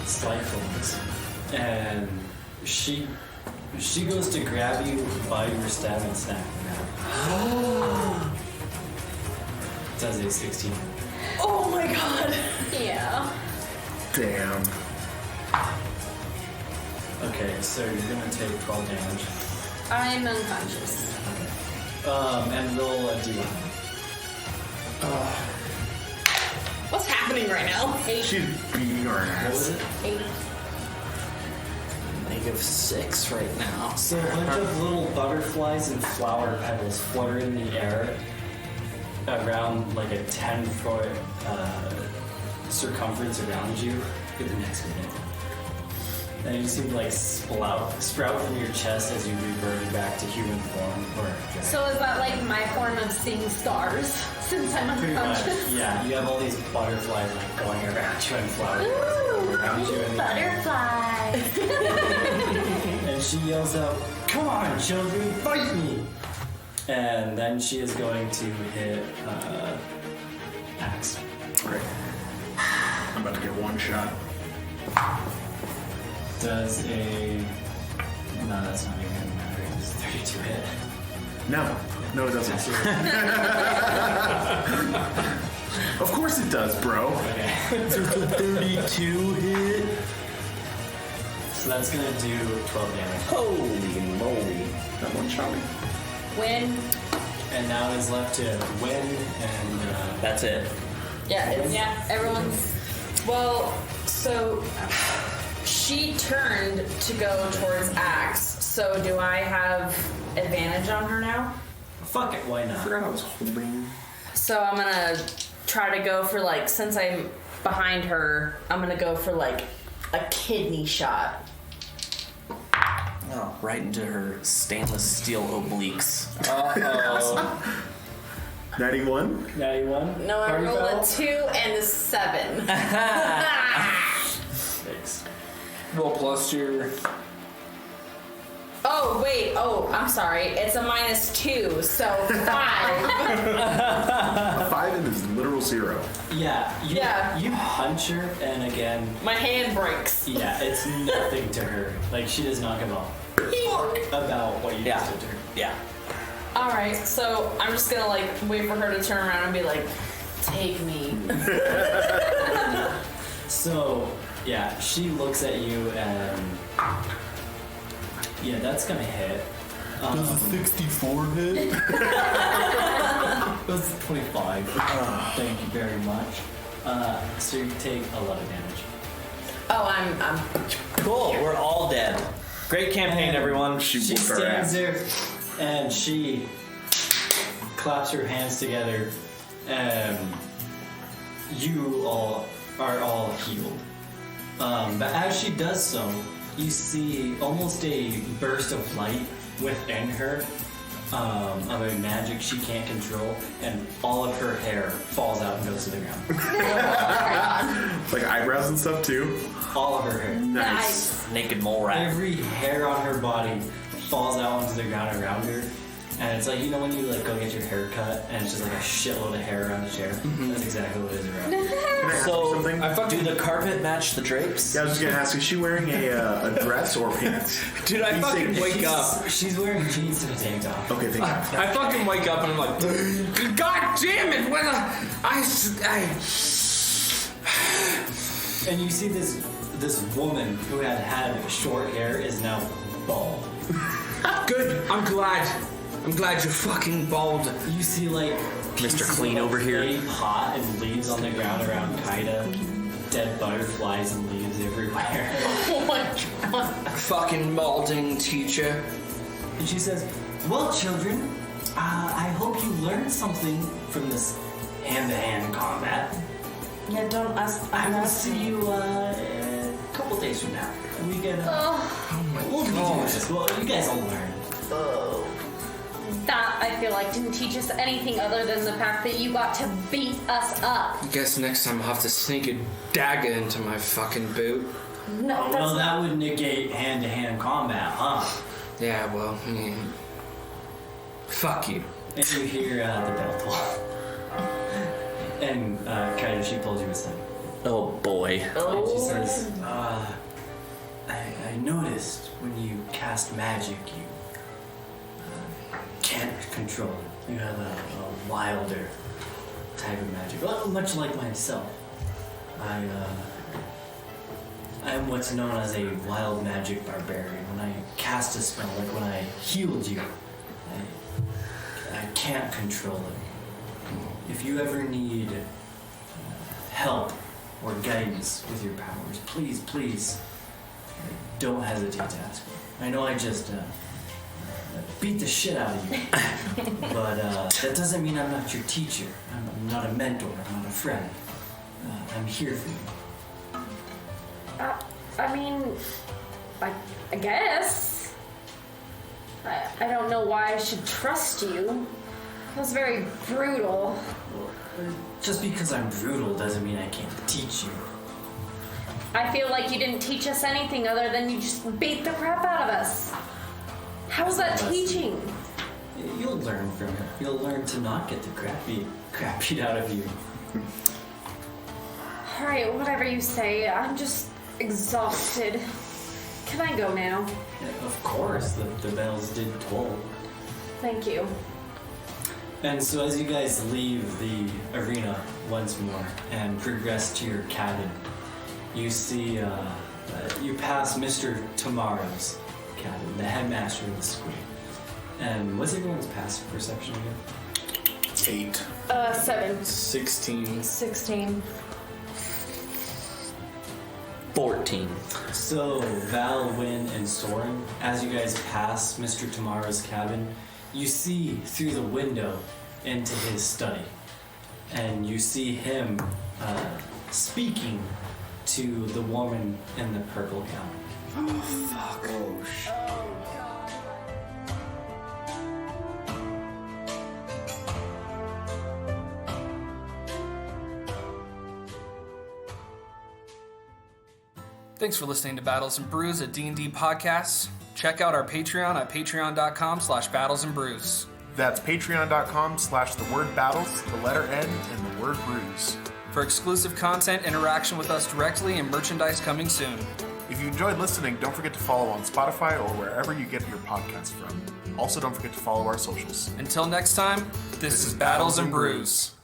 slight things, and she goes to grab you by your stab and snap. Does a 16. Oh my god. Yeah. Damn. Okay, so you're gonna take 12 damage. I'm unconscious. And roll a d1. What's happening right now? 8. She's beating her What was ass. it? 8. -6 right now. So a bunch of little butterflies and flower petals flutter in the air around like a 10-foot circumference around you for the next minute. And you seem to like sprout from your chest as you revert back to human form. So is that like my form of seeing stars since I'm Pretty much, unconscious? yeah. You have all these butterflies like going around you and flowers around you in the air. Butterflies. And she yells out, "Come on, children, fight me!" And then she is going to hit Axe. Right. I'm about to get one shot. Does a... No, that's not even gonna matter. Does 32 hit? No, it doesn't. Of course it does, bro. Okay. 32 hit. So that's gonna do 12 damage. Holy moly. That one shot me. Win. And now is left to win and... That's it. Yeah, it's, Yeah, everyone's. well, so she turned to go towards Axe. So do I have advantage on her now? fuck it, why I not? forgot I was holding. So I'm gonna try to go for like, since I'm behind her, I'm gonna go for like a kidney shot. Oh, right into her stainless steel obliques. 91? 91? No, I Party rolled foul? a 2 and a 7. Thanks. Roll plus your. Oh, wait. Oh, I'm sorry. It's a -2, so 5. A 5 and is literal 0. Yeah, you punch her, and again, My hand breaks. yeah, it's nothing to her. Like, she does not give a fuck about what you Yeah. just did to her. Yeah. All right, so I'm just gonna like wait for her to turn around and be like, "Take me." So, yeah, she looks at you and... Yeah, that's gonna hit. Does a 64 hit? It was 25. Thank you very much. So you take 11 damage. Oh, I'm. Cool, we're all dead. Great campaign, everyone. She She whooped her stands ass. there and she claps her hands together, and you all are all healed. But as she does so, you see almost a burst of light within her of a magic she can't control, and all of her hair falls out and goes to the ground. Like eyebrows and stuff too. All of her hair. Nice. Naked mole rat. Every hair on her body falls out onto the ground around her. And it's like, you know when you like go get your hair cut and it's just like a shitload of hair around the chair? That's exactly what it is around her. Can I ask you So, something? do the carpet match the drapes? Yeah, I was just gonna ask, is she wearing a dress or pants? Dude, I fucking wake up. She's wearing jeans and a tank top. Okay, thank you. I fucking wake up and I'm like, God damn it! When And you see this woman who had short hair is now bald. Good. I'm glad you're fucking bald. You see like Mr. pieces Clean of over here. clay pot and leaves on the ground around Kaida. Dead butterflies and leaves everywhere. Oh my god. Fucking balding teacher. And she says, "Well, children, I hope you learned something from this hand-to-hand combat. Yeah, don't ask. I will see you a couple days from now. We can. We'll teach you this. Well, you guys will learn. That, I feel like, didn't teach us anything other than the fact that you got to beat us up. I guess next time I'll have to sneak a dagger into my fucking boot. No, Well, that's that would negate hand-to-hand combat, huh?" Yeah, well, fuck you. And you hear the bell toll. And Kaida, she pulls you aside. Oh boy. And she says, I noticed when you cast magic, you can't control it. You have a wilder type of magic. Well, much like myself, I am what's known as a wild magic barbarian. When I cast a spell, like when I healed you, I can't control it. If you ever need help or guidance with your powers, please don't hesitate to ask me. I know I just beat the shit out of you, but that doesn't mean I'm not your teacher. I'm not a mentor. I'm not a friend. I'm here for you. I mean, I guess. I don't know why I should trust you. That was very brutal. Just because I'm brutal doesn't mean I can't teach you. I feel like you didn't teach us anything other than you just beat the crap out of us. How's that teaching? You'll learn from it. You'll learn to not get the crap beat out of you. Alright, whatever you say. I'm just exhausted. Can I go now? Of course, the bells did toll. Thank you. And so as you guys leave the arena once more and progress to your cabin, you see, you pass Mr. Tomorrow's cabin, the headmaster of the school. And what's everyone's passive perception again? 8. 7. 16. 16. 14. So, Val, Wynn, and Soren, as you guys pass Mr. Tomorrow's cabin, you see through the window into his study. And you see him speaking to the woman in the purple gown. Oh, fuck. Oh, shit. Thanks for listening to Battles and Brews, a D&D podcast. Check out our Patreon at patreon.com/battlesandbrews. That's patreon.com/the word battles, the letter N, and the word brews. For exclusive content, interaction with us directly, and merchandise coming soon. If you enjoyed listening, don't forget to follow on Spotify or wherever you get your podcasts from. Also, don't forget to follow our socials. Until next time, this is Battles and Brews.